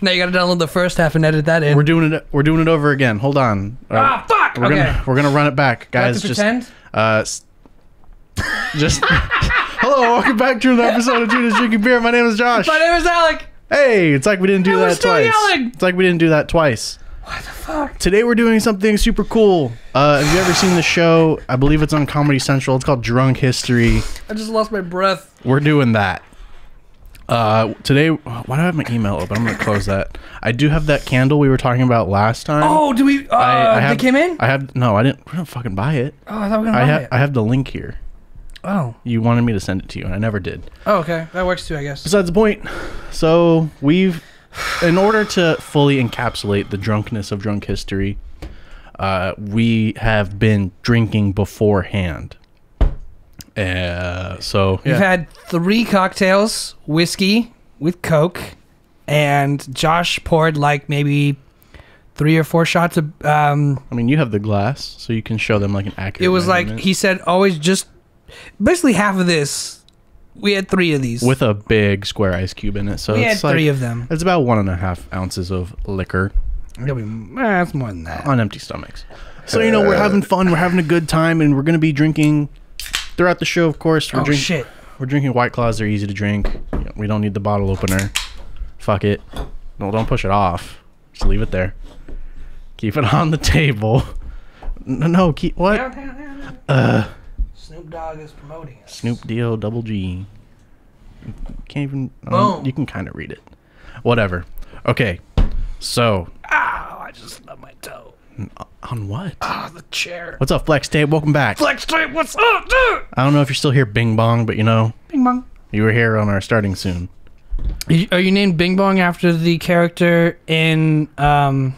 Now you gotta download the first half and edit that in. We're doing it over again. Hold on. Fuck! We're gonna run it back, guys. Do I have to pretend? Just hello, welcome back to another episode of Judas Drinking Beer. My name is Josh. My name is Alec. Hey, it's like we didn't do that twice. Yelling. It's like we didn't do that twice. What the fuck? Today we're doing something super cool. Have you ever seen the show? I believe it's on Comedy Central. It's called Drunk History. I just lost my breath. We're doing that. Today, why do I have my email open? I'm gonna close that. I do have that candle we were talking about last time. Oh, do we? They came in? I didn't. We're gonna fucking buy it. Oh, I thought we were gonna buy it. I have the link here. Oh. You wanted me to send it to you, and I never did. Oh, okay. That works too, I guess. Besides the point. So in order to fully encapsulate the drunkenness of drunk history, we have been drinking beforehand. So we've had 3 cocktails, whiskey with Coke, and Josh poured like maybe 3 or 4 shots of. I mean, you have the glass, so you can show them like an accurate. It was like he said, always just basically half of this. We had 3 of these with a big square ice cube in it. So we it's had 3 of them. It's about 1.5 ounces of liquor. That's more than that on empty stomachs. So we're having fun. We're having a good time, and we're gonna be drinking throughout the show. Of course, we're drinking White Claws. They're easy to drink. We don't need the bottle opener. Fuck it. No, don't push it off. Just leave it there. Keep it on the table. No, keep what? Snoop Dogg is promoting us. Snoop D-O double G. Can't even. Boom. You can kind of read it. Whatever. Okay. So. Ow! I just stubbed my toe. On what? The chair. What's up, Flex Tape? Welcome back. Flex Tape, what's up, dude? I don't know if you're still here, Bing Bong, but Bing Bong. You were here on our starting soon. Are you named Bing Bong after the character in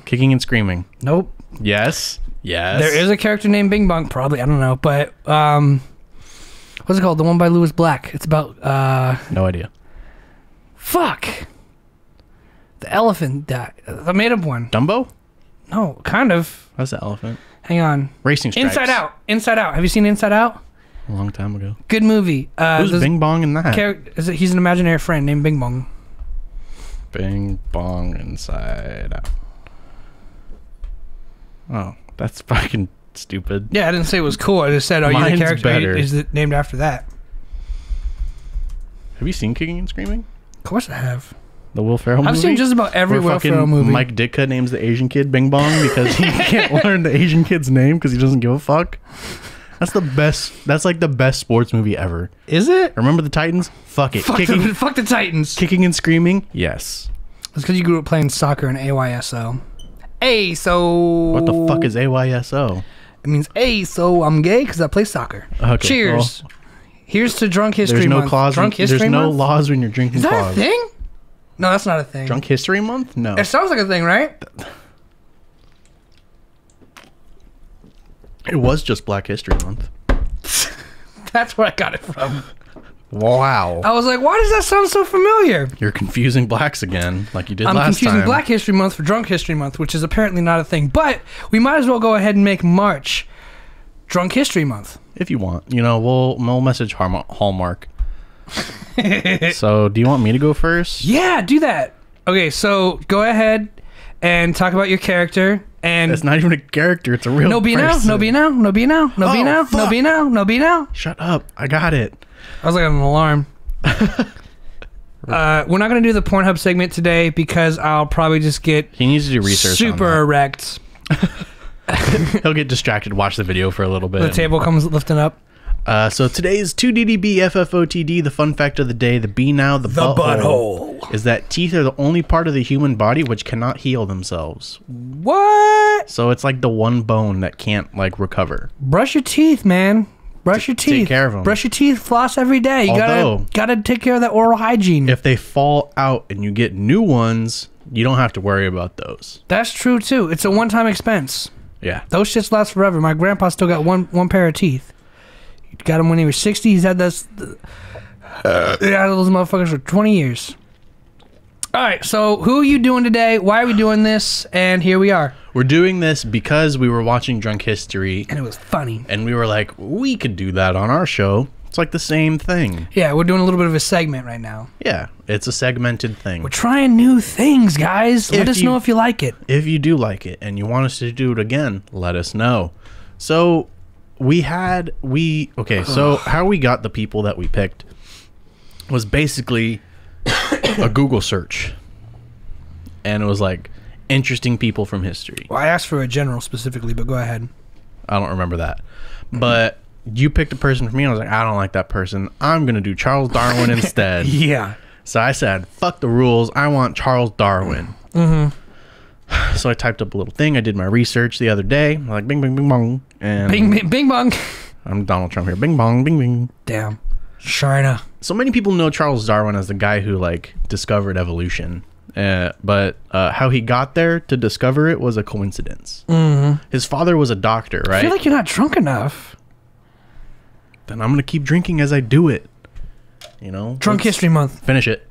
Kicking and Screaming? Nope. Yes. There is a character named Bing Bong, probably. I don't know, but what's it called? The one by Lewis Black. It's about no idea. Fuck. The elephant that the made up one. Dumbo? No, kind of. That's the elephant. Hang on. Racing Stripes. Inside Out. Have you seen Inside Out? A long time ago. Good movie. Who's Bing Bong in that? He's an imaginary friend named Bing Bong. Bing Bong Inside Out. Oh, that's fucking stupid. Yeah, I didn't say it was cool. I just said, are you the character? Better. Is it named after that? Have you seen Kicking and Screaming? Of course I have. The Will Ferrell movie? I've seen just about every Will Ferrell movie. Mike Ditka names the Asian kid Bing Bong because he can't learn the Asian kid's name because he doesn't give a fuck. That's the best. That's like the best sports movie ever. Is it? Remember the Titans? Fuck it. Fuck the Titans. Kicking and Screaming? Yes. It's because you grew up playing soccer in AYSO. Hey, so... What the fuck is AYSO? It means, hey, so I'm gay because I play soccer. Okay, cheers. Well, here's to Drunk History Month. There's no laws when you're drinking. Is that a thing? No, that's not a thing. Drunk History Month? No. It sounds like a thing, right? It was just Black History Month. That's where I got it from. Wow. I was like, why does that sound so familiar? You're confusing blacks again, like you did last time. I'm confusing Black History Month for Drunk History Month, which is apparently not a thing. But we might as well go ahead and make March Drunk History Month. If you want. We'll message Hallmark. So, do you want me to go first? Yeah, do that. Okay, so go ahead and talk about your character. And it's not even a character, it's a real person. No be now. Shut up. I got it. I was like an alarm. We're not going to do the Pornhub segment today because I'll probably just get he needs to do research super erect. He'll get distracted, watch the video for a little bit. The table comes lifting up. So today's 2DDB FFOTD, the fun fact of the day, the B now, the butthole, is that teeth are the only part of the human body which cannot heal themselves. What? So it's like the one bone that can't recover. Brush your teeth, man. Brush your teeth. Take care of them. Brush your teeth. Floss every day. You gotta take care of that oral hygiene. If they fall out and you get new ones, you don't have to worry about those. That's true too. It's a one-time expense. Yeah. Those shits last forever. My grandpa still got one pair of teeth. He got them when he was 60. He's had those. Those motherfuckers for 20 years. All right, so who are you doing today? Why are we doing this? And here we are. We're doing this because we were watching Drunk History. And it was funny. And we were like, we could do that on our show. It's like the same thing. Yeah, we're doing a little bit of a segment right now. Yeah, it's a segmented thing. We're trying new things, guys. Let us know if you like it. If you do like it and you want us to do it again, let us know. So so how we got the people that we picked was basically a Google search. And it was like interesting people from history. Well, I asked for a general specifically, but go ahead. I don't remember that. But you picked a person for me, and I was like, I don't like that person. I'm going to do Charles Darwin instead. Yeah. So I said, fuck the rules. I want Charles Darwin. Mm-hmm. So I typed up a little thing. I did my research the other day. I'm like, bing, bing, bing, bong. And bing, bing, bing, bong. I'm Donald Trump here. Bing, bong, bing, bing. Damn. China. So many people know Charles Darwin as the guy who, like, discovered evolution. But how he got there to discover it was a coincidence. Mm-hmm. His father was a doctor, right? I feel like you're not drunk enough. Then I'm going to keep drinking as I do it. You know? Drunk History Month. Finish it.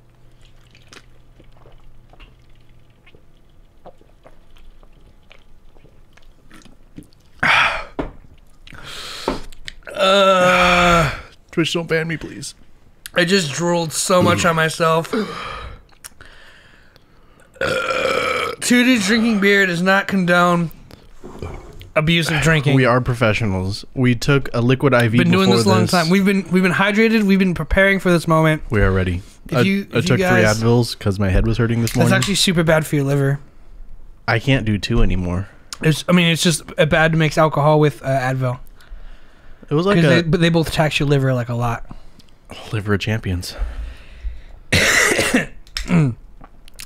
Twitch, don't ban me, please. I just drooled so much on myself. 2 dudes drinking beer does not condone abusive drinking. We are professionals. We took a liquid IV. Been doing this a long time. We've been hydrated. We've been preparing for this moment. We are ready. I took 3 Advils because my head was hurting this morning. That's actually super bad for your liver. I can't do 2 anymore. It's just bad to mix alcohol with Advil. It was like but they both tax your liver like a lot. Liver of champions.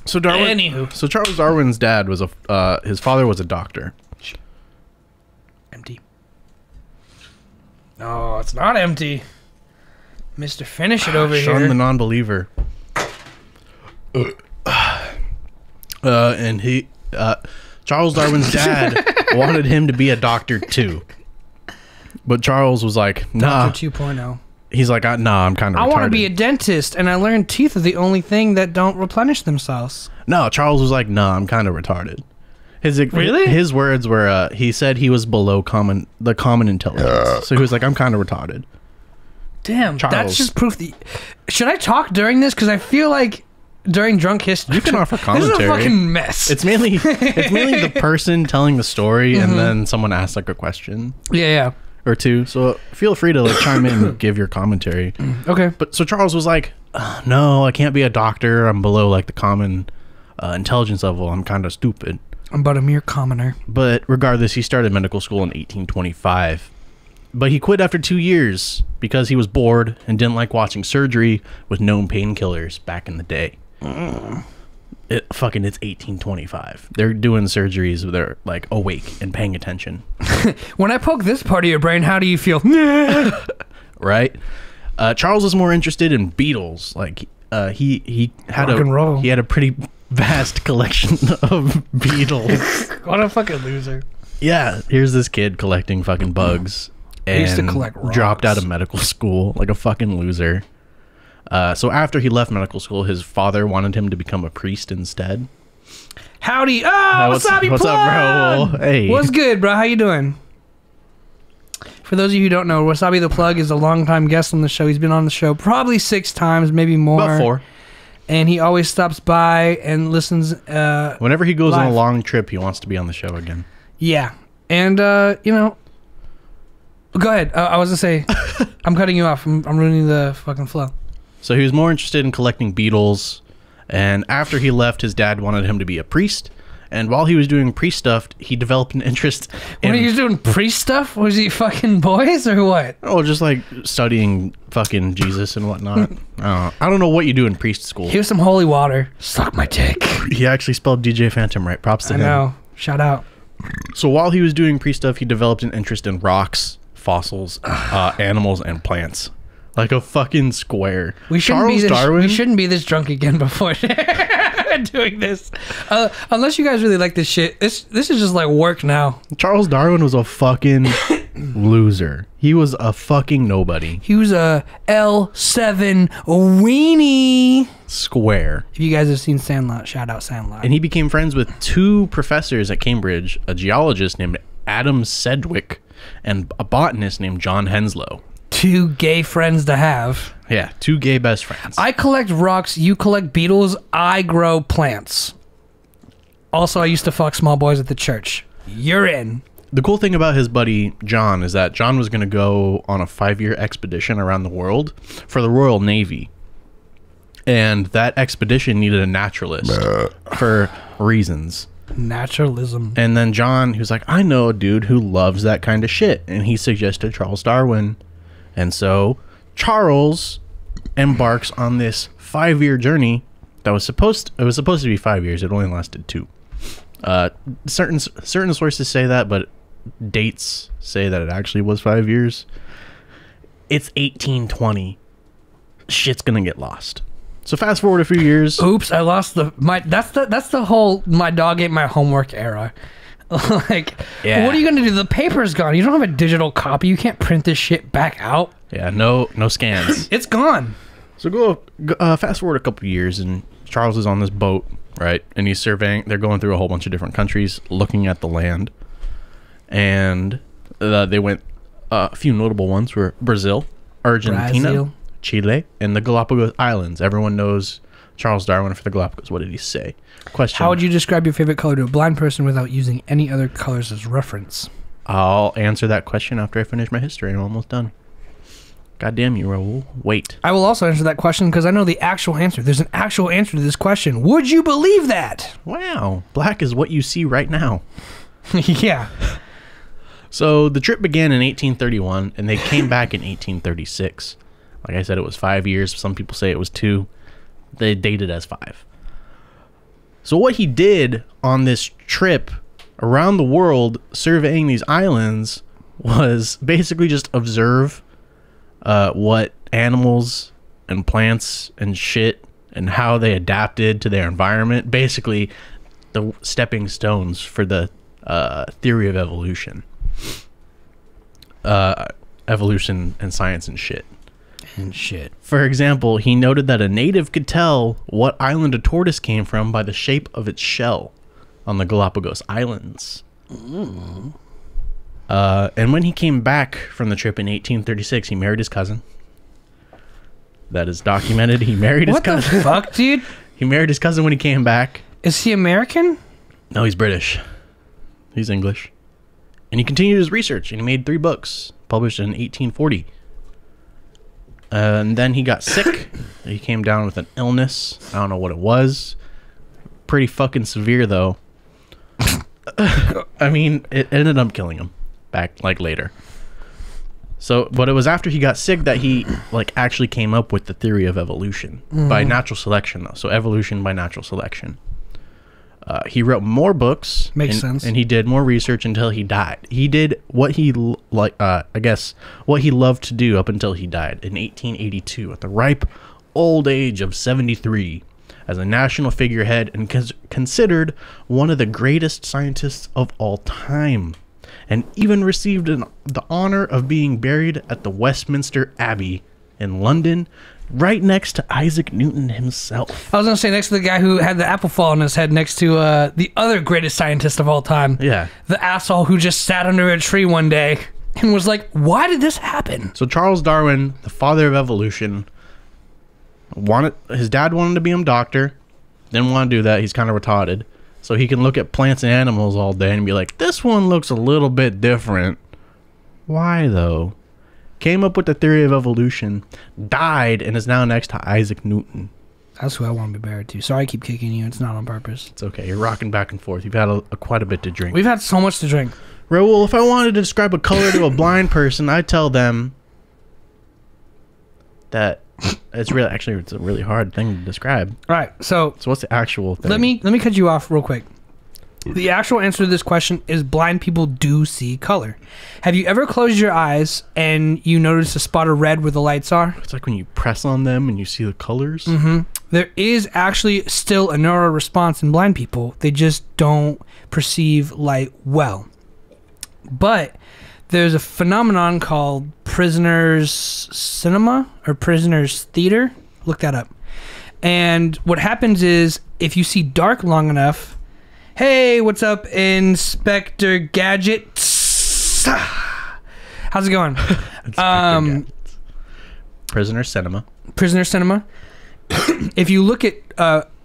So Darwin. Anywho. So Charles Darwin's dad was his father was a doctor. Empty. Oh, it's not empty. Mr. Finish It over Sean here. the non-believer. And he Charles Darwin's dad wanted him to be a doctor too. But Charles was like, nah. Doctor 2.0. He's like, nah, I'm kind of retarded. I want to be a dentist, and I learned teeth are the only thing that don't replenish themselves. No, Charles was like, nah, I'm kind of retarded. Really? His words were, he said he was below the common intelligence. So he was like, I'm kind of retarded. Damn, Charles. That's just proof. Should I talk during this? Because I feel like during drunk history, you can offer commentary. This is a fucking mess. It's mainly the person telling the story, and then someone asks like a question. Yeah. Or 2. So feel free to like chime in and give your commentary. Okay. But so Charles was like, no, I can't be a doctor. I'm below like the common intelligence level. I'm kind of stupid. I'm but a mere commoner. But regardless, he started medical school in 1825. But he quit after 2 years because he was bored and didn't like watching surgery with known painkillers back in the day. It's 1825. They're doing surgeries where they're like awake and paying attention. When I poke this part of your brain, how do you feel? Right? Charles was more interested in beetles. Like he had Rock and roll. He had a pretty vast collection of beetles. What a fucking loser. Yeah, here's this kid collecting fucking bugs. And used to collect rocks. Dropped out of medical school like a fucking loser. So after he left medical school, his father wanted him to become a priest instead. Howdy. Oh, what's up, bro? Hey. What's good, bro? How you doing? For those of you who don't know, Wasabi the Plug is a longtime guest on the show. He's been on the show probably 6 times, maybe more. About 4. And he always stops by and listens. Whenever he goes on a long trip, he wants to be on the show again. Yeah. And, go ahead. I was going to say, I'm cutting you off. I'm ruining the fucking flow. So he was more interested in collecting beetles, and after he left, his dad wanted him to be a priest, and while he was doing priest stuff, he developed an interest in... When he was doing priest stuff? Was he fucking boys or what? Oh, just like studying fucking Jesus and whatnot. I don't know what you do in priest school. Here's some holy water. Suck my dick. He actually spelled DJ Phantom right. Props to him. I know. Shout out. So while he was doing priest stuff, he developed an interest in rocks, fossils, animals, and plants. Like a fucking square. We shouldn't be this drunk again before doing this. Unless you guys really like this shit. This is just like work now. Charles Darwin was a fucking loser. He was a fucking nobody. He was a L7 weenie. Square. If you guys have seen Sandlot, shout out Sandlot. And he became friends with 2 professors at Cambridge, a geologist named Adam Sedgwick and a botanist named John Henslow. two gay friends to have. Yeah, two gay best friends. I collect rocks, you collect beetles, I grow plants. Also, I used to fuck small boys at the church. You're in. The cool thing about his buddy John is that John was going to go on a 5-year expedition around the world for the Royal Navy. And that expedition needed a naturalist for reasons. Naturalism. And then John, who's like, I know a dude who loves that kind of shit. And he suggested Charles Darwin. And so Charles embarks on this 5-year journey that was supposed to be 5 years. It only lasted 2. Certain sources say that, but dates say that it actually was 5 years. It's 1820. Shit's gonna get lost. So fast forward a few years. Oops, I lost that's the whole my dog ate my homework era. Like, yeah. What are you gonna do? The paper's gone. You don't have a digital copy. You can't print this shit back out. Yeah, no scans. It's gone. So go fast forward a couple years, and Charles is on this boat, right? And he's surveying. They're going through a whole bunch of different countries, looking at the land. And they went. A few notable ones were Brazil, Argentina, Chile, and the Galapagos Islands. Everyone knows Charles Darwin for the Galapagos. What did he say? Question. How would you describe your favorite color to a blind person without using any other colors as reference? I'll answer that question after I finish my history. I'm almost done. God damn you, Raul. Wait. I will also answer that question because I know the actual answer. There's an actual answer to this question. Would you believe that? Wow. Black is what you see right now. Yeah. So the trip began in 1831, and they came back in 1836. Like I said, it was 5 years. Some people say it was 2. They dated as 5. So what he did on this trip around the world surveying these islands was basically just observe what animals and plants and shit and how they adapted to their environment. Basically, the stepping stones for the theory of evolution. Evolution and science and shit. For example, he noted that a native could tell what island a tortoise came from by the shape of its shell on the Galapagos Islands. And when he came back from the trip in 1836, he married his cousin. That is documented. He married his cousin. What the fuck, dude? He married his cousin when he came back. Is he American? No, he's British. He's English. And he continued his research, and he made 3 books, published in 1840. And then he got sick. He came down with an illness. I don't know what it was. Pretty fucking severe, though. I mean, it ended up killing him back, like, later. So, but it was after he got sick that he, like, actually came up with the theory of evolution. By natural selection, though. So, evolution by natural selection. He wrote more books. Makes sense. And he did more research until he died. He did what he what he loved to do up until he died in 1882 at the ripe old age of 73 as a national figurehead and considered one of the greatest scientists of all time, and even received the honor of being buried at the Westminster Abbey in London, right next to Isaac Newton himself. I was going to say next to the guy who had the apple fall on his head, next to the other greatest scientist of all time. Yeah. The asshole who just sat under a tree one day and was like, why did this happen? So Charles Darwin, the father of evolution, his dad wanted to be a doctor. Didn't want to do that. He's kind of retarded. So he can look at plants and animals all day and be like, this one looks a little bit different. Why, though? Came up with the theory of evolution, died, and is now next to Isaac Newton. That's who I want to be buried to. Sorry I keep kicking you. It's not on purpose. It's okay. You're rocking back and forth. You've had quite a bit to drink. We've had so much to drink. Raul, if I wanted to describe a color to a blind person, I'd tell them that it's a really hard thing to describe. All right. So what's the actual thing? Let me cut you off real quick. The actual answer to this question is blind people do see color. Have you ever closed your eyes and you notice a spot of red where the lights are? It's like when you press on them and you see the colors. Mm-hmm. There is actually still a neural response in blind people. They just don't perceive light well. But there's a phenomenon called prisoners cinema or prisoners theater. Look that up. And what happens is if you see dark long enough, hey, what's up, Inspector Gadget? How's it going? Prisoner cinema. Prisoner cinema. If you look at,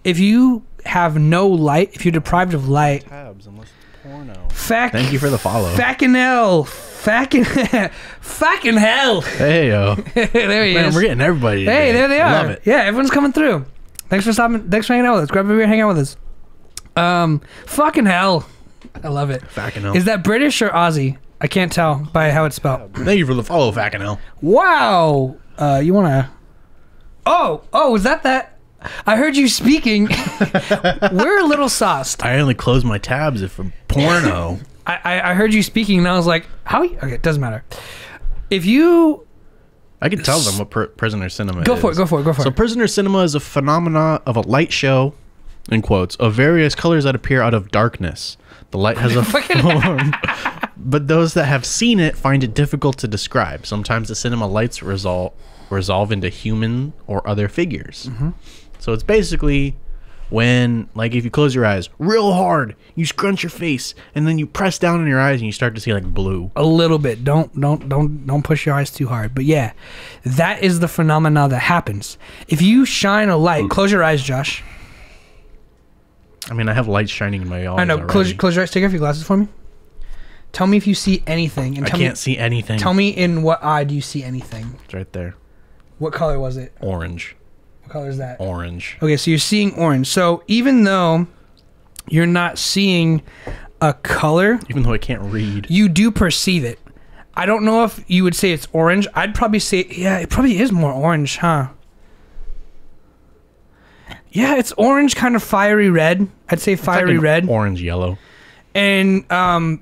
if you have no light, if you're deprived of light. Tabs unless it's porno. Thank you for the follow. Fucking hell. Fucking hell. Hey, yo. There he is. We're getting everybody today. Hey, there they are. Love it. Yeah, everyone's coming through. Thanks for stopping. Thanks for hanging out with us. Grab a beer, hang out with us. Fucking hell. I love it. Fucking hell. Is that British or Aussie? I can't tell by how it's spelled. Thank you for the follow, fucking hell. Wow. You wanna? Oh, is that? I heard you speaking. We're a little sauced. I only close my tabs if I'm porno. I heard you speaking, and I was like, how? Okay, it doesn't matter. If you... I can tell them what prisoner cinema is. Go for it. So prisoner cinema is a phenomena of a light show, in quotes, of various colors that appear out of darkness. The light has a form, but those that have seen it find it difficult to describe. Sometimes the cinema lights resolve into human or other figures. Mm-hmm. So it's basically when, like, if you close your eyes real hard, you scrunch your face, and then you press down on your eyes and you start to see like blue. A little bit. Don't push your eyes too hard. But yeah, that is the phenomena that happens. If you shine a light, close your eyes, Josh. I mean, I have lights shining in my eyes. I know. Close your eyes. Take off your glasses for me. Tell me if you see anything. And I can't see anything. Tell me in what eye do you see anything? It's right there. What color was it? Orange. What color is that? Orange. Okay, so you're seeing orange. So even though you're not seeing a color, even though I can't read, you do perceive it. I don't know if you would say it's orange. I'd probably say, yeah, it probably is more orange, huh? Yeah, it's orange, kind of fiery red. I'd say fiery red. Orange yellow. And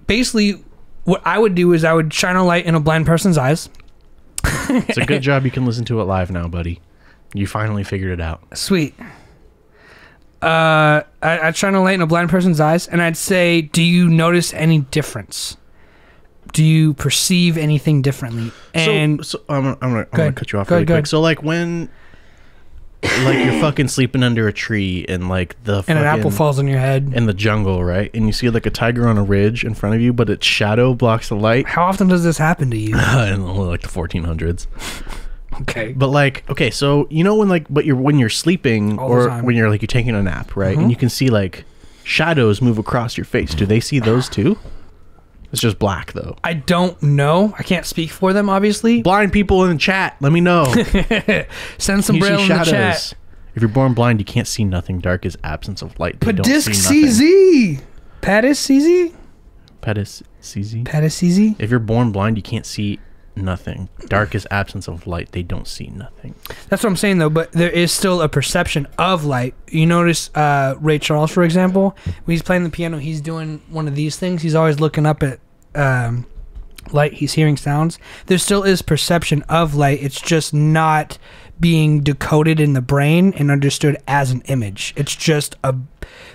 basically, what I would do is I would shine a light in a blind person's eyes. It's a good job you can listen to it live now, buddy. You finally figured it out. Sweet. I'd shine a light in a blind person's eyes, and I'd say, do you notice any difference? Do you perceive anything differently? And so I'm gonna cut you off really quick. So like when... like you're fucking sleeping under a tree and like and an apple falls on your head in the jungle, right? And you see like a tiger on a ridge in front of you, but its shadow blocks the light. How often does this happen to you? In like the 1400s. Okay. But like, okay, so you know when like, when you're sleeping or when you're like you're taking a nap, right? Mm-hmm. And you can see like shadows move across your face. Do they see those too? It's just black though. I don't know. I can't speak for them, obviously. Blind people in the chat, let me know. Send some braille in the chat. If you're born blind, you can't see nothing. Dark is absence of light. Padisc CZ. Padisc CZ? Padisc CZ? Padisc CZ? If you're born blind, you can't see nothing. Dark is absence of light. They don't see nothing. That's what I'm saying though, but there is still a perception of light. You notice Ray Charles, for example, when he's playing the piano, he's doing one of these things. He's always looking up at light. He's hearing sounds. There still is perception of light. It's just not being decoded in the brain and understood as an image. It's just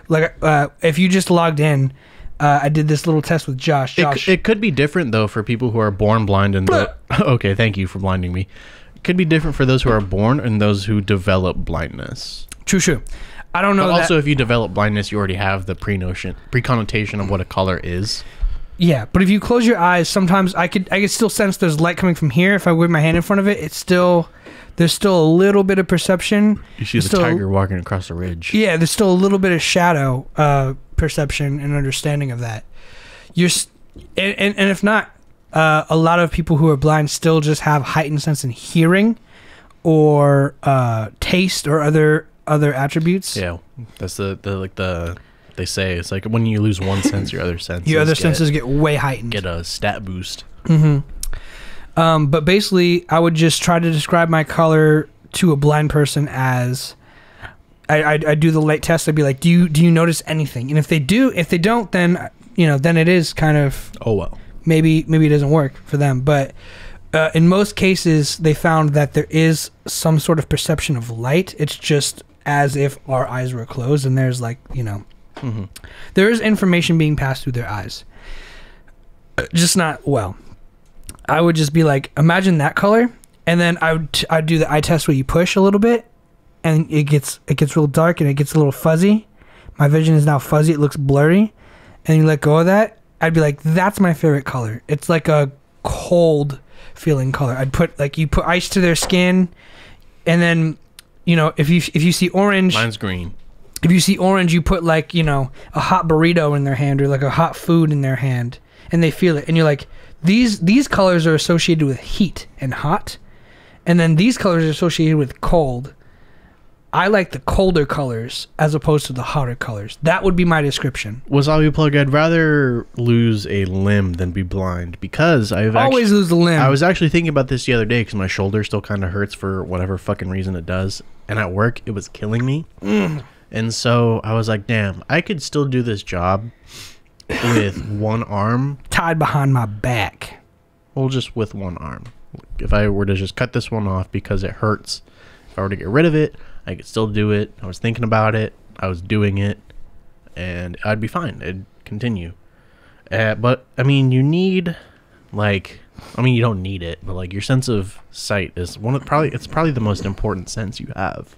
if you just logged in, I did this little test with Josh. It could be different though for people who are born blind and okay, thank you for blinding me. It could be different for those who are born and those who develop blindness. True. I don't know. But also, if you develop blindness, you already have the preconnotation of what a color is. Yeah, but if you close your eyes, sometimes I could still sense there's light coming from here. If I wave my hand in front of it, there's still a little bit of perception. You see the tiger walking across the ridge. Yeah, there's still a little bit of shadow perception and understanding of that. And if not, a lot of people who are blind still just have heightened sense in hearing or taste or other attributes. Yeah, that's they say it's like when you lose one sense, your other senses get way heightened. Get a stat boost. Mm-hmm. But basically, I would just try to describe my color to a blind person as I do the light test. I'd be like, do you notice anything? And if they don't, then then it is kind of maybe it doesn't work for them. But in most cases, they found that there is some sort of perception of light. It's just as if our eyes were closed, and there's mm-hmm. there is information being passed through their eyes. Just not well. I would just be like, imagine that color, and then I'd do the eye test where you push a little bit, and it gets real dark and it gets a little fuzzy. My vision is now fuzzy. It looks blurry, and you let go of that. I'd be like, that's my favorite color. It's like a cold. feeling color. I'd put like you put ice to their skin, and then if you see orange, mine's green. If you see orange, you put like a hot burrito in their hand or like a hot food in their hand, and they feel it, and you're like, these colors are associated with heat and hot, and then these colors are associated with cold. I like the colder colors as opposed to the hotter colors. That would be my description. Wasabi Plug, I'd rather lose a limb than be blind, because always lose a limb. I was actually thinking about this the other day because my shoulder still kind of hurts for whatever fucking reason it does. And at work, it was killing me. And so I was like, damn, I could still do this job with one arm. Tied behind my back. Well, just with one arm. If I were to just cut this one off because it hurts, if I were to get rid of it, I could still do it. I was thinking about it. I was doing it. And I'd be fine. It'd continue. But, I mean, you need, like... I mean, you don't need it, but, like, your sense of sight is it's probably the most important sense you have.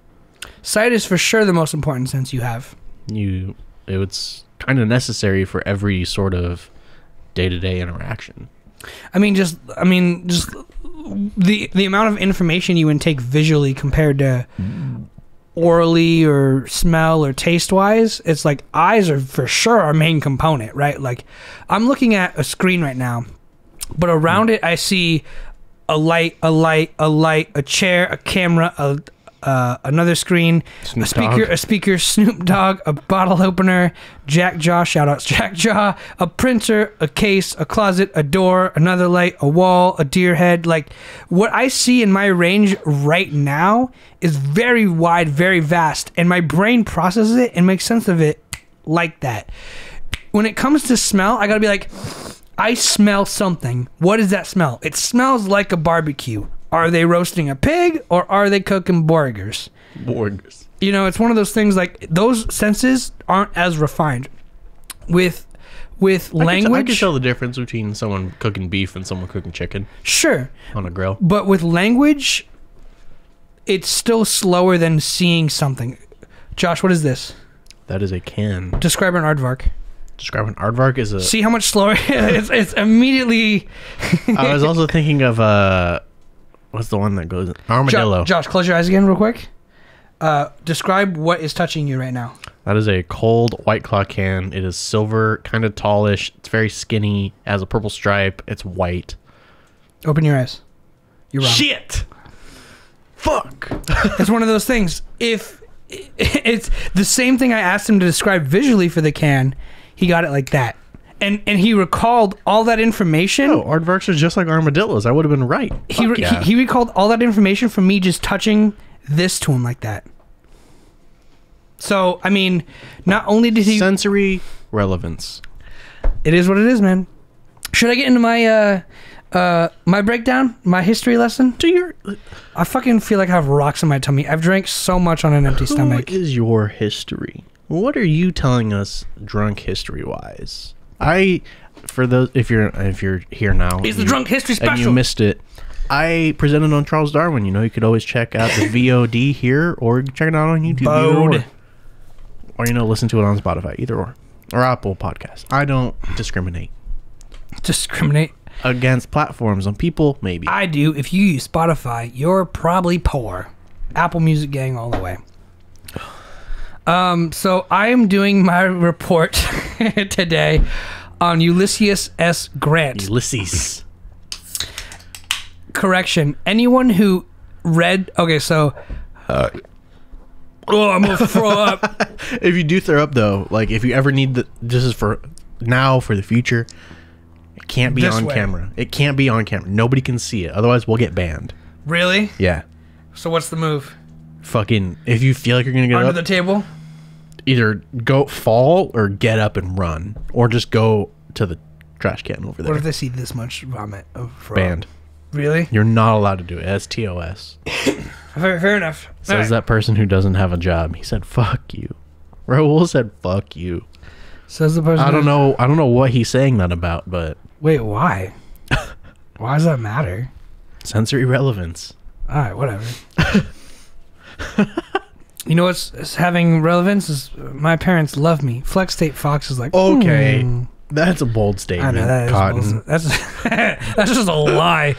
Sight is for sure the most important sense you have. It's kind of necessary for every sort of day-to-day interaction. I mean, just the amount of information you intake visually compared to orally or smell or taste wise, it's like eyes are for sure our main component, right? Like I'm looking at a screen right now, but around it I see a light, a chair, a camera, another screen, a speaker, Snoop Dogg, a bottle opener, Jack Jaw, shout outs Jack Jaw, a printer, a case, a closet, a door, another light, a wall, a deer head. Like what I see in my range right now is very wide, very vast, and my brain processes it and makes sense of it like that. When it comes to smell, I gotta be like, I smell something. What is that smell? It smells like a barbecue. Are they roasting a pig or are they cooking burgers? Burgers. It's one of those things, like those senses aren't as refined. With language, I can tell the difference between someone cooking beef and someone cooking chicken. Sure. On a grill. But with language, it's still slower than seeing something. Josh, what is this? That is a can. Describe an aardvark. Describe an aardvark is a... See how much slower? it's immediately... I was also thinking of... what's the one that goes... Armadillo. Josh, close your eyes again real quick. Describe what is touching you right now. That is a cold White Claw can. It is silver, kind of tallish. It's very skinny. It has a purple stripe. It's white. Open your eyes. You're wrong. Shit! Fuck! It's one of those things. If it's the same thing I asked him to describe visually for the can, he got it like that. And he recalled all that information. Oh, aardvarks are just like armadillos. I would have been right. He recalled all that information from me just touching this to him like that. So, I mean, not only did he... Sensory relevance. It is what it is, man. Should I get into my my breakdown? My history lesson? I fucking feel like I have rocks in my tummy. I've drank so much on an empty stomach. What is your history? What are you telling us drunk history-wise? For those, if you're here now, it's the drunk history special. And you missed it. I presented on Charles Darwin. You could always check out the VOD here, or check it out on YouTube. Or listen to it on Spotify. Either or Apple Podcasts. I don't discriminate. Discriminate against platforms on people, maybe. I do. If you use Spotify, you're probably poor. Apple Music gang all the way. So I am doing my report today on Ulysses S Grant. Ulysses. Correction. Anyone who read... Okay, so... I'm gonna throw up. If you do throw up, though, like, if you ever need this is for now, for the future, it can't be on camera. It can't be on camera. Nobody can see it. Otherwise, we'll get banned. Really? Yeah. So what's the move? Fucking, if you feel like you're gonna get under up, the table, either go fall or get up and run, or just go to the trash can over there. What if they see this much vomit? Banned. Really? You're not allowed to do it. STOS. Fair enough. Says that person who doesn't have a job. He said, "Fuck you." Raul said, "Fuck you." Says the person. I don't know what he's saying that about, but wait, why? Why does that matter? Sensory relevance. All right, whatever. You know what's having relevance is my parents love me. Flex State Fox is like, okay. That's a bold statement. I know, that is Cotton. that's just a lie.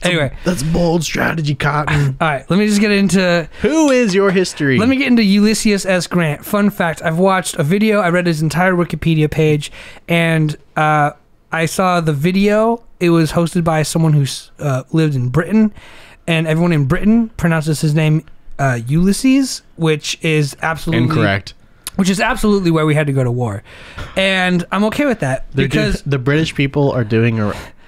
Anyway, that's bold strategy, Cotton. All right, let me just get into who is your history. Let me get into Ulysses S Grant. Fun fact: I've watched a video. I read his entire Wikipedia page, and I saw the video. It was hosted by someone who lived in Britain, and everyone in Britain pronounces his name Ulysses, which is absolutely incorrect. Which is absolutely where we had to go to war, and I'm okay with that because the British people are doing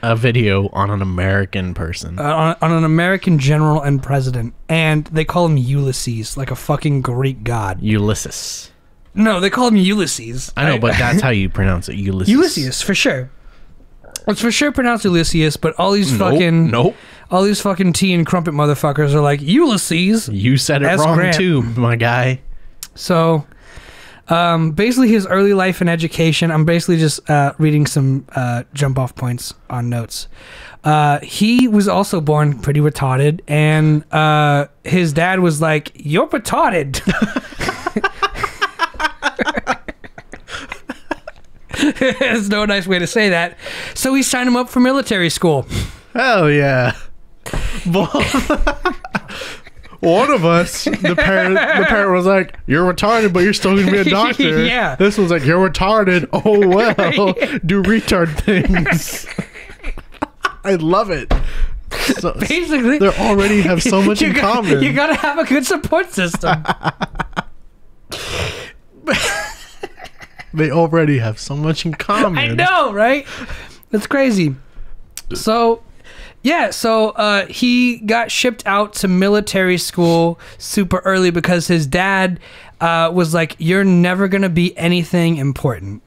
a video on an American person, on an American general and president, and they call him Ulysses, like a fucking Greek god. Ulysses. No, they call him Ulysses. I know, but that's how you pronounce it, Ulysses. Ulysses, for sure. It's for sure pronounced Ulysses, but all these all these fucking tea and crumpet motherfuckers are like Ulysses. You said it S. wrong Grant. too, my guy. So, basically his early life and education, I'm basically just reading some jump off points on notes. He was also born pretty retarded, and his dad was like, "You're retarded." There's no nice way to say that. So he signed him up for military school. Hell yeah. One of us, the parent was like, "You're retarded, but you're still gonna be a doctor." Yeah. This one's like, "You're retarded. Oh well, do retard things." I love it. So, basically, they already have so much in common. You gotta have a good support system. They already have so much in common. I know, right? That's crazy. So, yeah, he got shipped out to military school super early because his dad was like, "You're never going to be anything important."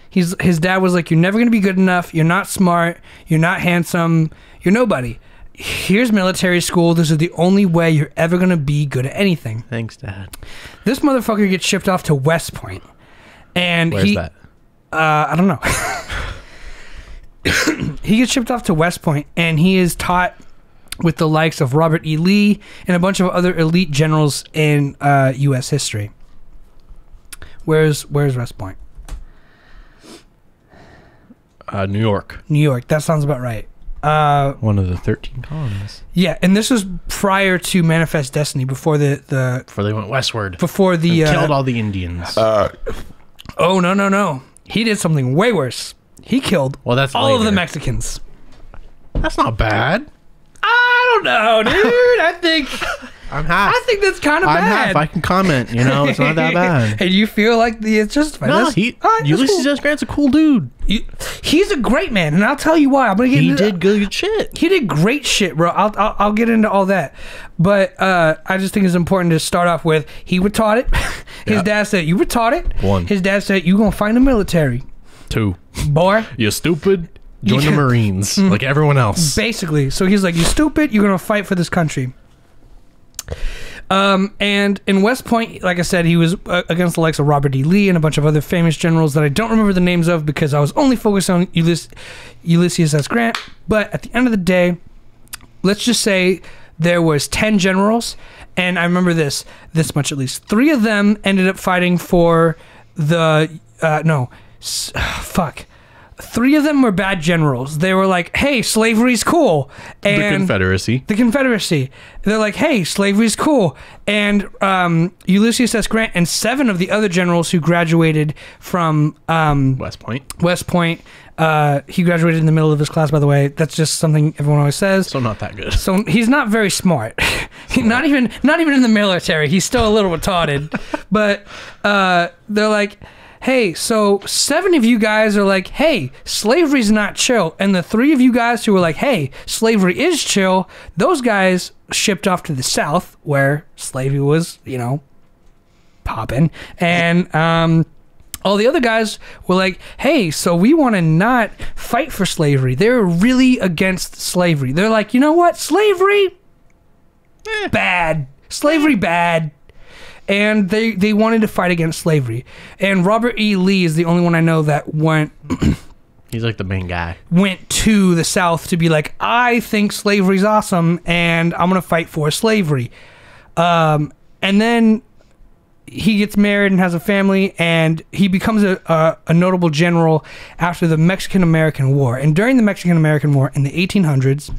His dad was like, "You're never going to be good enough. You're not smart. You're not handsome. You're nobody. Here's military school. This is the only way you're ever going to be good at anything." Thanks, Dad. This motherfucker gets shipped off to West Point. And where's that? I don't know. He gets shipped off to West Point, and he is taught with the likes of Robert E. Lee and a bunch of other elite generals in U.S. history. Where's West Point? New York. New York. That sounds about right. One of the 13 colonies. Yeah, and this was prior to Manifest Destiny, before before they went westward. Before the killed all the Indians. Oh no! He did something way worse. He killed all of the Mexicans. That's not bad. I don't know, dude. I'm half. I think that's kind of bad. I'm half. I can comment. It's not that bad. And you feel like it's justified. No, Ulysses S. Grant's a cool dude. He's a great man, and I'll tell you why. He did good shit. He did great shit, bro. I'll get into all that, but I just think it's important to start off with he retarded. His dad said, "You retarded." 1. His dad said, "You gonna find the military." 2. Boy, you stupid. Join the Marines like everyone else. Basically, so he's like, "You stupid. You're gonna fight for this country." And in West Point, like I said, he was against the likes of Robert E. Lee and a bunch of other famous generals that I don't remember the names of because I was only focused on Ulysses S. Grant. But at the end of the day, let's just say there was 10 generals, and I remember this much at least. 3 of them ended up fighting for the 3 of them were bad generals. They were like, "Hey, slavery's cool." And the Confederacy. They're like, "Hey, slavery's cool." And Ulysses S. Grant and 7 of the other generals who graduated from West Point. He graduated in the middle of his class, by the way. That's just something everyone always says. So not that good. So he's not very smart. not even in the military. He's still a little retarded. But they're like, "Hey, so 7 of you guys are like, hey, slavery's not chill." And the 3 of you guys who were like, "Hey, slavery is chill," those guys shipped off to the South where slavery was, popping. And all the other guys were like, "Hey, so we want to not fight for slavery." They're really against slavery. They're like, "You know what? Slavery, bad. Slavery, bad." And they wanted to fight against slavery. And Robert E. Lee is the only one I know that went... He's like the main guy. Went to the South to be like, "I think slavery's awesome, and I'm going to fight for slavery." And then he gets married and has a family, and he becomes a notable general after the Mexican-American War. And during the Mexican-American War in the 1800s,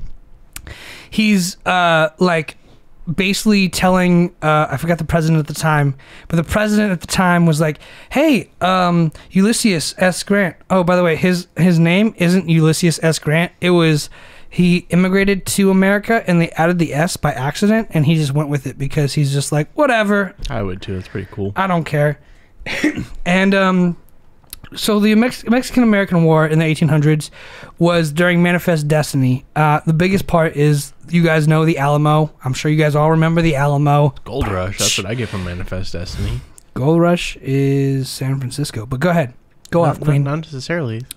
he's like basically telling I forgot the president at the time, but the president at the time was like, hey, Ulysses S Grant. Oh, by the way, his name isn't Ulysses S Grant. It was, he immigrated to America and they added the S by accident, and he just went with it because he's just like, whatever. I would too. That's pretty cool. I don't care. And so the Mexican-American War in the 1800s was during Manifest Destiny. The biggest part is, you guys know the Alamo. I'm sure you guys all remember the Alamo. Gold Rush. That's what I get from Manifest Destiny. Gold Rush is San Francisco. But go ahead. Go off, Queen. Not necessarily. It's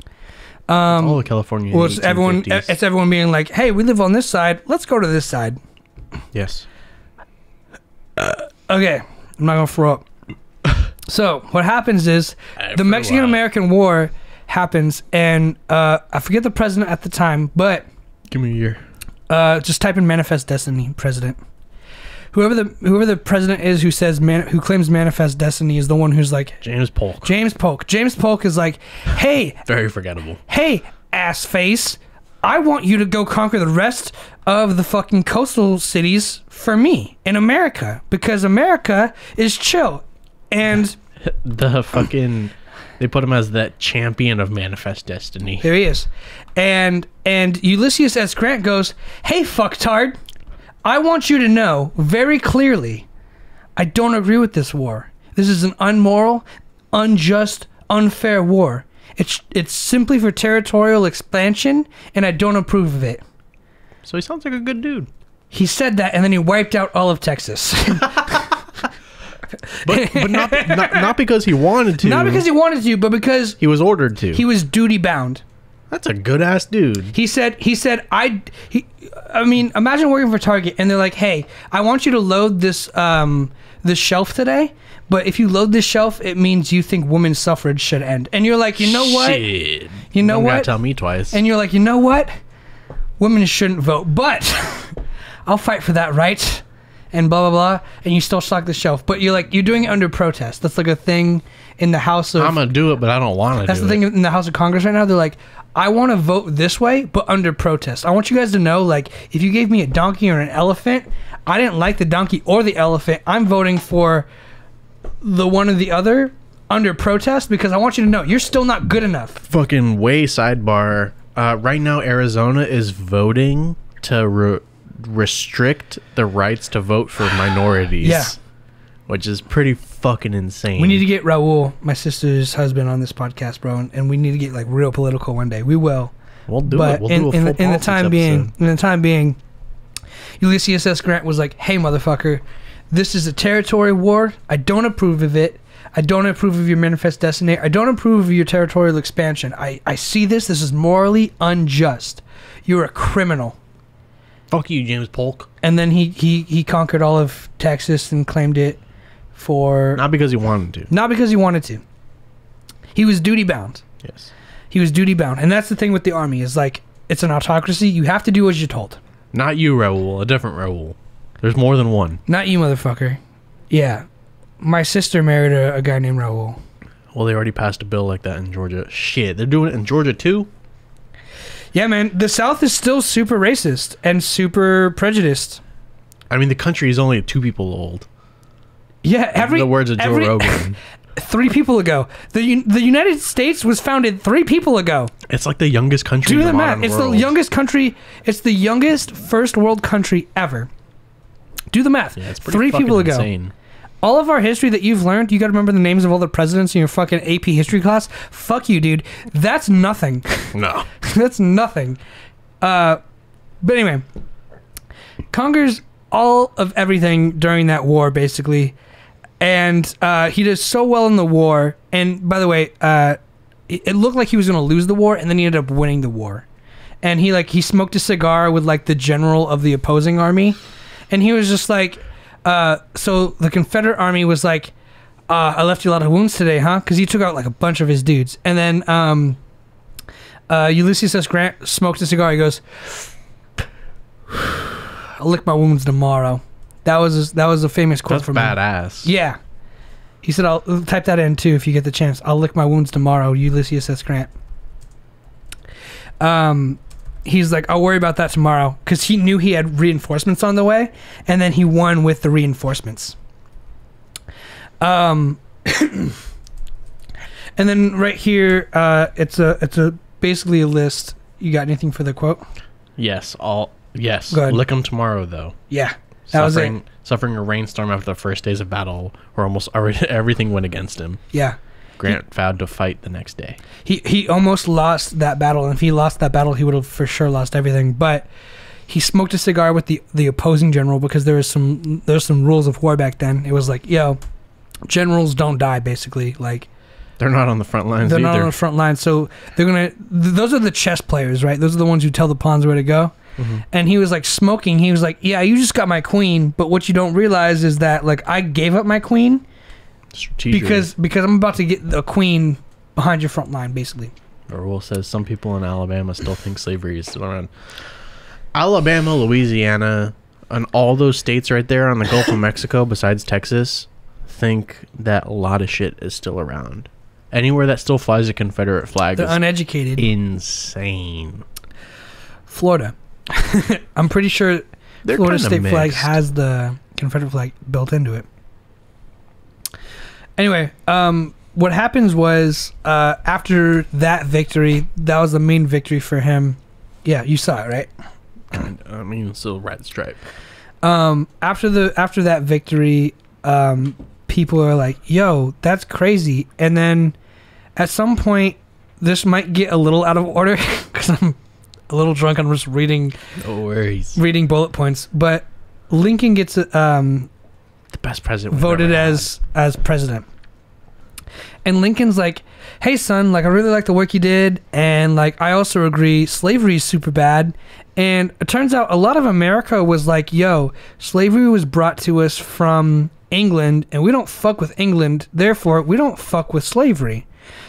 all of California. Well, it's everyone being like, hey, we live on this side. Let's go to this side. Yes. Okay. I'm not going to throw up. So what happens is the Mexican-American War happens, and I forget the president at the time, but give me a year. Just type in Manifest Destiny president. Whoever the president is who claims Manifest Destiny is the one who's like James Polk. James Polk is like, hey, very forgettable. Hey, ass face, I want you to go conquer the rest of the fucking coastal cities for me in America, because America is chill. And the fucking, they put him as the champion of Manifest Destiny. There he is. And Ulysses S. Grant goes, hey, fucktard, I want you to know very clearly, I don't agree with this war. This is an unmoral, unjust, unfair war. It's simply for territorial expansion, and I don't approve of it. So he sounds like a good dude. He said that, and then he wiped out all of Texas. but not because he wanted to. Not because he wanted to, but because he was ordered to. He was duty bound. That's a good ass dude. He said I mean, imagine working for Target and they're like, "Hey, I want you to load this this shelf today, but if you load this shelf, it means you think women's suffrage should end." And you're like, "You know what? Shit. You know what? what? Gotta tell me twice." And you're like, "You know what? Women shouldn't vote, but I'll fight for that right." And blah, blah, blah. And you still stock the shelf. But you're like, you're doing it under protest. That's like a thing in the House of... I'm going to do it, but I don't want to do it. That's the thing in the House of Congress right now. They're like, I want to vote this way, but under protest. I want you guys to know, like, if you gave me a donkey or an elephant, I didn't like the donkey or the elephant. I'm voting for the one or the other under protest because I want you to know you're still not good enough. Fucking way sidebar. Right now, Arizona is voting to... restrict the rights to vote for minorities. Yeah. Which is pretty fucking insane. We need to get Raul, my sister's husband, on this podcast, bro, and we need to get like real political one day. We will. We'll do it. We'll do a full in the time being, Ulysses S. Grant was like, "Hey, motherfucker, this is a territory war. I don't approve of it. I don't approve of your Manifest Destiny. I don't approve of your territorial expansion. I see this. This is morally unjust. You're a criminal." Fuck you, James Polk. And then he conquered all of Texas and claimed it for... Not because he wanted to. Not because he wanted to. He was duty bound. Yes. He was duty bound. And that's the thing with the army, is like, it's an autocracy. You have to do as you're told. Not you, Raul. A different Raul. There's more than one. Not you, motherfucker. Yeah. My sister married a guy named Raul. Well, they already passed a bill like that in Georgia. Shit, they're doing it in Georgia too? Yeah, man. The South is still super racist and super prejudiced. I mean, the country is only 2 people old. Yeah, the words of Joe Rogan. 3 people ago. The United States was founded 3 people ago. It's like the youngest country in the modern world. It's the youngest country. It's the youngest first world country ever. Do the math. Yeah, it's pretty 3 people ago. Insane. All of our history that you've learned, you got to remember the names of all the presidents in your fucking AP history class. Fuck you, dude. That's nothing. No. That's nothing. But anyway, conquers all of everything during that war, basically. And he does so well in the war. And by the way, it looked like he was going to lose the war, and then he ended up winning the war. And he smoked a cigar with like the general of the opposing army. And he was just like... so the Confederate army was like, I left you a lot of wounds today, huh? Because he took out like a bunch of his dudes. And then Ulysses S. Grant smokes a cigar. He goes, I'll lick my wounds tomorrow. That was a famous quote from him. That's badass. Yeah. He said, I'll type that in too if you get the chance. I'll lick my wounds tomorrow, Ulysses S Grant. He's like, I'll worry about that tomorrow, because he knew he had reinforcements on the way, and then he won with the reinforcements. And then right here, it's a basically a list. You got anything for the quote? Yes, yes. Go ahead. Lick 'em tomorrow, though. Yeah, that was it. Suffering a rainstorm after the first days of battle, where almost everything went against him. Yeah. Grant vowed to fight the next day. He almost lost that battle, and if he lost that battle, he would have for sure lost everything. But he smoked a cigar with the opposing general, because there's some rules of war back then. It was like, yo, generals don't die, basically. Like, they're not on the front lines. They're not on the front lines, so they're gonna. Those are the chess players, right? Those are the ones who tell the pawns where to go. Mm-hmm. And he was like smoking. He was like, "Yeah, you just got my queen, but what you don't realize is that like I gave up my queen because I'm about to get the queen behind your front line, basically." Orwell says some people in Alabama still think slavery is still around. Alabama, Louisiana, and all those states right there on the Gulf of Mexico, besides Texas, think that a lot of shit is still around. Anywhere that still flies a Confederate flag They're is uneducated. Insane. Florida. I'm pretty sure Florida state flag has the Confederate flag built into it. Anyway, what happens was after that victory, that was the main victory for him. Yeah, you saw it, right? I mean, it's still red stripe. After that victory, people are like, "Yo, that's crazy." And then at some point, this might get a little out of order because I'm a little drunk. I'm just reading. No worries. Reading bullet points, but Lincoln gets the best president voted as president, and Lincoln's like, "Hey son, like I really like the work you did, and like I also agree slavery is super bad." And it turns out a lot of America was like, "Yo, slavery was brought to us from England, and we don't fuck with England, therefore we don't fuck with slavery."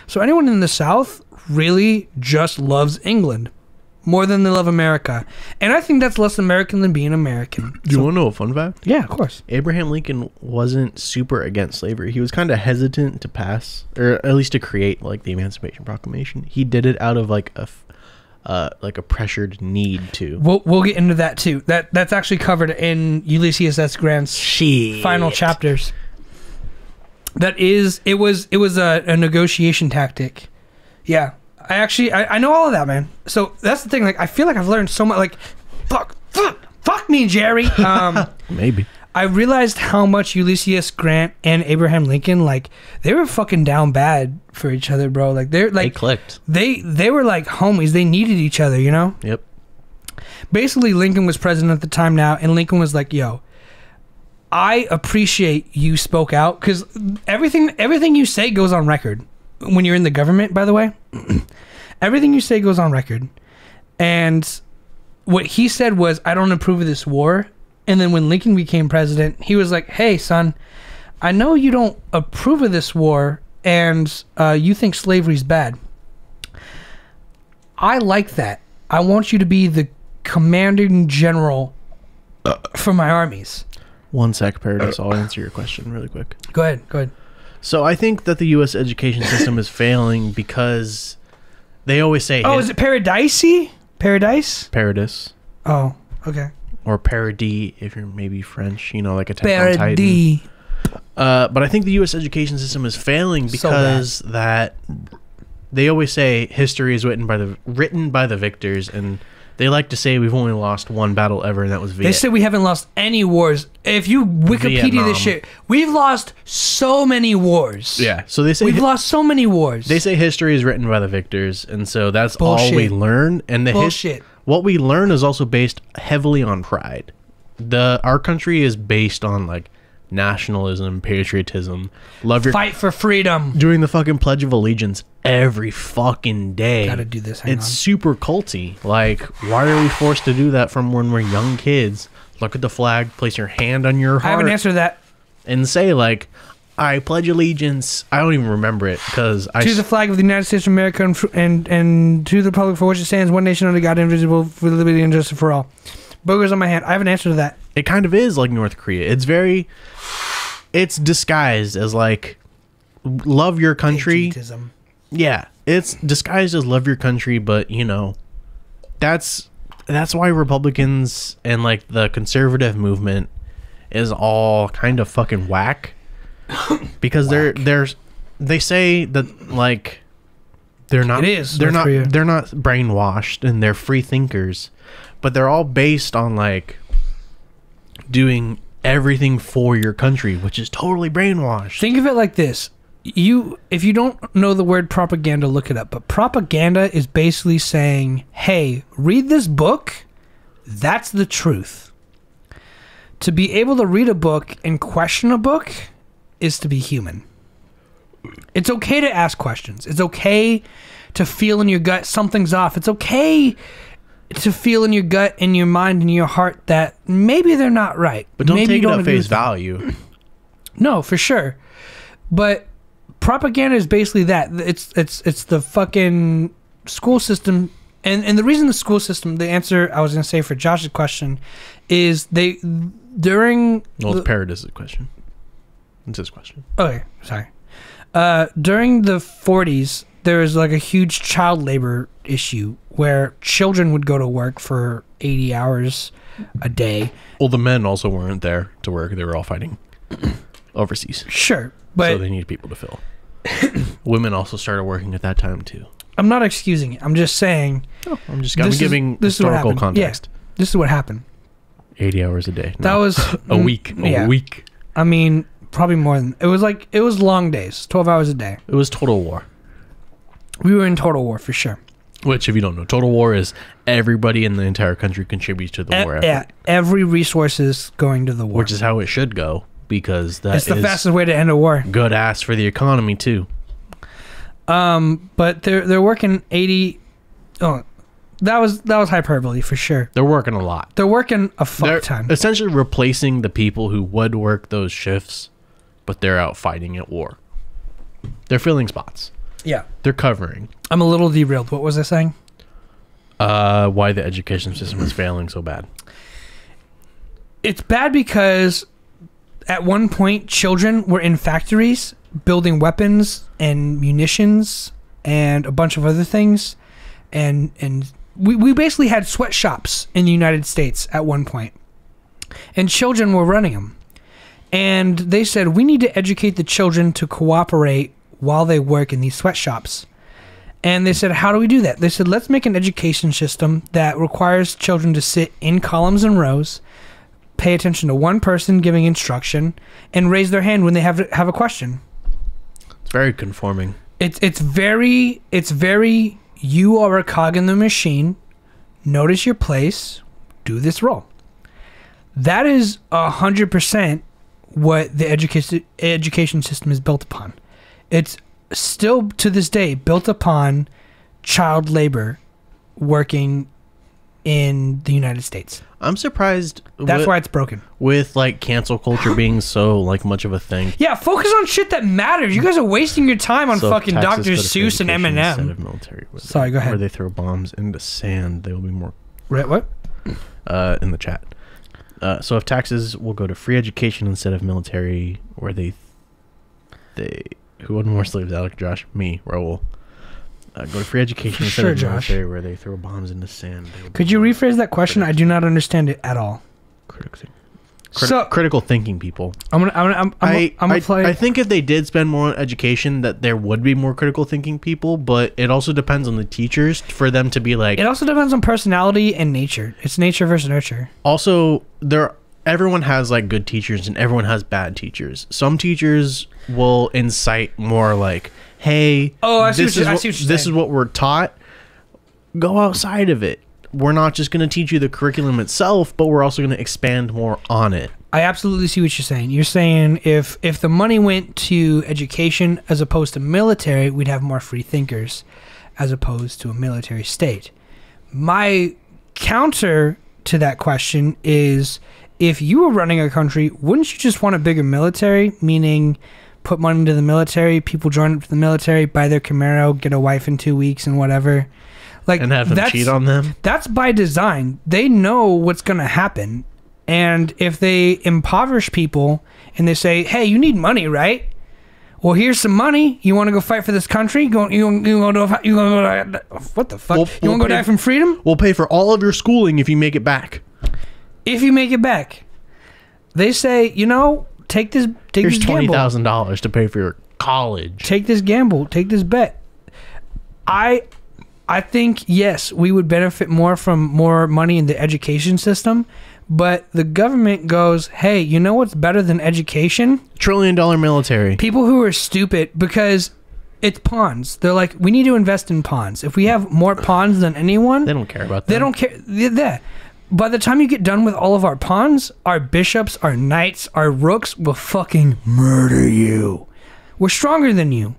So anyone in the South really just loves England more than they love America. And I think that's less American than being American. Do you want to know a fun fact? Yeah, of course. Abraham Lincoln wasn't super against slavery. He was kind of hesitant to pass, or at least to create, like, the Emancipation Proclamation. He did it out of, like a pressured need to. We'll get into that, too. That's actually covered in Ulysses S Grant's final chapters. It was a negotiation tactic. Yeah. I know all of that, man. So that's the thing. Like, I feel like I've learned so much. Like, fuck me, Jerry. Maybe. I realized how much Ulysses S Grant and Abraham Lincoln, like, they were fucking down bad for each other, bro. Like, they clicked. They were like homies. They needed each other, you know? Yep. Basically, Lincoln was president at the time now, and Lincoln was like, "Yo, I appreciate you spoke out, because everything you say goes on record." When you're in the government, by the way, everything you say goes on record. And what he said was, "I don't approve of this war." And then when Lincoln became president, he was like, "Hey, son, I know you don't approve of this war, and you think slavery's bad. I like that. I want you to be the commanding general for my armies." 1 sec, Paradise. I'll answer your question really quick. Go ahead. So I think that the U.S. education system is failing because they always say... Oh, is it paradisey? Paradise? Paradis. Oh, okay. Or paradis, if you're maybe French, you know, like Attack on Titan. But I think the U.S. education system is failing because that they always say history is written by the victors, and they like to say we've only lost one battle ever, and that was Vietnam. They say we haven't lost any wars. If you Wikipedia this shit, we've lost so many wars. Yeah, so they say we've lost so many wars. They say history is written by the victors, and so that's all we learn. And what we learn is also based heavily on pride. Our country is based on like nationalism, patriotism, fight for freedom, doing the fucking Pledge of Allegiance every fucking day. Gotta do this. It's super culty. Like, why are we forced to do that from when we're young kids? Look at the flag, place your hand on your heart. I have an answer to that. And say, like, I pledge allegiance. I don't even remember it because to the flag of the United States of America and to the republic for which it stands, one nation under God, indivisible, with liberty and justice for all. Boogers on my hand. I have an answer to that. It kind of is like North Korea. It's disguised as like love your country. Patriotism. Yeah, it's disguised as love your country, but you know, that's why Republicans and like the conservative movement is all kind of fucking whack, because they say that like they're not brainwashed and they're free thinkers, but they're all based on like doing everything for your country, which is totally brainwashed. Think of it like this. If you don't know the word propaganda, look it up. But propaganda is basically saying, hey, read this book. That's the truth. To be able to read a book and question a book is to be human. It's okay to ask questions. It's okay to feel in your gut something's off. It's okay to feel in your gut, in your mind, in your heart that maybe they're not right. But don't take it at face value. No, for sure. But propaganda is basically that. It's the fucking school system. And the reason the school system, the answer I was going to say for Josh's question is it's Paradis' question. It's his question. Okay, sorry. During the 40s, there was like a huge child labor issue where children would go to work for 80 hours a day. Well, the men also weren't there to work. They were all fighting overseas. Sure, but so they needed people to fill. Women also started working at that time too. I'm not excusing it. I'm just saying. I'm giving historical context. Yeah, this is what happened. 80 hours a day. That was a week. A week. I mean, probably more than it was long days, 12 hours a day. It was total war. We were in total war for sure. Which, if you don't know, total war is everybody in the entire country contributes to the war effort. Yeah, every resource is going to the war. Which is how it should go, because it's the fastest way to end a war. Good ass for the economy too. But they're working 80. Oh, that was hyperbole for sure. They're working a lot. They're working a fuck ton. Essentially replacing the people who would work those shifts, but they're out fighting at war. They're filling spots. Yeah. They're covering. I'm a little derailed. What was I saying? Why the education system is failing so bad. It's bad because at one point children were in factories building weapons and munitions and a bunch of other things, and we basically had sweatshops in the United States at one point, and children were running them, and they said we need to educate the children to cooperate while they work in these sweatshops. And they said, how do we do that? They said, let's make an education system that requires children to sit in columns and rows, pay attention to one person giving instruction, and raise their hand when they have a question. It's very conforming. It's very you are a cog in the machine. Notice your place. Do this role. That is 100% what the education system is built upon. It's still to this day built upon child labor working in the United States. I'm surprised. That's why it's broken. With like cancel culture being so like much of a thing. Yeah, focus on shit that matters. You guys are wasting your time on fucking Dr. Seuss and Eminem. Military, sorry, go ahead. Where they throw bombs into sand, they will be more. Right, what? In the chat. So if taxes will go to free education instead of military, where they who owned more slaves, Alec, Josh, me, Raul. Go to free education instead of military, where they throw bombs into sand. Could you rephrase that question? I do not understand it at all. Critical thinking people. I think if they did spend more on education, that there would be more critical thinking people, but it also depends on the teachers for them to be like. It also depends on personality and nature. It's nature versus nurture. Also, everyone has like good teachers and everyone has bad teachers. Some teachers will incite more like, hey, this is what we're taught. Go outside of it. We're not just going to teach you the curriculum itself, but we're also going to expand more on it. I absolutely see what you're saying. You're saying if the money went to education as opposed to military, we'd have more free thinkers as opposed to a military state. My counter to that question is, if you were running a country, wouldn't you just want a bigger military? Meaning, put money into the military, people join up to the military, buy their Camaro, get a wife in 2 weeks and whatever. Like, and have them cheat on them? That's by design. They know what's going to happen. And if they impoverish people and they say, hey, you need money, right? Well, here's some money. You want to go fight for this country? You gonna go what the fuck? You want to go die from freedom? We'll pay for all of your schooling if you make it back. If you make it back. They say, take this Here's gamble. $20,000 to pay for your college. Take this gamble. Take this bet. I think, yes, we would benefit more from more money in the education system, but the government goes, hey, you know what's better than education? $1 trillion military. People who are stupid, because it's pawns. They're like, we need to invest in pawns. If we have more pawns than anyone... They don't care about that. They don't care. Yeah. By the time you get done with all of our pawns, our bishops, our knights, our rooks will fucking murder you. We're stronger than you.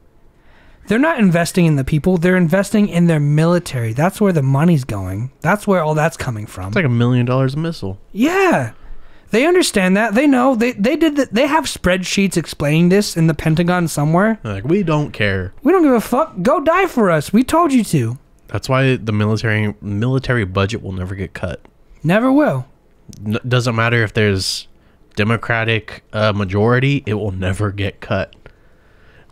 They're not investing in the people. They're investing in their military. That's where the money's going. That's where all that's coming from. It's like $1 million a missile. Yeah. They understand that. They know. They did that. They have spreadsheets explaining this in the Pentagon somewhere. They're like, we don't care. We don't give a fuck. Go die for us. We told you to. That's why the military budget will never get cut. Never will. Doesn't matter if there's Democratic majority, it will never get cut.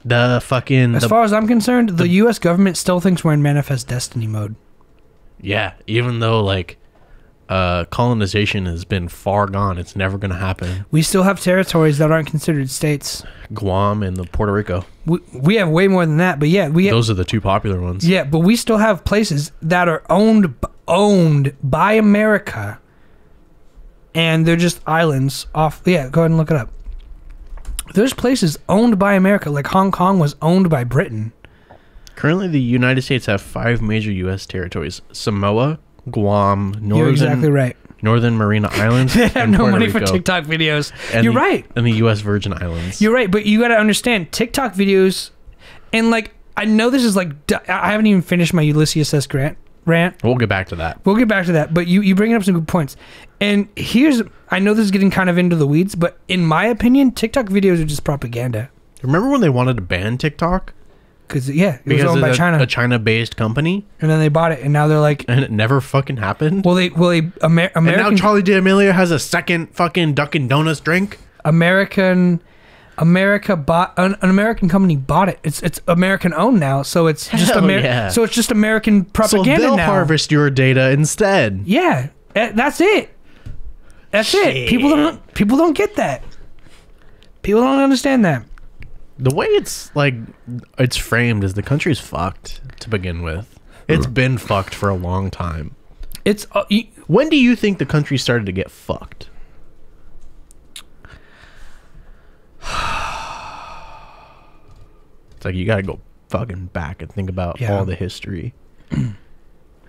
As far as I'm concerned, the U.S. government still thinks we're in manifest destiny mode. Yeah, even though colonization has been far gone, it's never going to happen. We still have territories that aren't considered states. Guam and Puerto Rico. We have way more than that, but yeah, those are the two popular ones. Yeah, but we still have places that are owned by America, and they're just islands off. Yeah, go ahead and look it up. There's places owned by America, like Hong Kong was owned by Britain. Currently, the United States have 5 major U.S. territories: Samoa, Guam, You're exactly right. Northern Mariana Islands. They have no money for TikTok videos. You're right. And the U.S. Virgin Islands. You're right, but you got to understand TikTok videos, and I know this is I haven't even finished my Ulysses S Grant rant. We'll get back to that. But you bring up some good points. And I know this is getting kind of into the weeds, but in my opinion, TikTok videos are just propaganda. Remember when they wanted to ban TikTok? Because it was owned by China. A China-based company. And then they bought it, and now they're like... And it never fucking happened? American... And now Charlie D'Amelio has a second fucking Dunkin' Donuts drink? America bought... An American company bought it. It's American-owned now, so it's just So it's just American propaganda now. So they'll harvest your data instead. Yeah. That's it. That's it. People don't get that. People don't understand that. The way it's framed is the country's fucked to begin with. It's been fucked for a long time. When do you think the country started to get fucked? It's like you gotta go fucking back and think about all the history. And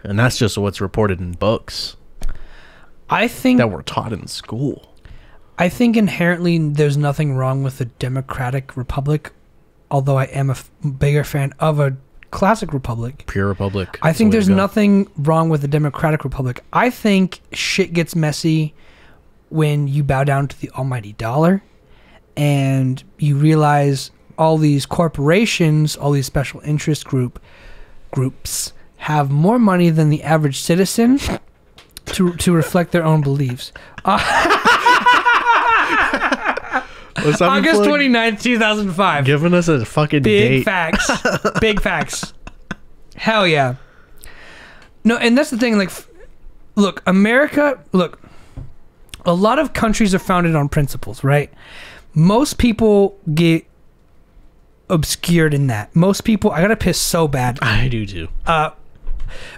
that's just what's reported in books. I think that were taught in school. I think inherently there's nothing wrong with a democratic republic, although I am a bigger fan of a classic republic. Pure republic. I think there's nothing wrong with a democratic republic. I think shit gets messy when you bow down to the almighty dollar and you realize all these corporations, all these special interest groups have more money than the average citizen to reflect their own beliefs. August 29th, 2005. Giving us a fucking date. Big facts. Big facts. Hell yeah. No, and that's the thing. Look, America. Look, a lot of countries are founded on principles, right? Most people get obscured in that. Most people. I gotta piss so bad. I do too.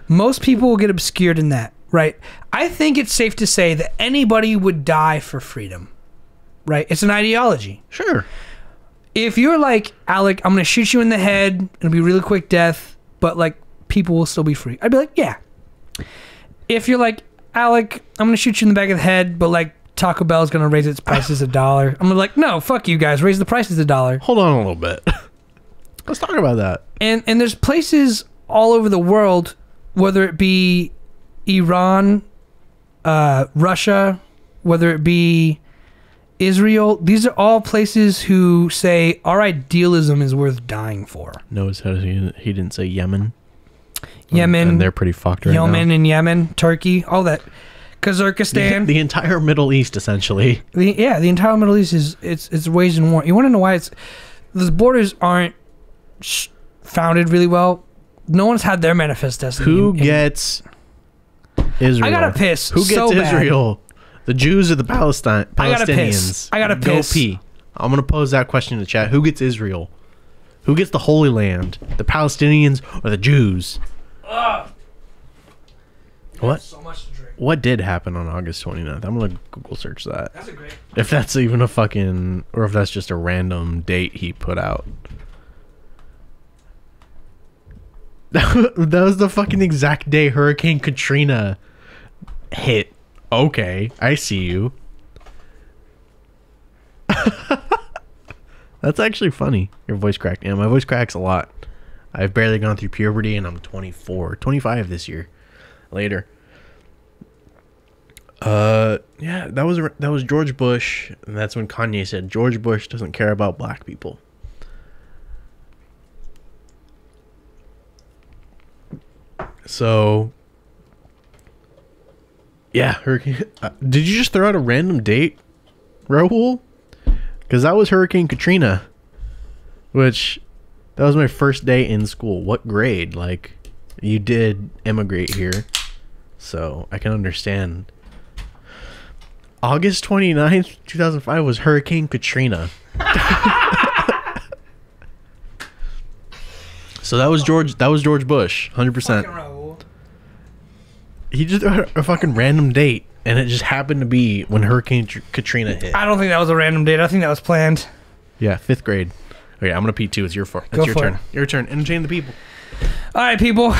Most people will get obscured in that, right? I think it's safe to say that anybody would die for freedom. Right? It's an ideology. Sure. If you're like, Alec, I'm going to shoot you in the head. It'll be a really quick death, but people will still be free. I'd be like, yeah. If you're like, Alec, I'm going to shoot you in the back of the head, but Taco Bell is going to raise its prices $1. I'm going to be like, no, fuck you guys. Raise the prices $1. Hold on a little bit. Let's talk about that. And there's places all over the world, whether it be Iran, Russia, whether it be Israel, these are all places who say our idealism is worth dying for. Notice how he didn't say Yemen. Yemen. And they're pretty fucked right now. And Yemen, Turkey, all that. Kazakhstan. The entire Middle East, essentially. The entire Middle East it's waging war. You want to know why the borders aren't founded really well. No one's had their manifest destiny. Who gets Israel? I gotta piss. Who gets so Israel? Bad. The Jews or the Palestinians? I gotta piss. I gotta piss. Go pee. I'm gonna pose that question in the chat. Who gets Israel? Who gets the Holy Land? The Palestinians or the Jews? What? So much to drink. What did happen on August 29th? I'm gonna Google search that. That's a great. If that's even a fucking, or if that's just a random date he put out. That was the fucking exact day Hurricane Katrina hit. Okay, I see you. That's actually funny. Your voice cracked. Yeah, my voice cracks a lot. I've barely gone through puberty and I'm 25 this year. Later. Yeah, that was George Bush, and that's when Kanye said George Bush doesn't care about black people. So, yeah, Hurricane. Did you just throw out a random date, Raul? Because that was Hurricane Katrina, which that was my first day in school. What grade? Like, you did immigrate here, so I can understand. August 29th, 2005 was Hurricane Katrina. So that was George Bush, 100%. He just had a fucking random date, and it just happened to be when Hurricane Katrina hit. I don't think that was a random date. I think that was planned. Yeah, 5th grade. Okay, I'm gonna pee too. It's your turn. Your turn. Entertain the people. All right, people.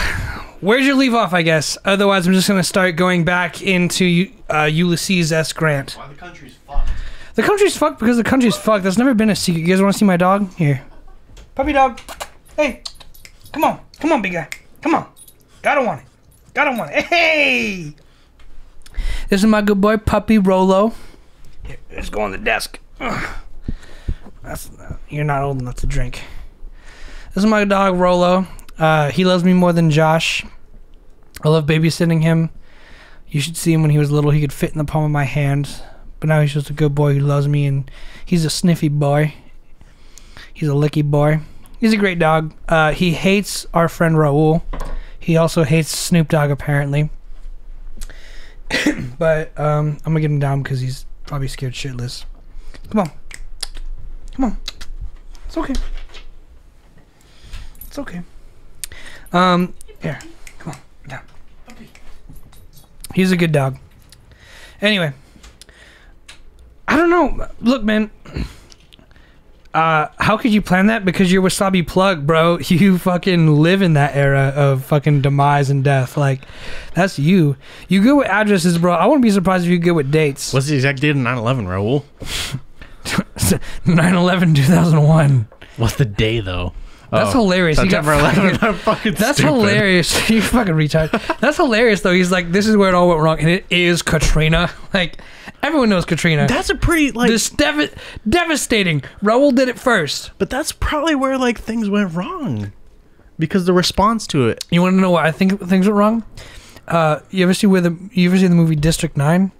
Where'd you leave off, I guess? Otherwise, I'm just gonna start going back into Ulysses S Grant. Why the country's fucked? The country's fucked because the country's fucked. That's never been a secret. You guys want to see my dog? Here. Puppy dog. Hey. Come on. Come on, big guy. Come on. Gotta want it. Hey! This is my good boy, Puppy Rolo. Here, let's go on the desk. Ugh. You're not old enough to drink. This is my dog, Rolo. He loves me more than Josh. I love babysitting him. You should see him when he was little. He could fit in the palm of my hand. But now he's just a good boy who loves me, and he's a sniffy boy. He's a licky boy. He's a great dog. He hates our friend Raul. He also hates Snoop Dogg, apparently. But I'm gonna get him down because he's probably scared shitless. Come on. Come on. It's okay. It's okay. Here. Come on. Down. He's a good dog. Anyway. I don't know. Look, man. How could you plan that? Because you're Wasabi Plug, bro. You fucking live in that era of fucking demise and death. Like, that's you. You good with addresses, bro. I wouldn't be surprised if you good with dates. What's the exact date of 9/11, Raul? 9/11/2001. What's the day, though? That's hilarious. September 11th. I'm fucking That's stupid. hilarious. You fucking retard. That's hilarious, though. He's like, this is where it all went wrong, and it is Katrina. Like, everyone knows Katrina. That's a pretty, like... This devastating. Raul did it first. But that's probably where, like, things went wrong. Because the response to it... You want to know why I think things went wrong? You ever see the movie District 9?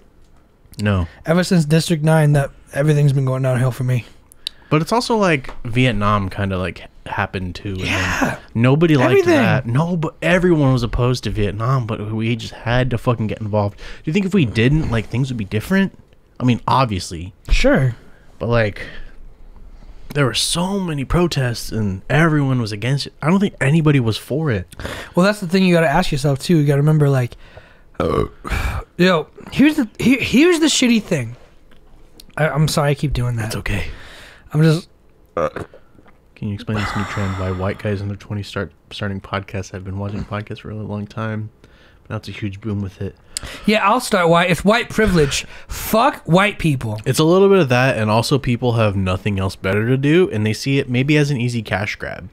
No. Ever since District 9, that everything's been going downhill for me. But it's also like Vietnam kind of like happened too. Yeah. Nobody liked that. No, but everyone was opposed to Vietnam, but we just had to fucking get involved. Do you think if we didn't, like, things would be different? I mean, obviously. Sure. But, like, there were so many protests and everyone was against it. I don't think anybody was for it. Well, that's the thing you got to ask yourself, too. You got to remember, like, yo, here's the shitty thing. I'm sorry I keep doing that. It's okay. I'm just... Can you explain this new trend why white guys in their 20s starting podcasts? I've been watching podcasts for a really long time. But now it's a huge boom with it. Yeah, I'll start white. It's white privilege. Fuck white people. It's a little bit of that, and also people have nothing else better to do, and they see it maybe as an easy cash grab.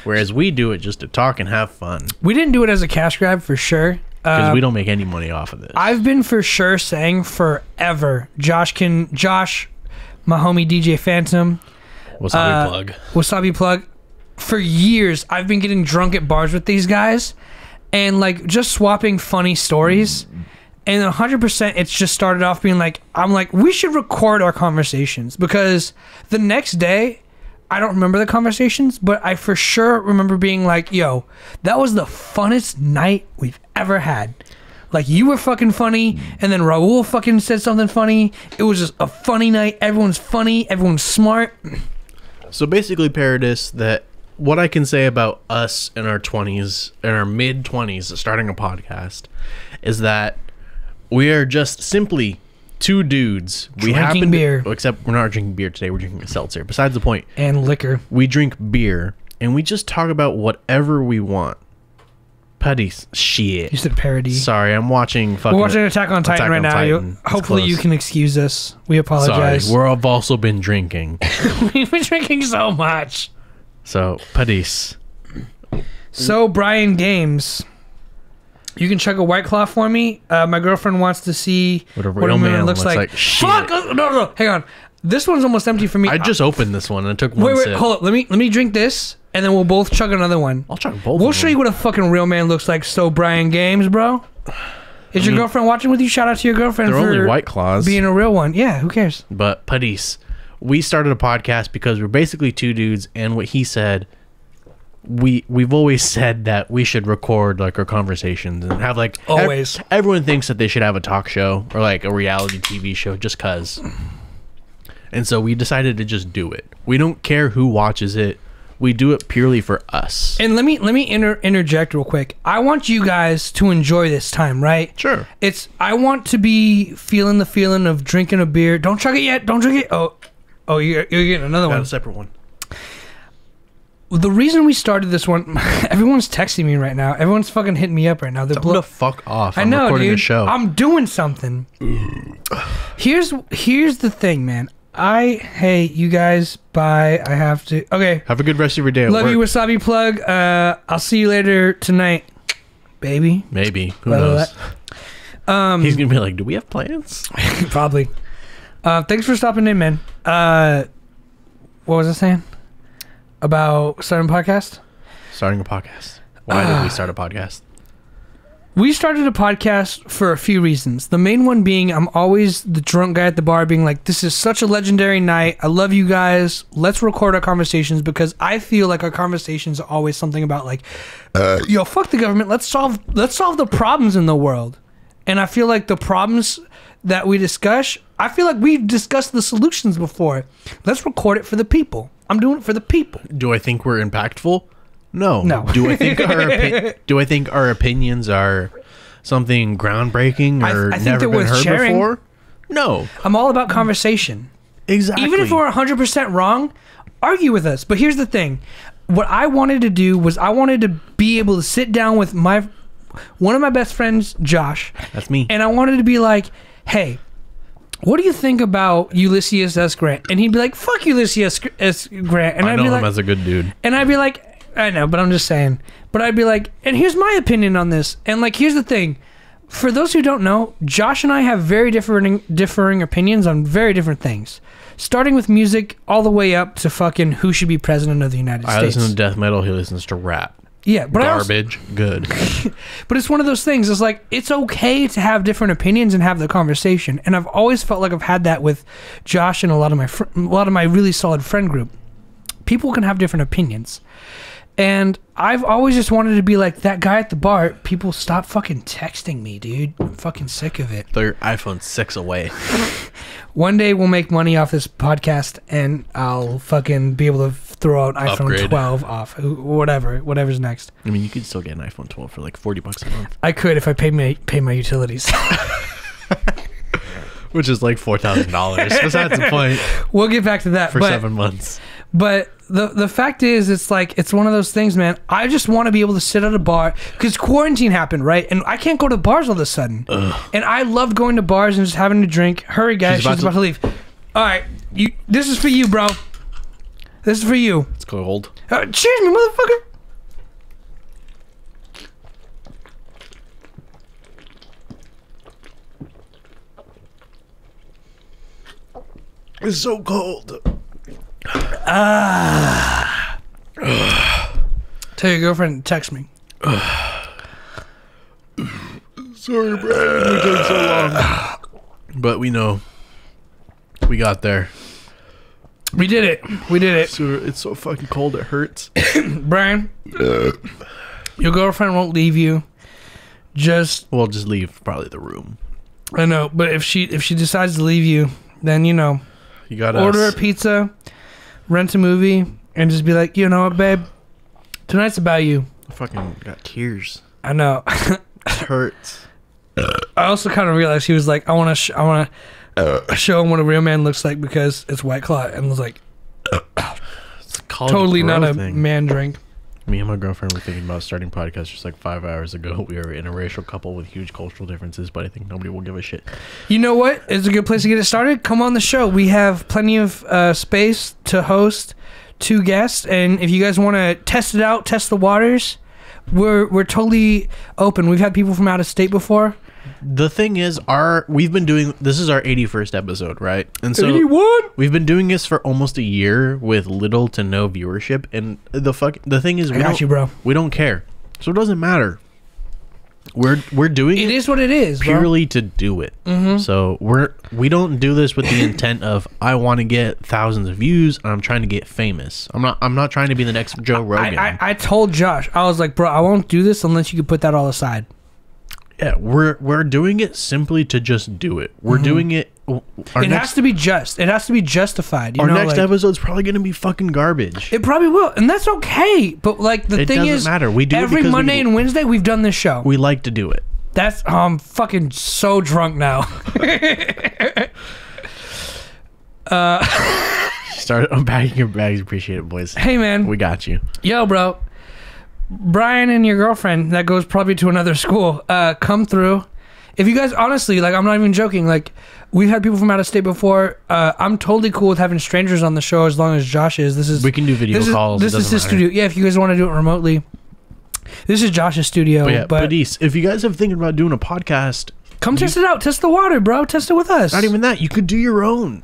Whereas we do it just to talk and have fun. We didn't do it as a cash grab, for sure. Because we don't make any money off of this. I've been for sure saying forever, Josh, my homie DJ Phantom, Wasabi Plug. For years, I've been getting drunk at bars with these guys and like just swapping funny stories. And 100%, it's just started off being like, I'm like, we should record our conversations, because the next day I don't remember the conversations, but I for sure remember being like, yo, that was the funnest night we've ever had. Like, you were fucking funny, and then Raul fucking said something funny. It was just a funny night. Everyone's funny. Everyone's smart. So basically, Paradis, that what I can say about us in our 20s, in our mid-20s, starting a podcast, is that we are just simply two dudes. We Drinking beer. Except we're not drinking beer today. We're drinking a seltzer. Besides the point. And liquor. We drink beer, and we just talk about whatever we want. Paradis. Shit. You said parody. Sorry, I'm watching fucking... We're watching Attack on Titan right now. Hopefully you can excuse us. We apologize. Sorry, we've also been drinking. We've been drinking so much. So, Paradis. So, Brian Games, you can chug a White Claw for me. My girlfriend wants to see what a real man looks like. Fuck! No, hang on. This one's almost empty for me. I just opened this one and I took one sip. Wait, hold up. Let me drink this, and then we'll both chug another one. I'll chug both. We'll show you what a fucking real man looks like. So, Brian Games, bro. Is your girlfriend watching with you? Shout out to your girlfriend for only White Claws. Being a real one. Yeah, who cares? But, Paradis, we started a podcast because we're basically two dudes, and what he said, we've always said that we should record like our conversations and have like always. Everyone thinks that they should have a talk show or like a reality TV show just cause. And so we decided to just do it. We don't care who watches it. We do it purely for us. And let me interject real quick. I want you guys to enjoy this time, right? Sure. I want to be feeling the feeling of drinking a beer. Don't chug it yet. Don't drink it. Oh, you're getting another one. A separate one. The reason we started this one, everyone's texting me right now. Everyone's fucking hitting me up right now. They're the fuck off. I'm recording a show. I'm doing something. Here's the thing, man. Hey, you guys, bye. I have to. Okay. Have a good rest of your day. Love you, Wasabi Plug. I'll see you later tonight, baby. Maybe. Who knows? He's going to be like, do we have plans? Probably. Thanks for stopping in, man. What was I saying? About starting a podcast? Starting a podcast. Why did we start a podcast? We started a podcast for a few reasons. The main one being I'm always the drunk guy at the bar being like, this is such a legendary night. I love you guys. Let's record our conversations because I feel like our conversations are always something about like, yo, fuck the government. Let's solve the problems in the world. And I feel like the problems that we discuss, I feel like we've discussed the solutions before. Let's record it for the people. I'm doing it for the people. Do I think we're impactful? No. Do I think our opinions are something groundbreaking or I think never been heard sharing. before? No. I'm all about conversation. Exactly. Even if we're 100% wrong, argue with us. But here's the thing. What I wanted to do was I wanted to be able to sit down with one of my best friends, Josh. That's me. And I wanted to be like, hey, what do you think about Ulysses S Grant? And he'd be like, fuck Ulysses S Grant. And I I'd know be him like, as a good dude. And I'd be like, I know, but I'm just saying. But I'd be like, and here's my opinion on this. And like, here's the thing. For those who don't know, Josh and I have very differing opinions on very different things. Starting with music all the way up to fucking who should be president of the United States. I listen to death metal. He listens to rap. Yeah, but garbage. Good. But it's one of those things. It's like, it's okay to have different opinions and have the conversation. And I've always felt like I've had that with Josh and a lot of my really solid friend group. People can have different opinions. And I've always just wanted to be like that guy at the bar. People stop fucking texting me, dude. I'm fucking sick of it. Throw your iPhone 6 away. One day we'll make money off this podcast and I'll fucking be able to throw out iPhone 12 off. Whatever's next. I mean, you could still get an iPhone 12 for like $40 a month. I could if I pay my utilities. Which is like $4,000. Besides the point. We'll get back to that. For 7 months. But the fact is, it's like, it's one of those things, man. I just want to be able to sit at a bar because quarantine happened, right? And I can't go to bars all of a sudden. Ugh. And I love going to bars and just having a drink. Hurry, guys. She's about to leave. All right. This is for you, bro. This is for you. It's cold. Cheers, me, motherfucker. It's so cold. Tell your girlfriend to text me. Sorry, Brad. It took so long. But we know. We got there. We did it. We did it. So it's so fucking cold. It hurts. Brian, your girlfriend won't leave you. Just leave probably the room. I know, but if she decides to leave you, then you got order a pizza, rent a movie, and just be like, you know what, babe, tonight's about you. I fucking got tears. I know. It hurts. I also kind of realized he was like, I want to show him what a real man looks like because it's White Claw, and I was like, it's totally not a man drink. Me and my girlfriend were thinking about starting podcasts just like 5 hours ago. We are an interracial couple with huge cultural differences, but I think nobody will give a shit. You know what? It's a good place to get it started. Come on the show. We have plenty of space to host 2 guests, and if you guys want to test it out, test the waters, we're totally open. We've had people from out of state before. The thing is, this is our 81st episode, right? And so 81? We've been doing this for almost a year with little to no viewership, and the thing is, we don't care, so it doesn't matter. We're doing it. It is what it is, purely to do it. Mm-hmm. So we don't do this with the intent of I want to get thousands of views and I'm trying to get famous. I'm not trying to be the next Joe Rogan. I told Josh, I was like, bro, I won't do this unless you could put that all aside. Yeah, we're doing it simply to just do it. We're doing it. It has to be just. It has to be justified. Our next episode's probably going to be fucking garbage. It probably will, and that's okay. But like the thing is, it doesn't matter. We do every Monday and Wednesday. We've done this show. We like to do it. That's I'm fucking so drunk now. Start unpacking your bags. Appreciate it, boys. Hey man, we got you. Yo, bro. Brian and your girlfriend that goes probably to another school come through. If you guys honestly, like, I'm not even joking, like, we've had people from out of state before. I'm totally cool with having strangers on the show as long as Josh is. We can do video calls. This is his studio. Yeah, if you guys want to do it remotely. This is Josh's studio. But if you guys are thinking about doing a podcast, come test it out. Test the water, bro. Test it with us. Not even that. You could do your own.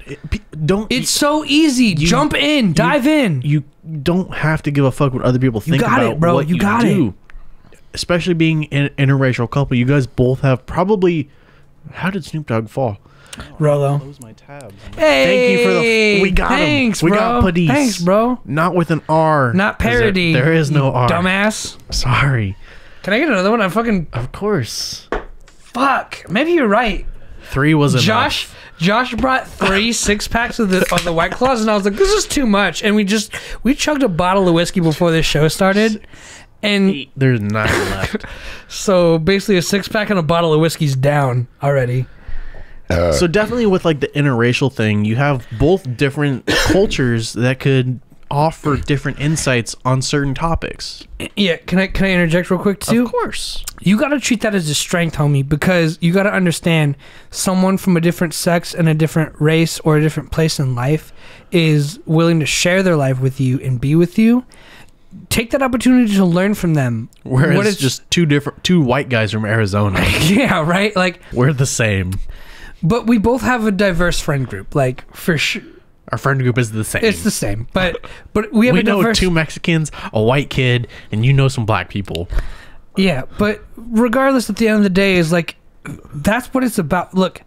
It's so easy. Jump in. Dive in. You don't have to give a fuck what other people think about it, bro. What you got do. It. Especially being an interracial couple, you guys both have probably... How did Snoop Dogg fall? Rolo. Close my tabs. Hey, thank you for the... We got him. We got Padis. Thanks, bro. Not with an R. Not parody. There is no R. Dumbass. Sorry. Can I get another one? Of course. Fuck. Maybe you're right. 3 was enough. Josh brought 3 6-packs of the White Claws, and I was like, this is too much. And we chugged a bottle of whiskey before this show started. And there's 9 left. So basically a 6-pack and a bottle of whiskey's down already. So definitely with like the interracial thing, you have both different cultures that could offer different insights on certain topics. Yeah, can I interject real quick too? Of course. You got to treat that as a strength, homie, because you got to understand someone from a different sex and a different race or a different place in life is willing to share their life with you and be with you. Take that opportunity to learn from them. Whereas it's just two white guys from Arizona. Yeah, right? Like, we're the same. But we both have a diverse friend group, like, for sure. Our friend group is the same. It's the same, but we have know 2 Mexicans, a white kid, and you know some black people. Yeah, but regardless, at the end of the day, is like, that's what it's about. Look,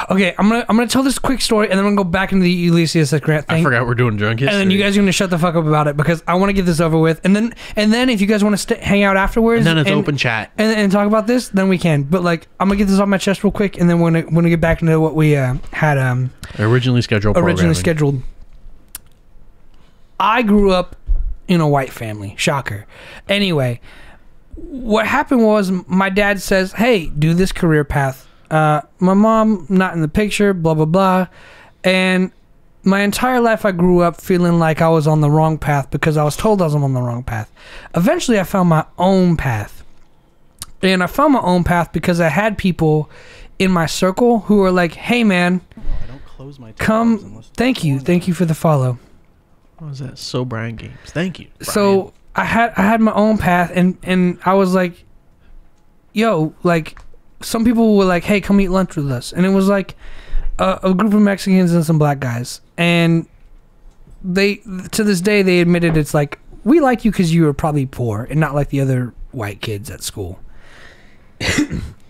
okay, I'm gonna tell this quick story, and then I'm gonna go back into the Ulysses S Grant thing. I forgot we're doing drunk history, and then you guys are gonna shut the fuck up about it because I want to get this over with, and then if you guys want to hang out afterwards, and then it's open chat, and talk about this, then we can. But like, I'm gonna get this off my chest real quick, and then we're gonna get back into what we had originally scheduled. I grew up in a white family. Shocker. Anyway, what happened was my dad says, "Hey, do this career path." My mom not in the picture, blah blah blah, and my entire life I grew up feeling like I was on the wrong path because I was told I was on the wrong path. Eventually I found my own path, and I found my own path because I had people in my circle who were like, hey man, I don't close my come, thank you for the follow. What was that? So Brian Games, thank you, Brian. So I had my own path, and I was like, yo, like, some people were like, hey, come eat lunch with us. And it was like a group of Mexicans and some black guys. And they, to this day, they admitted it's like, we like you because you were probably poor and not like the other white kids at school.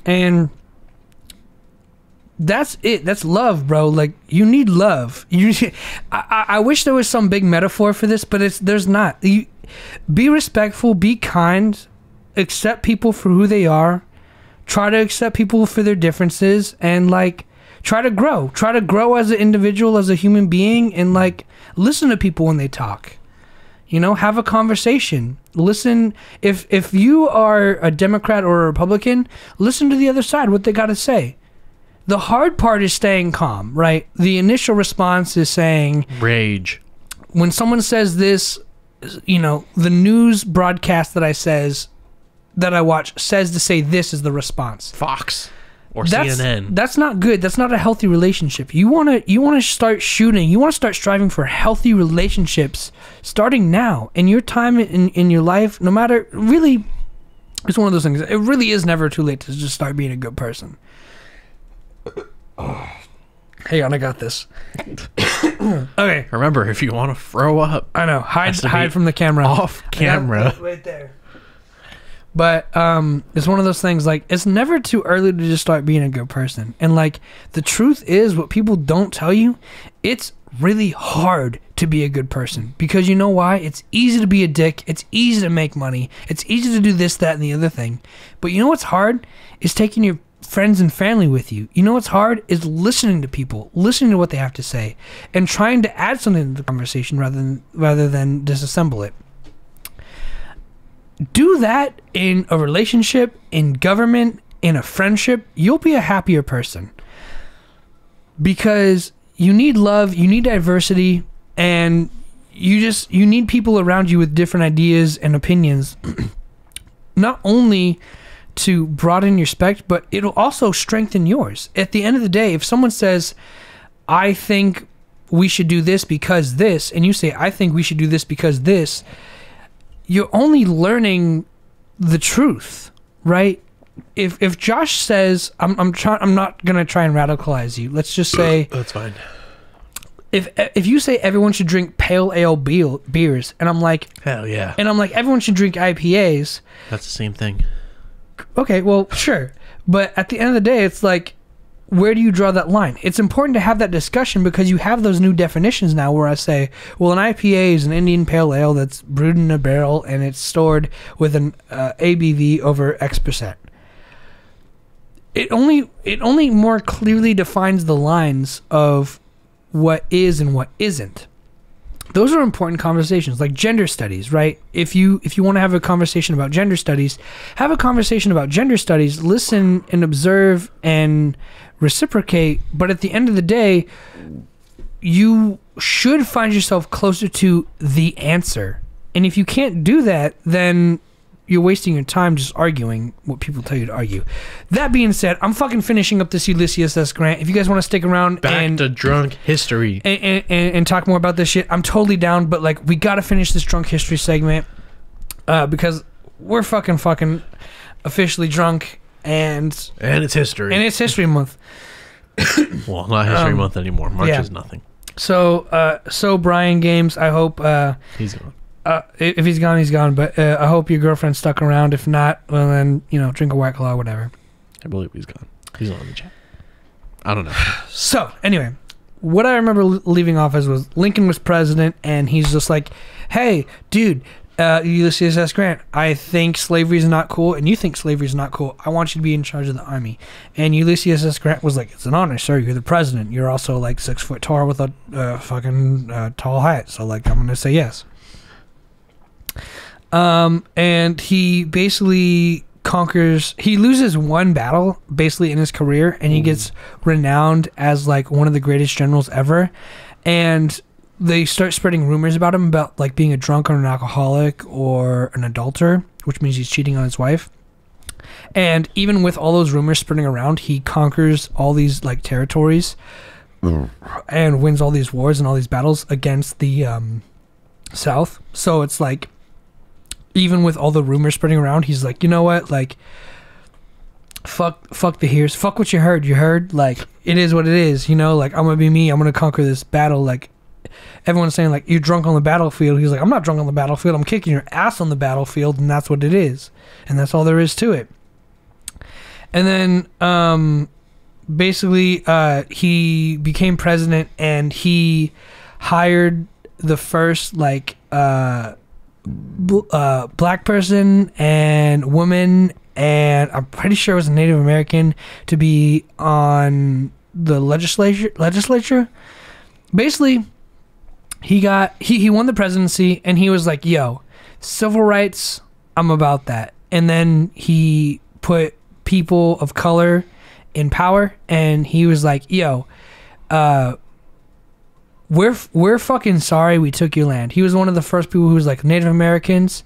And that's it. That's love, bro. Like, you need love. I wish there was some big metaphor for this, but there's not. Be respectful, be kind, accept people for who they are, try to accept people for their differences, and like try to grow as an individual, as a human being, and like listen to people when they talk. You know, have a conversation. Listen. If you are a Democrat or a Republican, listen to the other side, what they got to say. The hard part is staying calm, right? The initial response is saying rage. When someone says this, you know, the news broadcast that I watch says to say this is the response. Fox or CNN. That's not good. That's not a healthy relationship. You want to start shooting. You want to start striving for healthy relationships starting now. In your time in your life, no matter, really, it's one of those things. It really is never too late to just start being a good person. Hang on, I got this. Okay. Remember, if you want to throw up, I know. Hide from the camera. Off camera. Right there. But it's one of those things, like, it's never too early to just start being a good person. And like, the truth is, what people don't tell you, it's really hard to be a good person. Because you know why? It's easy to be a dick. It's easy to make money. It's easy to do this, that, and the other thing. But you know what's hard? Is taking your friends and family with you. You know what's hard is listening to people, listening to what they have to say, and trying to add something to the conversation rather than disassemble it. Do that in a relationship, in government, in a friendship. You'll be a happier person, because you need love, you need diversity, and you need people around you with different ideas and opinions. Not only to broaden your spectrum, but it'll also strengthen yours. At the end of the day, if someone says, I think we should do this because this, and you say, I think we should do this because this, you're only learning the truth, right? If Josh says, I'm not gonna try and radicalize you. Let's just say that's fine. If you say everyone should drink pale ale beers, and I'm like, hell yeah, and I'm like, everyone should drink IPAs. That's the same thing. Okay, well, sure. But at the end of the day, it's like, where do you draw that line? It's important to have that discussion, because you have those new definitions now where I say, well, an IPA is an Indian Pale Ale that's brewed in a barrel and it's stored with an ABV over X%. It only more clearly defines the lines of what is and what isn't. Those are important conversations, like gender studies, right? If you want to have a conversation about gender studies, have a conversation about gender studies, listen and observe and reciprocate, but at the end of the day, you should find yourself closer to the answer. And if you can't do that, then you're wasting your time just arguing what people tell you to argue. That being said, I'm fucking finishing up this Ulysses S Grant. If you guys want to stick around back to drunk history and talk more about this shit, I'm totally down. But like, we gotta finish this drunk history segment because we're fucking officially drunk, and it's history, and it's History Month. Well, not History Month anymore. March is nothing. So Brian Games, I hope he's gone. If he's gone, he's gone. But I hope your girlfriend stuck around. If not, well then, drink a White Claw, whatever. I believe he's gone. He's not in the chat. I don't know. So anyway, what I remember leaving off as was Lincoln was president, and he's just like, "Hey, dude, Ulysses S Grant, I think slavery is not cool, and you think slavery is not cool. I want you to be in charge of the army." And Ulysses S Grant was like, "It's an honor, sir. You're the president. You're also like 6 foot tall with a fucking tall hat. So like, I'm gonna say yes." And he basically he loses one battle basically in his career, and he gets renowned as like one of the greatest generals ever. And they start spreading rumors about him, about like being a drunk or an alcoholic or an adulterer, which means he's cheating on his wife. And even with all those rumors spreading around, he conquers all these like territories and wins all these wars and all these battles against the South. So it's like, even with all the rumors spreading around, he's like, you know what, like, fuck the hears, fuck what you heard, like, it is what it is, like, I'm gonna be me, I'm gonna conquer this battle. Like, everyone's saying like, you're drunk on the battlefield. He's like, I'm not drunk on the battlefield, I'm kicking your ass on the battlefield, and that's what it is, and that's all there is to it. And then basically, he became president, and he hired the first like black person and woman, and I'm pretty sure it was a Native American, to be on the legislature. Basically, he won the presidency, and he was like, yo, civil rights, I'm about that. And then he put people of color in power, and he was like, yo, we're fucking sorry we took your land. He was one of the first people who was like, Native Americans,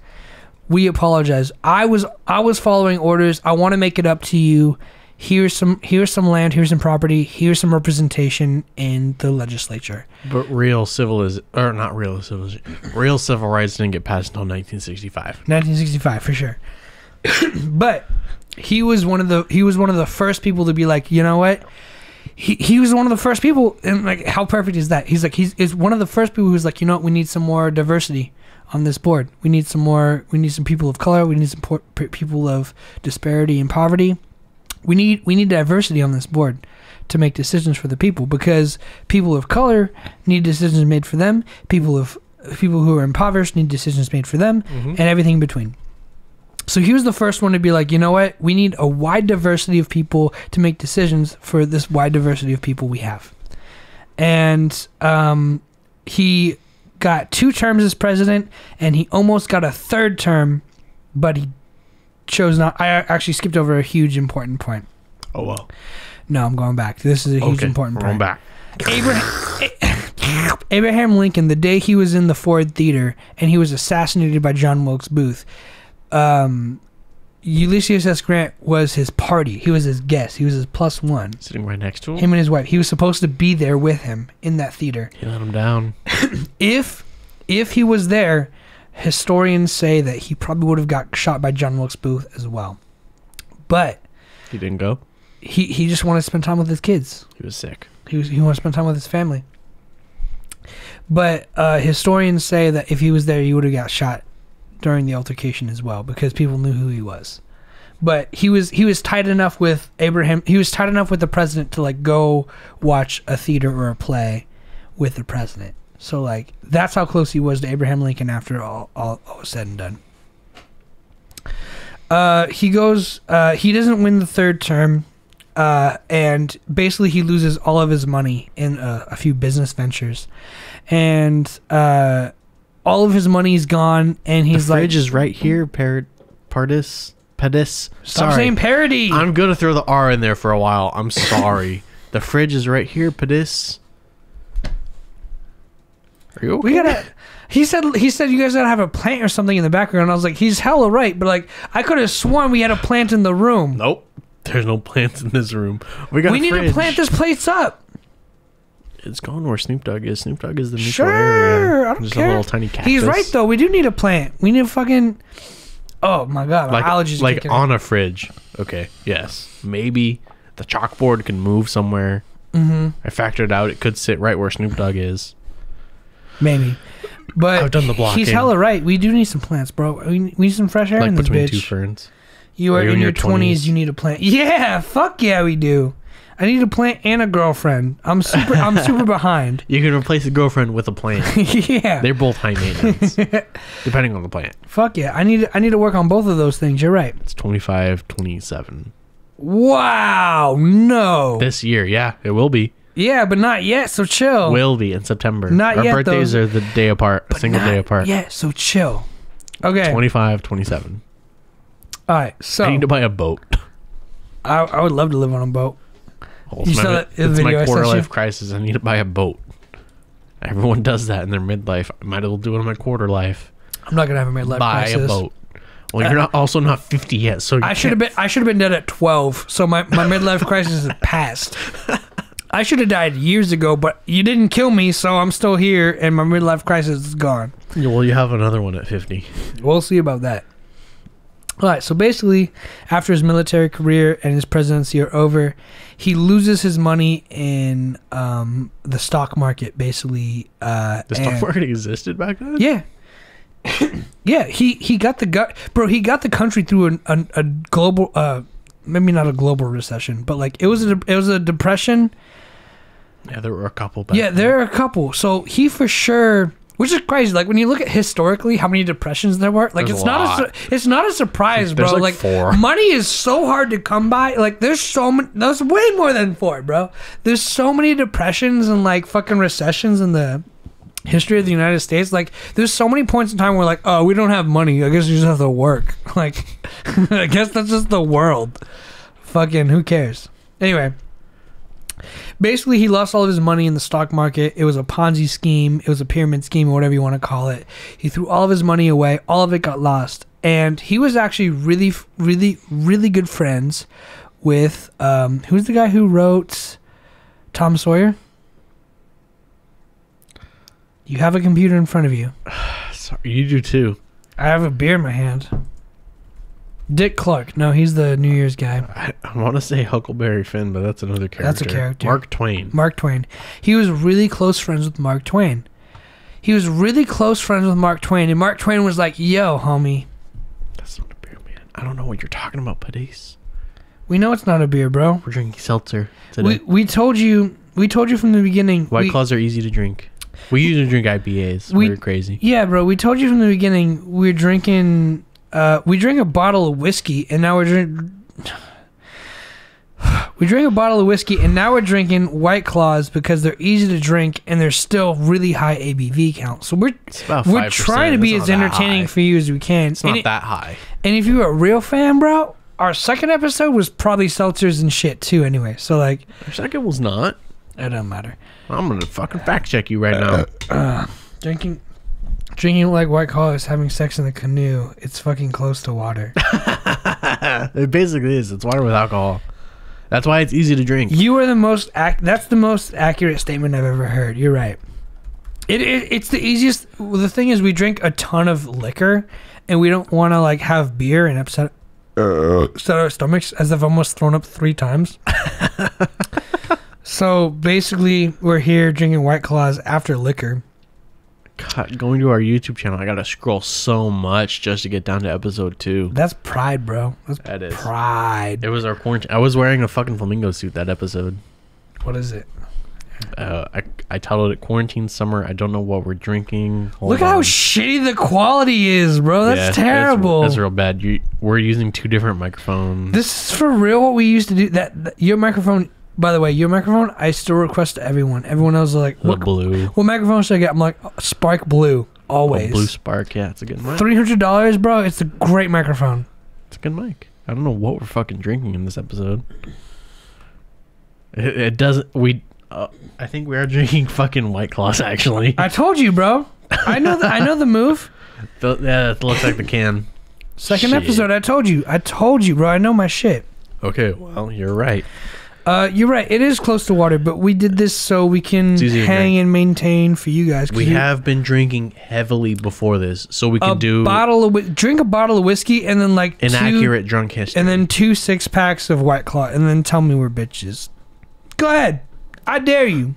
we apologize. I was following orders. I want to make it up to you. Here's some land, here's some property, here's some representation in the legislature. But real civil rights didn't get passed until 1965. 1965 for sure. But he was one of the first people to be like, you know what? He was one of the first people, and like, how perfect is that? He's one of the first people who's like, you know what? We need some more diversity on this board. We need some people of color. We need some people of disparity and poverty. We need diversity on this board to make decisions for the people, because people of color need decisions made for them. People who are impoverished need decisions made for them, and everything in between. So he was the first one to be like, you know what? We need a wide diversity of people to make decisions for this wide diversity of people we have. And he got 2 terms as president, and he almost got a 3rd term, but he chose not. I actually skipped over a huge important point. Oh, well. No, I'm going back. This is a huge important point. Going back. Abraham Lincoln, the day he was in the Ford Theater and he was assassinated by John Wilkes Booth, Ulysses S Grant was his party. He was his guest. He was his +1. Sitting right next to him? Him and his wife. He was supposed to be there with him in that theater. He let him down. If he was there, historians say that he probably would have got shot by John Wilkes Booth as well. But he didn't go? He just wanted to spend time with his kids. He was sick. He wanted to spend time with his family. But historians say that if he was there, he would have got shot during the altercation as well, because people knew who he was. But he was tight enough with Abraham. He was tight enough with the president to like go watch a theater or a play with the president. So like that's how close he was to Abraham Lincoln after all was said and done. He goes. He doesn't win the 3rd term, and basically he loses all of his money in a few business ventures, and all of his money's gone, and he's the like, fridge is right here, Pedis. Stop saying parody. I'm gonna throw the R in there for a while. I'm sorry. The fridge is right here, Pedis. Are you okay? We gotta. He said you guys gotta have a plant or something in the background. I was like, he's hella right, but like I could have sworn we had a plant in the room. Nope, there's no plants in this room. We need to plant this place up. It's gone where Snoop Dogg is. Snoop Dogg is the neutral sure, area. I don't There's care. a little tiny cactus. He's right though. We do need a plant. We need a fucking. Oh my god, my allergies. Like on a fridge. Okay, yes, maybe the chalkboard can move somewhere. I factored out it could sit right where Snoop Dogg is. Maybe. But I've done the blocking. He's hella right. We do need some plants, bro. We need some fresh air Like in this between bitch. 2 ferns. You are in your 20s. You need a plant. Yeah, fuck yeah, we do. I need a plant and a girlfriend. I'm super behind. You can replace a girlfriend with a plant. Yeah. They're both high maintenance, depending on the plant. Fuck yeah. I need to work on both of those things. You're right. It's 25, 27. Wow. No. This year, yeah, it will be. Yeah, but not yet, so chill. Will be in September. Not Our yet, birthdays though. are the day apart, a single day apart. Yeah, so chill. Okay. 25, 27. All right, so I need to buy a boat. I would love to live on a boat. Oh, You saw that it's video my I sent quarter you? life crisis. I need to buy a boat. Everyone does that in their midlife. I might as well do it in my quarter life. I'm not gonna have a midlife Buy crisis. a boat. Well, you're not 50 yet, so I should have been dead at 12. So my midlife crisis is past. I should have died years ago, but you didn't kill me, so I'm still here, and my midlife crisis is gone. Well, you have another one at 50. We'll see about that. All right, so basically, after his military career and his presidency are over, he loses his money in the stock market, basically. The stock market existed back then? Yeah. Yeah, he got the gut, bro. He got the country through a global maybe not a global recession, but like it was a depression. Yeah, there were a couple. Back Yeah, there are a couple. So he for sure, which is crazy. Like when you look at historically how many depressions there were, like it's not a surprise, bro. There's like 4. Money is so hard to come by. Like there's way more than 4, bro. There's so many depressions and like fucking recessions in the history of the United States. Like there's so many points in time where like, oh, we don't have money. I guess you just have to work. Like I guess that's just the world. Fucking who cares? Anyway. Basically, he lost all of his money in the stock market. It was a Ponzi scheme. It was a pyramid scheme, or whatever you want to call it. He threw all of his money away. All of it got lost. And he was actually really, really, really good friends with, who's the guy who wrote Tom Sawyer? You have a computer in front of you. Sorry, you do too. I have a beer in my hand. Dick Clark. No, he's the New Year's guy. I want to say Huckleberry Finn, but that's another character. That's a character. Mark Twain. Mark Twain. He was really close friends with Mark Twain. And Mark Twain was like, yo, homie. That's not a beer, man. I don't know what you're talking about, Padis. We know it's not a beer, bro. We're drinking seltzer today. We told you from the beginning. White Claws are easy to drink. We usually drink IPAs. We're crazy. Yeah, bro. We told you from the beginning we're drinking... we drank a bottle of whiskey, and now we're drinking White Claws because they're easy to drink and they're still really high ABV count. So we're trying to be as entertaining for you as we can. It's not that high. And if you're a real fan, bro, our second episode was probably seltzers and shit too. Anyway, so like our second was not. It doesn't matter. I'm gonna fucking fact check you right now. Drinking like White Claw is having sex in the canoe. It's fucking close to water. It basically is. It's water with alcohol. That's why it's easy to drink. You are the most that's the most accurate statement I've ever heard. You're right. It's the easiest. Well, the thing is, we drink a ton of liquor, and we don't want to like have beer and upset our stomachs, as I've almost thrown up 3 times. So basically, we're here drinking White Claws after liquor. God, going to our YouTube channel, I gotta scroll so much just to get down to episode 2. That's pride, bro. That is pride. It was our quarantine. I was wearing a fucking flamingo suit that episode. What is it? I titled it Quarantine Summer. I don't know what we're drinking. Look how shitty the quality is, bro. That's terrible. That's real bad. We're using 2 different microphones. This is for real what we used to do. That your microphone... By the way, your microphone, I still request to everyone. Everyone else is like, what blue? What microphone should I get? I'm like, Spark Blue, always. Blue Spark, yeah, it's a good mic. $300, bro. It's a great microphone. It's a good mic. I don't know what we're fucking drinking in this episode. It doesn't. I think we are drinking fucking White Claws. Actually, I told you, bro. I know the move. Yeah, it looks like the can. Second episode, I told you, bro. I know my shit. Okay, well, you're right. You're right. It is close to water, but we did this so we can hang and maintain for you guys. We have been drinking heavily before this, so we can drink a bottle of whiskey and then like inaccurate drunk history, and then 2 6-packs of White Claw, and then tell me we're bitches. Go ahead, I dare you.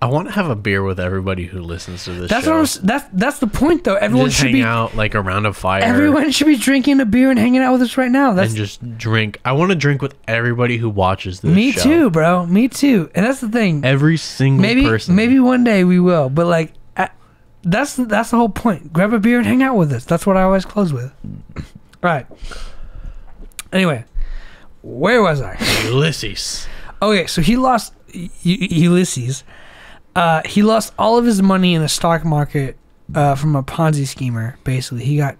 I want to have a beer with everybody who listens to this show. That's the point, though. Everyone just should hang out like around a fire. Everyone should be drinking a beer and hanging out with us right now. And just drink. I want to drink with everybody who watches this show. Me too, bro. Me too. And that's the thing. Every single person. Maybe one day we will. But like, that's the whole point. Grab a beer and hang out with us. That's what I always close with. Right. Anyway, where was I? Ulysses. Okay, so he lost Ulysses. He lost all of his money in the stock market from a Ponzi schemer. Basically, he got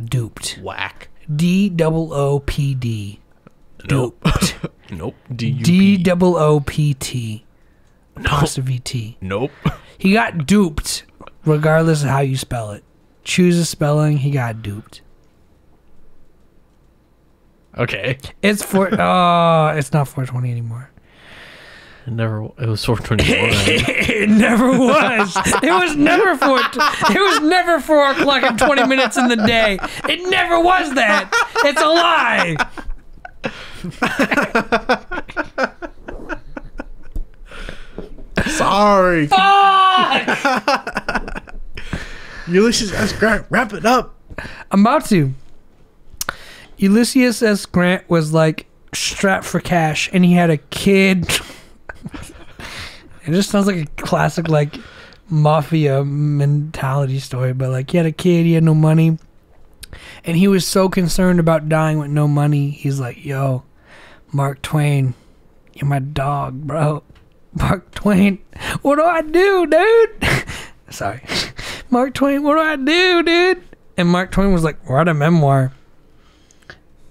duped. Whack. DOOPD. Duped. Nope. DOOPT. Apostrophe T. Nope. He got duped, regardless of how you spell it. Choose a spelling. He got duped. Okay. It's it's not 420 anymore. It was 421. It never was. It was never 4 o'clock and 20 minutes in the day. It never was that. It's a lie. Sorry. Fuck! Ulysses S Grant, wrap it up. I'm about to. Ulysses S Grant was like strapped for cash, and he had a kid. It just sounds like a classic like mafia mentality story, but like he had a kid, he had no money, and he was so concerned about dying with no money. He's like, yo, Mark Twain, you're my dog, bro. Mark Twain, what do I do, dude? Sorry. Mark Twain, what do I do, dude? And Mark Twain was like, write a memoir.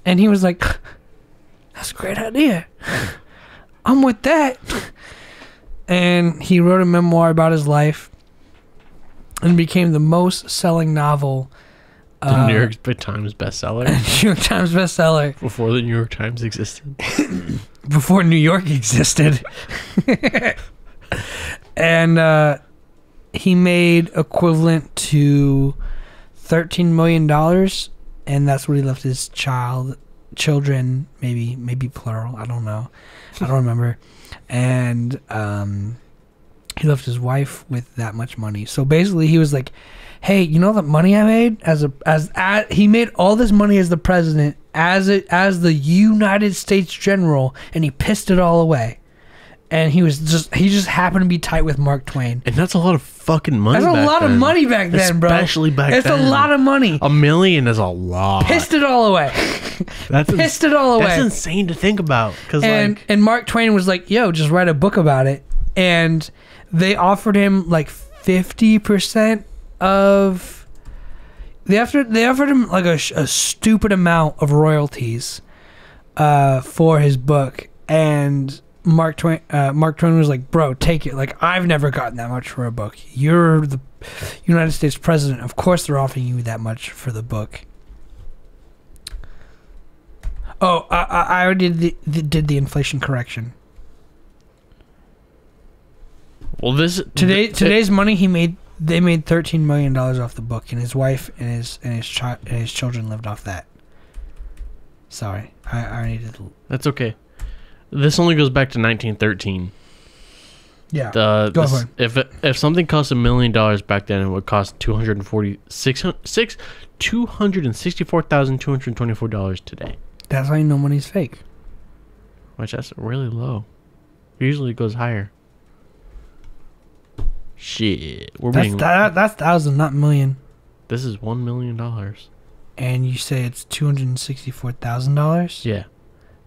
And he was like, that's a great idea. I'm with that. And he wrote a memoir about his life and became the most selling novel. The New York Times bestseller. New York Times bestseller. Before the New York Times existed. Before New York existed. And he made equivalent to $13 million, and that's what he left his children, maybe plural, I don't know. I don't remember. And he left his wife with that much money. So basically he was like, hey, you know the money I made as he made all this money as the president, as the United States general, and he pissed it all away. And he just happened to be tight with Mark Twain. And that's a lot of fucking money. That's a lot of money back then, bro. Especially back then. It's a lot of money. $1 million is a lot. Pissed it all away. Pissed it all away. That's insane to think about. And Mark Twain was like, yo, just write a book about it. And they offered him like 50% of... They offered him like a stupid amount of royalties for his book. And... Mark Twain was like, bro, take it. Like, I've never gotten that much for a book. You're the United States president. Of course they're offering you that much for the book. Oh, I already did the inflation correction. Well, today's money they made $13 million off the book, and his wife and his children lived off that. Sorry, I already did. That's okay. This only goes back to 1913. Yeah. Go ahead. If something cost $1 million back then, it would cost $264,224 today. That's how you know money's fake. Which that's really low. Usually it goes higher. Shit, that's thousand, not million. This is $1 million. And you say it's $264,000? Yeah.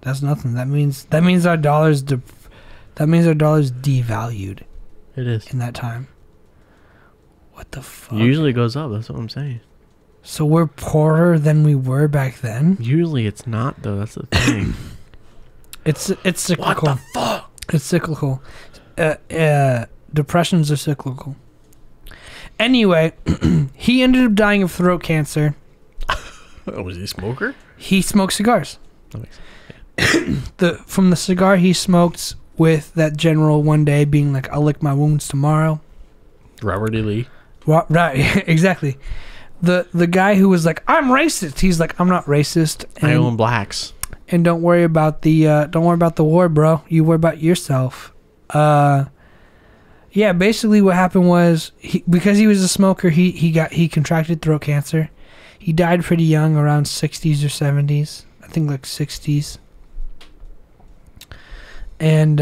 That's nothing. That means our dollars devalued. It is. In that time. What the fuck? Usually it goes up, that's what I'm saying. So we're poorer than we were back then? Usually it's not though, that's the thing. It's cyclical. What the fuck? It's cyclical. Depressions are cyclical. Anyway, he ended up dying of throat cancer. Was he a smoker? He smoked cigars. That makes sense. From the cigar he smoked with that general one day being like, I'll lick my wounds tomorrow. Robert E. Lee. Right, exactly. The guy who was like, I'm racist. He's like, I'm not racist. I own blacks. And don't worry about the war, bro. You worry about yourself. Yeah, basically what happened was because he was a smoker, he contracted throat cancer. He died pretty young, around 60s or 70s. I think like 60s. And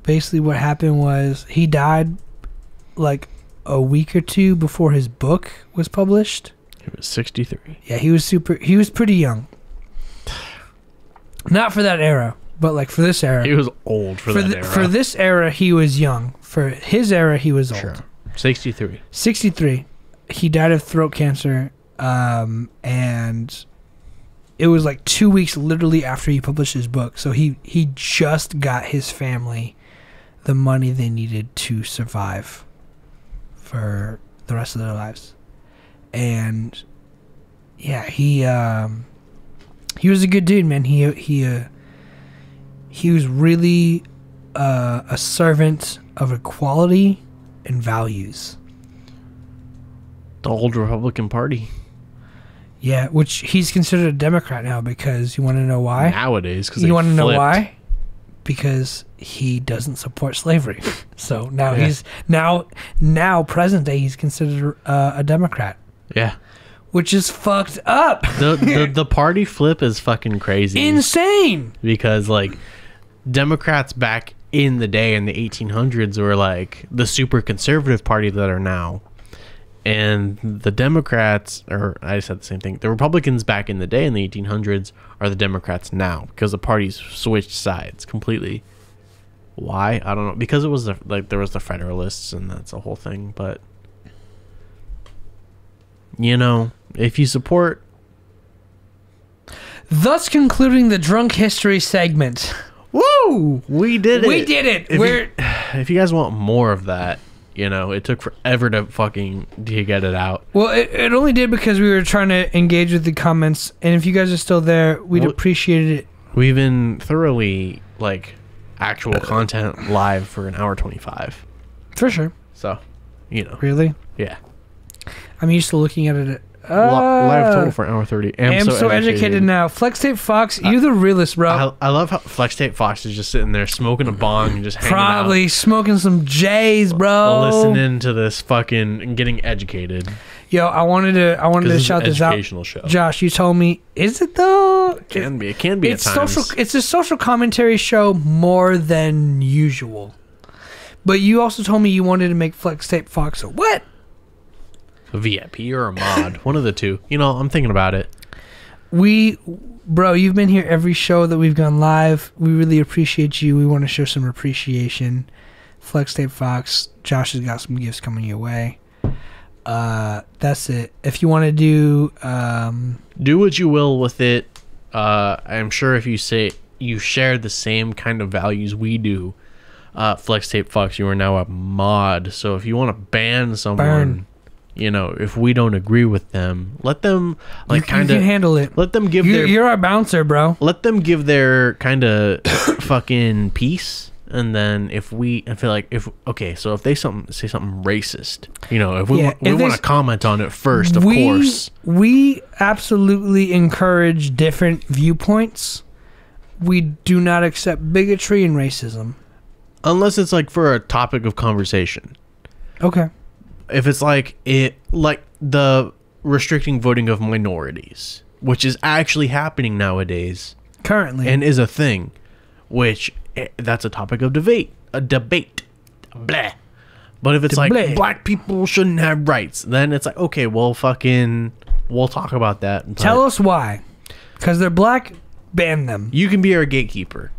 basically what happened was he died like a week or two before his book was published. He was 63. Yeah, he was pretty young. Not for that era, but like for this era. He was old for that era. For this era, he was young. For his era, he was old. Sure. 63. 63. He died of throat cancer, and it was like 2 weeks literally after he published his book. So he just got his family the money they needed to survive for the rest of their lives. And yeah, he was a good dude, man. He was really a servant of equality and values. The old Republican Party. Yeah, which he's considered a Democrat now because you want to know why? Nowadays, because you want to know why? Because he doesn't support slavery. So now he's now present day he's considered a Democrat. Yeah. which is fucked up. The party flip is fucking crazy. Insane. Because, like, Democrats back in the day in the 1800s were, like, the super conservative party that are now. And the Democrats, or I said the same thing, the Republicans back in the day in the 1800s are the Democrats now because the parties switched sides completely. Why? I don't know. Because it was there was the Federalists and that's a whole thing. But, you know, if you support... Thus concluding the drunk history segment. Woo! We did it. We did it. If you guys want more of that, you know, it took forever to get it out. Well, it only did because we were trying to engage with the comments. And if you guys are still there, we'd appreciate it. We've been thoroughly, like, actual content live for an hour 25. For sure. So, you know. Really? Yeah. I'm used to looking at it. Live total for an hour 30. I'm so educated now. Flex Tape Fox, you're the realest, bro. I love how Flex Tape Fox is just sitting there smoking a bong and just hanging Probably out. smoking some J's, bro. Listening to this fucking and getting educated. Yo, I wanted to shout this out. Show. Josh, you told me, is it though? It can be at times. It's a social commentary show more than usual. But you also told me you wanted to make Flex Tape Fox a what? A VIP or a mod, one of the two. You know, I'm thinking about it. Bro, you've been here every show that we've gone live. We really appreciate you. We want to show some appreciation. Flex Tape Fox, Josh has got some gifts coming your way. That's it. If you want to do what you will with it. I'm sure if you say you share the same kind of values we do, Flex Tape Fox, you are now a mod. So if you want to ban someone, you know, if we don't agree with them, let them like kind of handle it. Let them give you're our bouncer, bro. Let them give their kind of fucking piece. And then if they say something racist, you know, if we want to comment on it first, of course. We absolutely encourage different viewpoints. We do not accept bigotry and racism. Unless it's like for a topic of conversation. Okay. If it's like the restricting voting of minorities, which is actually happening nowadays. Currently. And is a thing, which... that's a topic of debate. Blah. But if it's like black people shouldn't have rights, then it's like, okay, well, we'll talk about that. Tell us why. Because they're black, ban them. You can be our gatekeeper.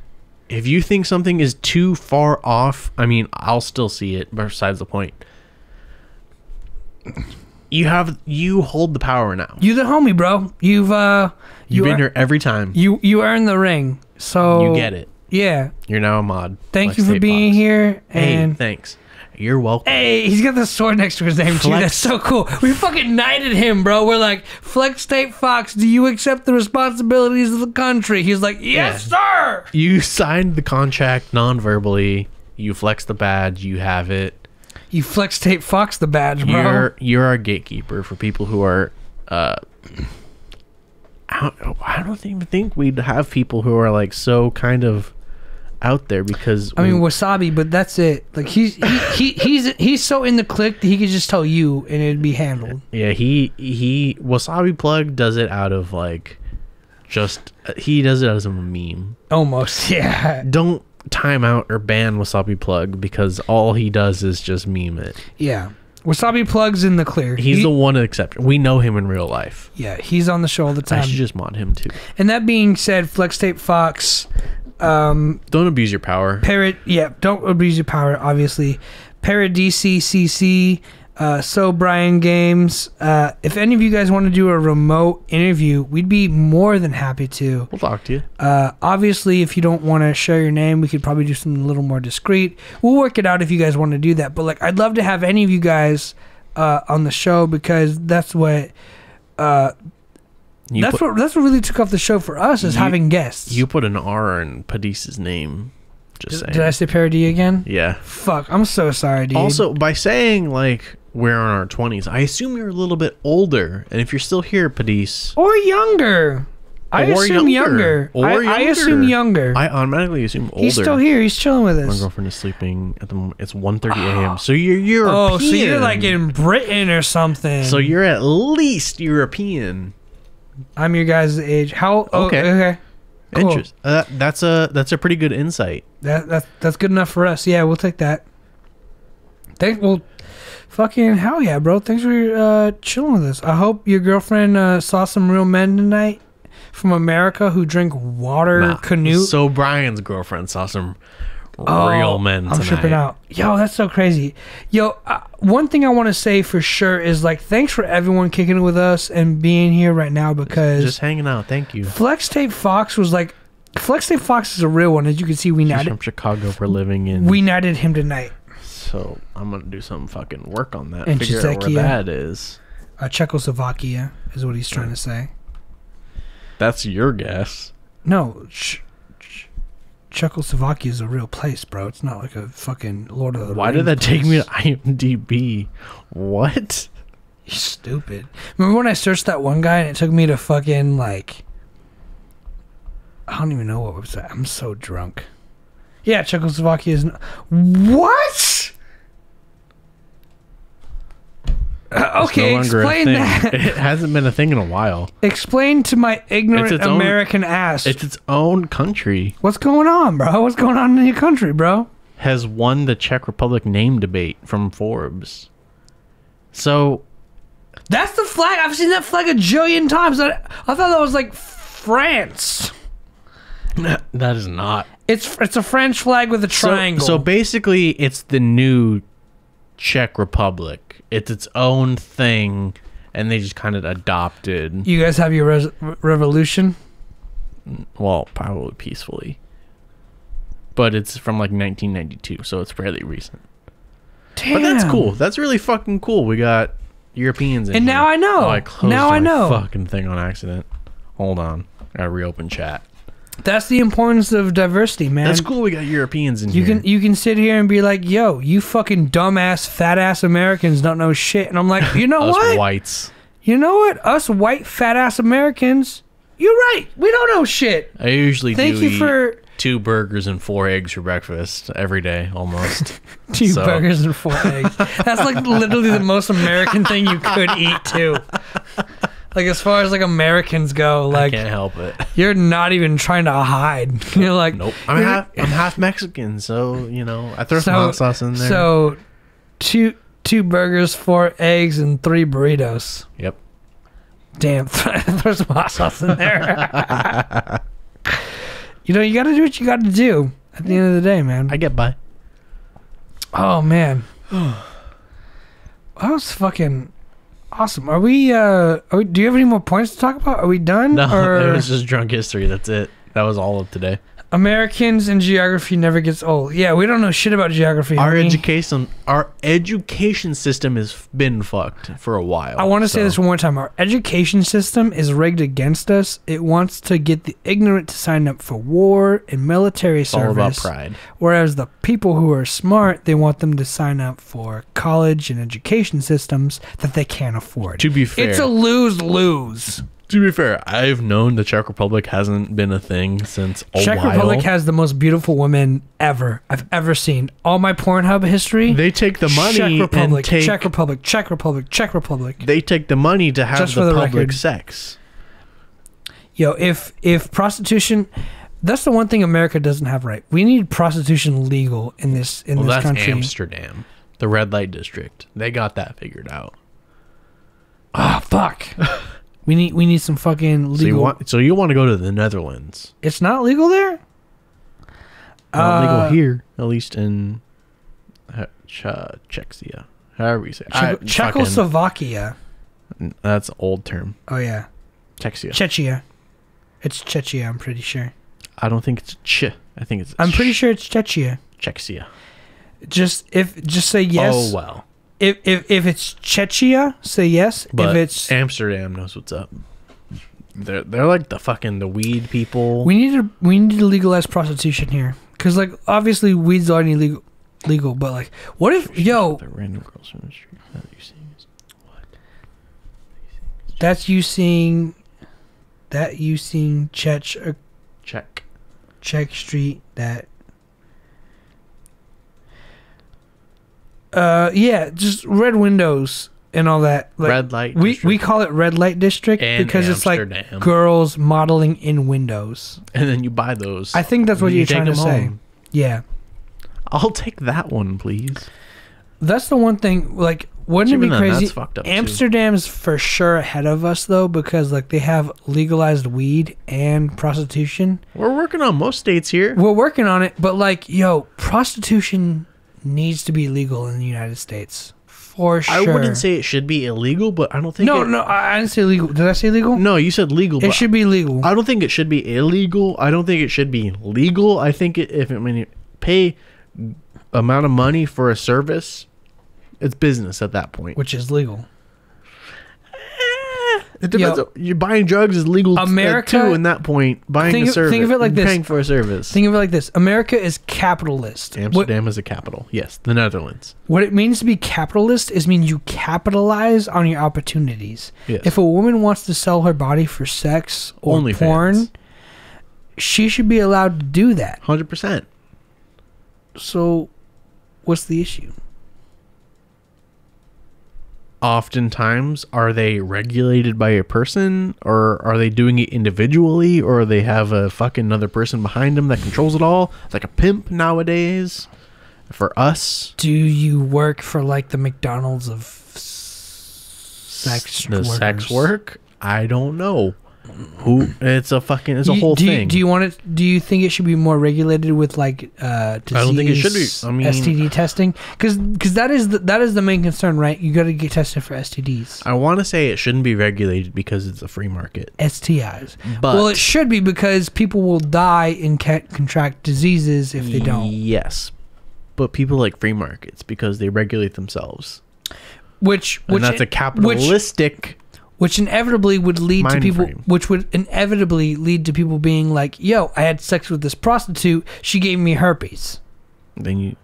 If you think something is too far off, I mean, I'll still see it, but besides the point. You hold the power now. You the homie, bro. You've been here every time. You earned the ring. So you get it. Yeah. You're now a mod. Thank you for being here. And hey, thanks. You're welcome. Hey, he's got the sword next to his name, too. That's so cool. We fucking knighted him, bro. We're like, Flex Tape Fox, do you accept the responsibilities of the country? He's like, yes, sir. You signed the contract non-verbally. You flexed the badge. You have it. You Flex Tape Fox the badge, bro. You're our gatekeeper for people who are... I don't even think we'd have people who are like so kind of out there because I mean Wasabi, but that's it. Like he's so in the clique that he could just tell you and it'd be handled. Yeah, he Wasabi Plug does it out of like he does it as a meme. Almost, yeah. Don't time out or ban Wasabi Plug because all he does is just meme it. Yeah. Wasabi Plug's in the clear. He's the one exception. We know him in real life. Yeah, he's on the show all the time. I should just mod him too. And that being said, Flex Tape Fox, don't abuse your power. Don't abuse your power, obviously. ParadDCCC, So Brian Games. If any of you guys want to do a remote interview, we'd be more than happy to. We'll talk to you. Obviously, if you don't want to share your name, we could probably do something a little more discreet. We'll work it out if you guys want to do that. But like, I'd love to have any of you guys on the show because that's what that's what really took off the show for us is having guests. You put an R in Padice's name. Just saying. Did I say parody again? Yeah. Fuck, I'm so sorry, dude. Also, by saying like we're in our 20s, I assume you're a little bit older, and if you're still here, Padice, or younger, I assume younger. I assume younger. I automatically assume older. He's still here. He's chilling with us. My girlfriend is sleeping at the moment. It's 1:30 a.m. So you're European. Oh, so you're like in Britain or something. So you're at least European. I'm your guys' age. How? Oh, okay. Cool. Interesting. That's a pretty good insight. That's good enough for us. Yeah, we'll take that. Well, fucking hell yeah, bro. Thanks for chilling with us. I hope your girlfriend saw some real men tonight from America who drink water canoe. So Brian's girlfriend saw some real men tonight. I'm tripping out. Yo, that's so crazy. Yo, one thing I want to say for sure is like thanks for everyone kicking it with us and being here right now because just hanging out. Thank you. Flex Tape Fox is a real one. As you can see, He's from Chicago. We're living in. We knighted him tonight. So I'm gonna do some fucking work on that. And figure out where that is. Czechoslovakia is what he's trying to say. That's your guess. No, Czechoslovakia is a real place, bro. It's not like a fucking Lord of the Rings. Why did that take me to IMDb? What? You stupid. Remember when I searched that one guy and it took me to fucking like I don't even know what was that. I'm so drunk. Yeah, Czechoslovakia is what? Okay, no explain that. It hasn't been a thing in a while. Explain to my ignorant American ass. It's its own country. What's going on, bro? What's going on in your country, bro? Has won the Czech Republic name debate from Forbes. So... That's the flag. I've seen that flag a jillion times. I thought that was like France. That is not. It's a French flag with a triangle. So basically, it's the new Czech Republic. It's its own thing, and they just kind of adopted. You guys have your revolution? Well, probably peacefully. But it's from like 1992, so it's fairly recent. Damn. But that's cool. That's really fucking cool. We got Europeans in and here. Now I know. Oh, I closed now I know. Fucking thing on accident. Hold on. I gotta reopen chat. That's the importance of diversity, man. That's cool. We got Europeans in here. You can sit here and be like, "Yo, you fucking dumbass, fat ass Americans don't know shit," and I'm like, you know Us what? Whites. You know what? Us white fat ass Americans. You're right. We don't know shit. I usually Thank you for 2 burgers and 4 eggs for breakfast every day, almost. 2 burgers and 4 eggs. That's like literally the most American thing you could eat too. Like as far as like Americans go, like I can't help it. You're not even trying to hide. You're like, nope. I'm half Mexican, so you know I throw some hot sauce in there. So, 2 burgers, 4 eggs, and 3 burritos. Yep. Damn, throw some hot sauce in there. You know, you got to do what you got to do at the end of the day, man. I get by. Oh man, that was fucking. Awesome. Do you have any more points to talk about? Are we done? No, it was just drunk history. That's it. That was all of today. Americans and geography never gets old. Yeah, we don't know shit about geography. Our education system has been fucked for a while. I want to say this one more time. Our education system is rigged against us. It wants to get the ignorant to sign up for war and military service. All about pride. Whereas the people who are smart, they want them to sign up for college and education systems that they can't afford. To be fair, it's a lose-lose. To be fair, I've known the Czech Republic hasn't been a thing since a while. Czech Republic has the most beautiful women I've ever seen. All my Pornhub history. They take the money Czech Republic, and Czech Republic, Czech Republic, Czech Republic. They take the money to have Just the public record. sex. Yo, if prostitution, that's the one thing America doesn't have right. We need prostitution legal in this country. That's Amsterdam, the red light district. They got that figured out. Oh fuck. We need some fucking legal. So you want to go to the Netherlands? It's not legal there. Not legal here, at least in Czechia. However you say it. Czechoslovakia. That's an old term. Oh yeah. Czechia. It's Czechia, I'm pretty sure. I don't think it's I think it's I'm pretty sure it's Czechia. Czechia. Just say yes. Oh well. If it's Czechia, say yes. But if it's Amsterdam knows what's up. They're like the weed people. We need to legalize prostitution here, because like obviously weed's already legal, but like what if the random girls from the street that you're seeing is what? That's you seeing that you seen Check Street that. Yeah, just red windows and all that. Like, red light. We call it red light district because Amsterdam. It's like girls modeling in windows. And then you buy those. I think that's what you're trying to say. Home. Yeah. I'll take that one, please. That's the one thing. Like, wouldn't it be crazy? That's fucked up Amsterdam's for sure ahead of us though, because like they have legalized weed and prostitution. We're working on most states here. We're working on it, but like, yo, prostitution needs to be legal in the United States for sure. I wouldn't say it should be illegal, but I don't think. No, I didn't say legal. Did I say legal? No, you said legal. It should be legal. I don't think it should be illegal. I don't think it should be legal. I think when you pay amount of money for a service, it's business at that point, which is legal. It depends. You're buying drugs is legal America, too. In that point, buying a service. Think of it like this. Paying for a service. Think of it like this. America is capitalist. Amsterdam is a capital. Yes, the Netherlands. What it means to be capitalist is mean you capitalize on your opportunities. Yes. If a woman wants to sell her body for sex or Only porn, fans. She should be allowed to do that. 100%. So, what's the issue? Oftentimes, are they regulated by a person, or are they doing it individually, or they have a fucking another person behind them that controls it all? It's like a pimp nowadays. For us, do you work for like the McDonald's of sex workers? Sex work? I don't know. It's a whole thing. Do you think it should be more regulated with like disease? I don't think it should be. I mean, STD testing, because that is the main concern, right? You got to get tested for STDs. I want to say it shouldn't be regulated because it's a free market. STIs, but well, it should be because people will die and contract diseases if they don't. Yes, but people like free markets because they regulate themselves. Which that's a capitalistic. Which inevitably would lead to people. Frame. Which would inevitably lead to people being like, "Yo, I had sex with this prostitute. She gave me herpes." Then you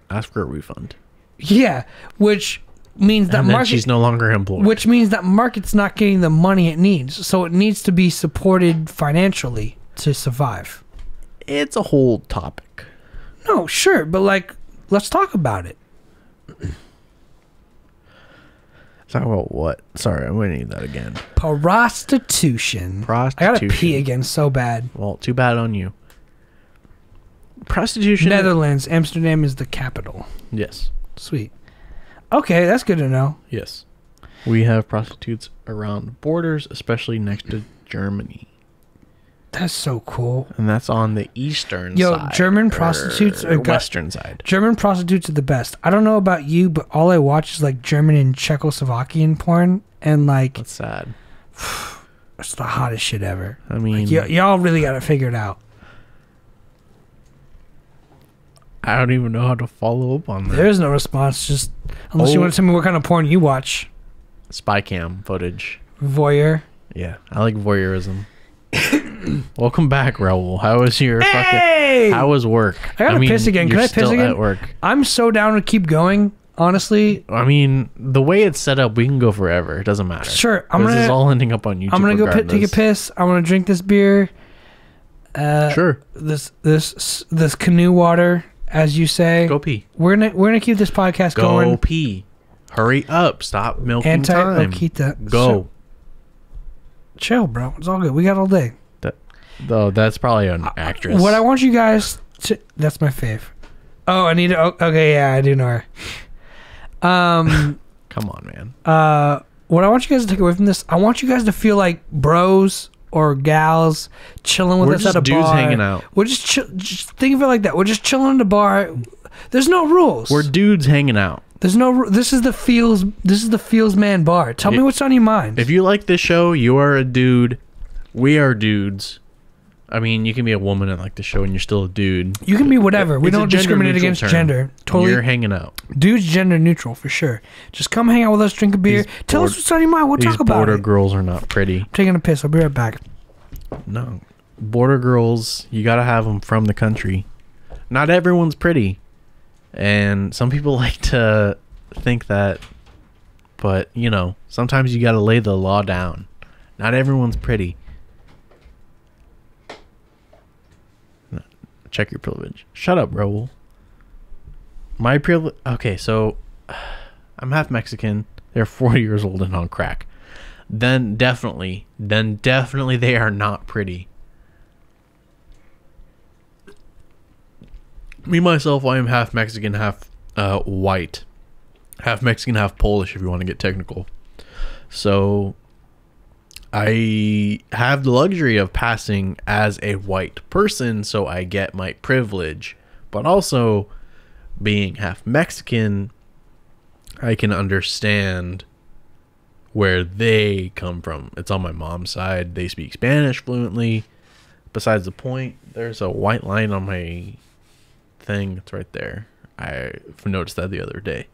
ask for a refund. Yeah, which means that market, she's no longer employed. Which means that market's not getting the money it needs, so it needs to be supported financially to survive. It's a whole topic. No, sure, but like, let's talk about it. Talk about what? Sorry, I'm going to need that again. Prostitution. I gotta pee again so bad. Well, too bad on you. Prostitution. Netherlands. Amsterdam is the capital. Yes. Sweet. Okay, that's good to know. Yes. We have prostitutes around borders, especially next to Germany. That's so cool. And that's on the eastern side. Yo, German prostitutes are western side. German prostitutes are the best. I don't know about you, but all I watch is like German and Czechoslovakian porn, and like that's sad. It's the hottest shit ever. I mean, like, y'all really got to figure it out. I don't even know how to follow up on that. There's no response, just unless you want to tell me what kind of porn you watch. Spy cam footage. Voyeur. Yeah, I like voyeurism. Welcome back, Raul. How was your how was work? I gotta piss again. Can I piss again? At work. I'm so down to keep going. Honestly, I mean, the way it's set up, we can go forever. It doesn't matter. Sure, this is all ending up on YouTube. I'm gonna go take a piss. I'm gonna drink this beer. Sure. This canoe water, as you say. Go pee. We're gonna keep this podcast going. Go pee. Hurry up! Stop milking time. Go. So, chill, bro. It's all good. We got all day. Though that's probably an actress. What I want you guys to... That's my fave. Oh, I need to... Okay, yeah, I do know her. Come on, man. What I want you guys to take away from this, I want you guys to feel like bros or gals chilling with us at a bar. We're just dudes hanging out. We're just think of it like that. We're just chilling at a bar. There's no rules. We're dudes hanging out. There's no... This is the feels man bar. Tell me what's on your mind. If you like this show, you are a dude. We are dudes. I mean, you can be a woman and like the show and you're still a dude. You can be whatever. We don't discriminate against gender. Totally. You're hanging out. Dude's gender neutral for sure. Just come hang out with us, drink a beer. Tell us what's on your mind. We'll talk about it. Border girls are not pretty. I'm taking a piss. I'll be right back. No. Border girls, you got to have them from the country. Not everyone's pretty. And some people like to think that. But, you know, sometimes you got to lay the law down. Not everyone's pretty. Check your privilege. Shut up, Raul. My privilege. Okay, so I'm half Mexican. They're 40 years old and on crack. Then definitely they are not pretty. Me, myself, I am half Mexican, half white. Half Mexican, half Polish, if you want to get technical. So I have the luxury of passing as a white person, so I get my privilege. But also, being half Mexican, I can understand where they come from. It's on my mom's side. They speak Spanish fluently. Besides the point, there's a white line on my thing. It's right there. I noticed that the other day.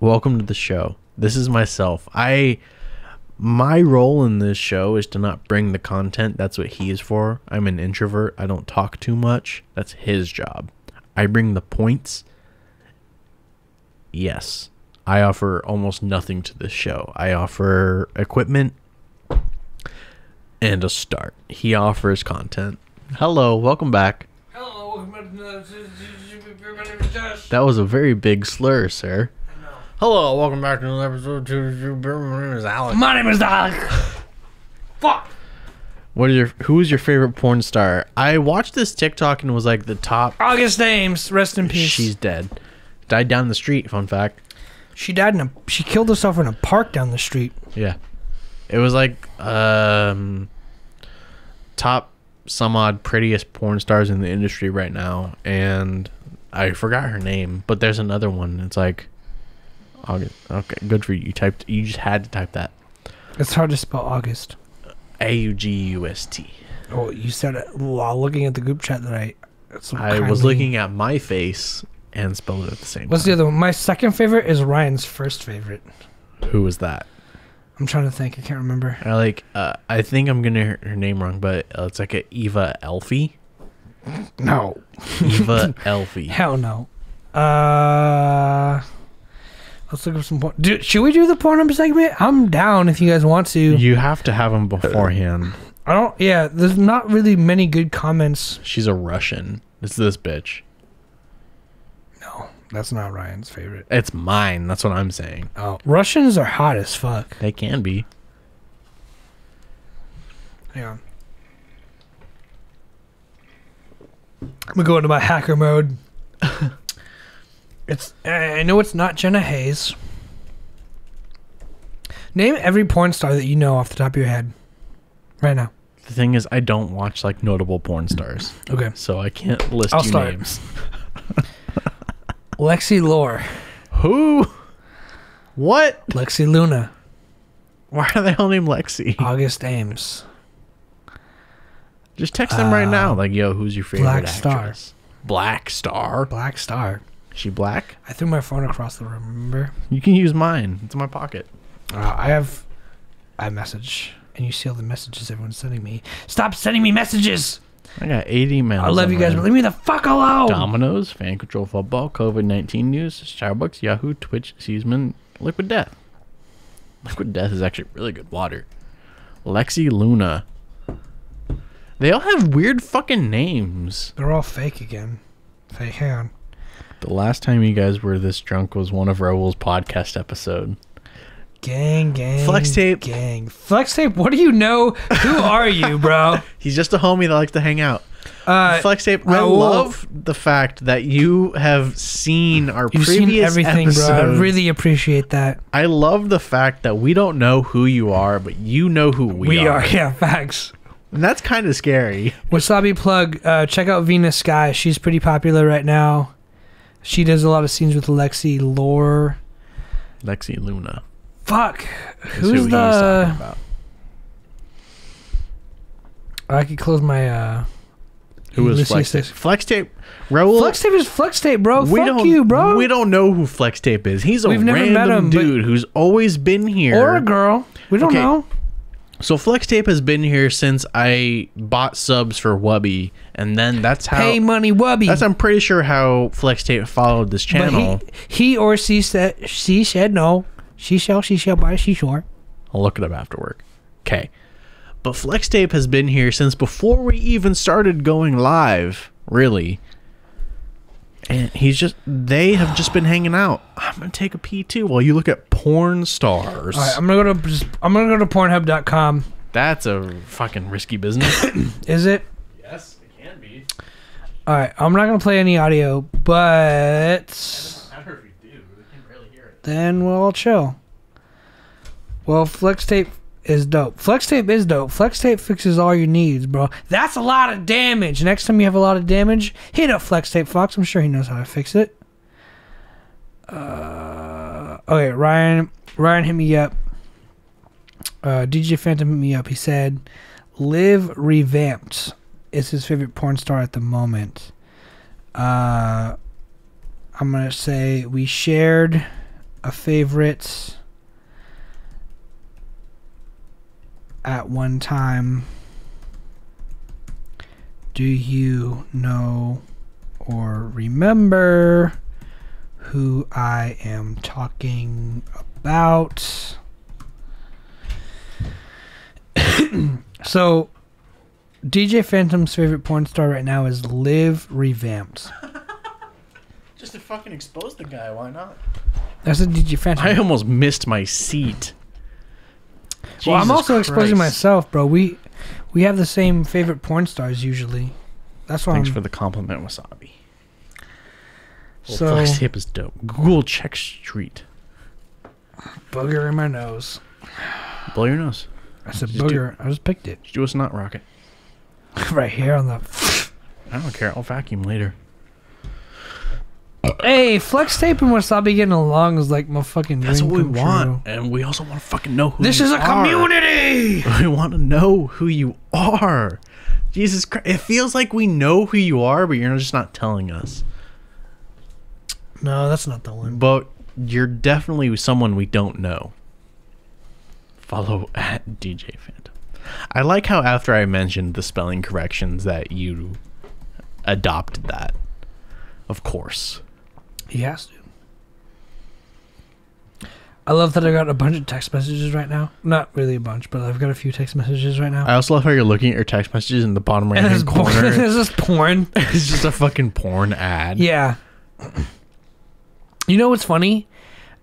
Welcome to the show. This is myself. My role in this show is to not bring the content. That's what he is for. I'm an introvert. I don't talk too much. That's his job. I bring the points. Yes. I offer almost nothing to this show. I offer equipment and a start. He offers content. Hello, welcome back. Hello, welcome back. My name is Josh. That was a very big slur, sir. I know. Hello, welcome back to another episode. My name is Alec. My name is Alec. Fuck. Who is your favorite porn star? I watched this TikTok and it was like the top. August Ames, rest in peace. She's dead. Died down the street. Fun fact. She killed herself in a park down the street. Yeah, it was like top some odd prettiest porn stars in the industry right now, and I forgot her name. But there's another one. It's like August. Okay, good for you. You just had to type that. It's hard to spell August. August. Oh, you said it while looking at the group chat that I was looking at my face and spelled it at the same time. What's the other one? My second favorite is Ryan's first favorite. Who was that? I'm trying to think. I can't remember. I think I'm gonna hear her name wrong, but it's like a Eva Elfie. No. Eva Elfie. Hell no. Let's look up some porn. Dude, should we do the porn segment? I'm down if you guys want to. You have to have them beforehand. Yeah, there's not really many good comments. She's a Russian. It's this bitch. No, that's not Ryan's favorite. It's mine. That's what I'm saying. Oh, Russians are hot as fuck. They can be. Hang on. I'm gonna go into my hacker mode. I know it's not Jenna Hayes. Name every porn star that you know off the top of your head. Right now. The thing is, I don't watch like notable porn stars. Okay. So I can't list names. Lexi Lore. Who? What? Lexi Luna. Why are they all named Lexi? August Ames. Just text them right now. Like, yo, who's your favorite Black actress? Star. Black Star? Black Star. Is she black? I threw my phone across the room, remember? You can use mine. It's in my pocket. I have iMessage. And you see all the messages everyone's sending me. Stop sending me messages! I got 80 emails. I love you guys, but leave me the fuck alone! Domino's, Fan Control Football, COVID-19 News, Starbucks, Yahoo, Twitch, Seasman, Liquid Death. Liquid Death is actually really good water. Lexi Luna. They all have weird fucking names. They're all fake again. Fake, hang on. The last time you guys were this drunk was one of Raul's podcast episode. Gang. Flex Tape. Gang. Flex Tape, what do you know? Who are you, bro? He's just a homie that likes to hang out. Flex Tape, I Raul, love the fact that you have seen our You've previous seen everything, episodes. bro. I really appreciate that. I love the fact that we don't know who you are, but you know who we are. Yeah, facts. And that's kind of scary. Wasabi plug, check out Venus Sky. She's pretty popular right now. She does a lot of scenes with Lexi Lore. Lexi Luna. Fuck. Who Who's he's talking about. I could close my Who is Flex Tape? Flex Tape. Raul. Flex Tape is Flex Tape, bro. Fuck you, bro. We don't know who Flex Tape is. He's a random dude who's always been here. Or a girl. We don't know. So Flex Tape has been here since I bought subs for Wubby, and then that's how Pay money, Wubby. That's I'm pretty sure how Flex Tape followed this channel. But he or she said no. She shall by she shore. I'll look it up after work. Okay. But Flex Tape has been here since before we even started going live, really. And they have just been hanging out. I'm gonna take a pee too while you look at porn stars. All right, I'm gonna go to Pornhub.com. That's a fucking risky business. Is it? Yes, it can be. All right, I'm not gonna play any audio, but It doesn't matter if you do. We can barely hear it. Then we'll chill. Well, Flex Tape is dope. Flex Tape is dope. Flex Tape fixes all your needs, bro. That's a lot of damage. Next time you have a lot of damage, hit up Flex Tape Fox. I'm sure he knows how to fix it. Okay, Ryan hit me up. DJ Phantom hit me up. He said, Liv Revamped is his favorite porn star at the moment. I'm going to say we shared a favorite at one time. Do you know or remember who I am talking about? So, DJ Phantom's favorite porn star right now is Liv Revamped. Just to fucking expose the guy, why not? That's a DJ Phantom. I almost missed my seat. Well, I'm also Jesus exposing Christ. myself, bro. We have the same favorite porn stars usually. That's why. Thanks for the compliment, Wasabi. So Flex Tape is dope. Google check street. booger in my nose. Blow your nose. I said Just booger. I just picked it Do a snot rocket. right here on the. I don't care. I'll vacuum later. Hey, Flex Tape and Wasabi getting along is like my fucking. That's dream what we come want, true. and we also want to fucking know who. This you is a are. community. We want to know who you are. Jesus Christ! It feels like we know who you are, but you're just not telling us. No, that's not the one. But you're definitely someone we don't know. Follow at DJ Phantom. I like how after I mentioned the spelling corrections that you adopted that. Of course. He has to. I love that I got a bunch of text messages right now. Not really a bunch, but I've got a few text messages right now. I also love how you're looking at your text messages in the bottom right hand corner. There's this porn. It's just a fucking porn ad. Yeah. You know what's funny?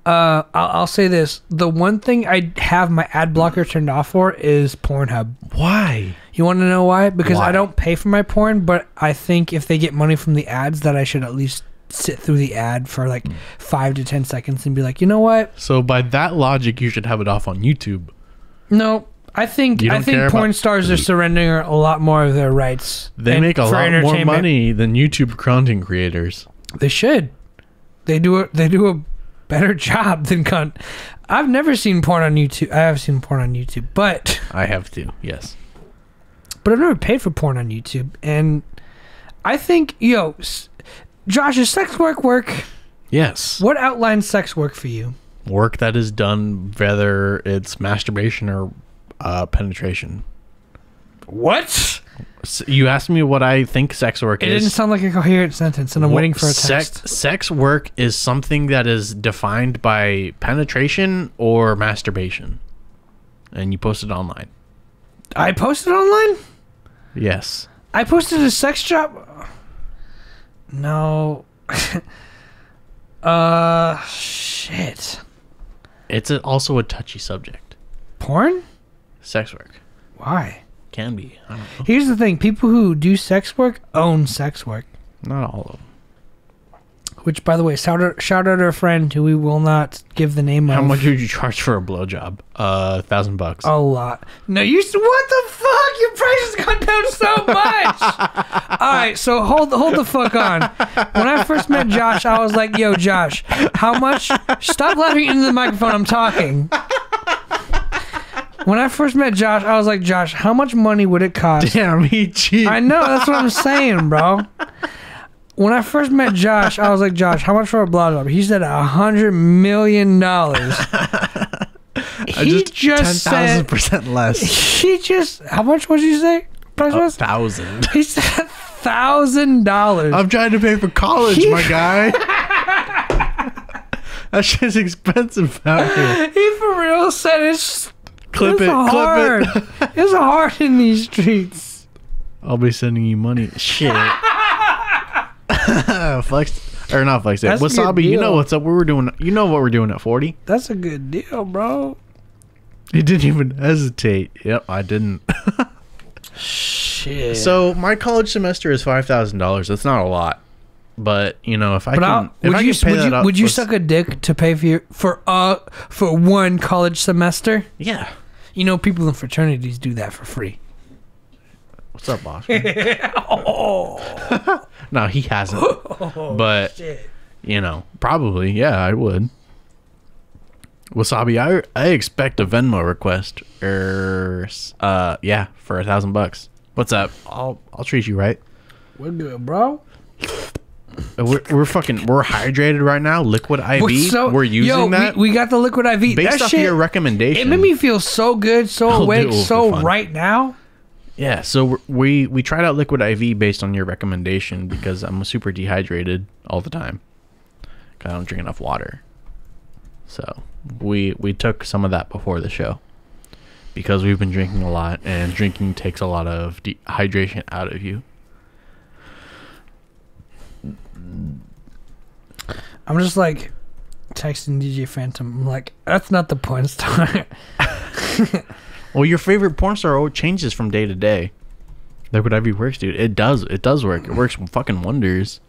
I'll say this. The one thing I have my ad blocker turned off for is Pornhub. Why? You want to know why? Because Why? I don't pay for my porn, but I think if they get money from the ads, that I should at least sit through the ad for like 5 to 10 seconds and be like, you know what? So by that logic, you should have it off on YouTube. No, I think You don't care porn about- stars are surrendering a lot more of their rights. They make a for lot more entertainment. money than YouTube content creators. They should. They do a better job than I've never seen porn on YouTube. I have seen porn on YouTube, but I have to, yes. I've never paid for porn on YouTube. And I think, Josh, is sex work? Yes. What outlines sex work for you? Work that is done, whether it's masturbation or penetration. What? You asked me what I think sex work It is. didn't sound like a coherent sentence, and I'm waiting for a text. Sex work is something that is defined by penetration or masturbation. And you post it online. I posted online? Yes. I posted a sex job? No. Shit. It's also a touchy subject. Porn? Sex work. Why? Can be. I don't know. Here's the thing. People who do sex work own sex work. Not all of them. Which, by the way, shout out our friend who we will not give the name of. How much would you charge for a blowjob? $1,000. A lot. No, what the fuck? Your price has gone down so much. All right, so hold the fuck on. When I first met Josh, I was like, "Yo, Josh, how much?" Stop laughing into the microphone. I'm talking. When I first met Josh, I was like, "Josh, how much money would it cost?" Damn, he cheap. I know, that's what I'm saying, bro. When I first met Josh, I was like, "Josh, how much for a blowjob?" He said $100 million. He just said 10,000% less. He just. How much would you say? Price was 1,000. He said $1,000. I'm trying to pay for college, my guy. That shit's expensive out here. He for real said it's Clip it. It's hard in these streets. I'll be sending you money. Shit. Flex or not flex. That's Wasabi, you know what's up? We were doing. You know what we're doing at 40. That's a good deal, bro. He didn't even hesitate. Yep, I didn't. Shit. So my college semester is $5,000. That's not a lot, but you know, if I can, would you suck a dick to pay for one college semester? Yeah. You know, people in fraternities do that for free. What's up, boss? No, he hasn't. But shit. You know, probably, yeah, I would. Wasabi, I expect a Venmo request. Yeah, for $1,000. What's up? I'll treat you right. We're good, bro. We're hydrated right now. Liquid IV. We're using that. We got the liquid IV. Based off your recommendation. It made me feel so good, so awake, so right now. Yeah, so we tried out liquid IV based on your recommendation because I'm super dehydrated all the time. I don't drink enough water. So we took some of that before the show because we've been drinking a lot, and drinking takes a lot of dehydration out of you. I'm just like texting DJ Phantom. I'm like, that's not the porn star. Well, your favorite porn star always changes from day to day. Liquid IV works, dude. It does work. It works fucking wonders.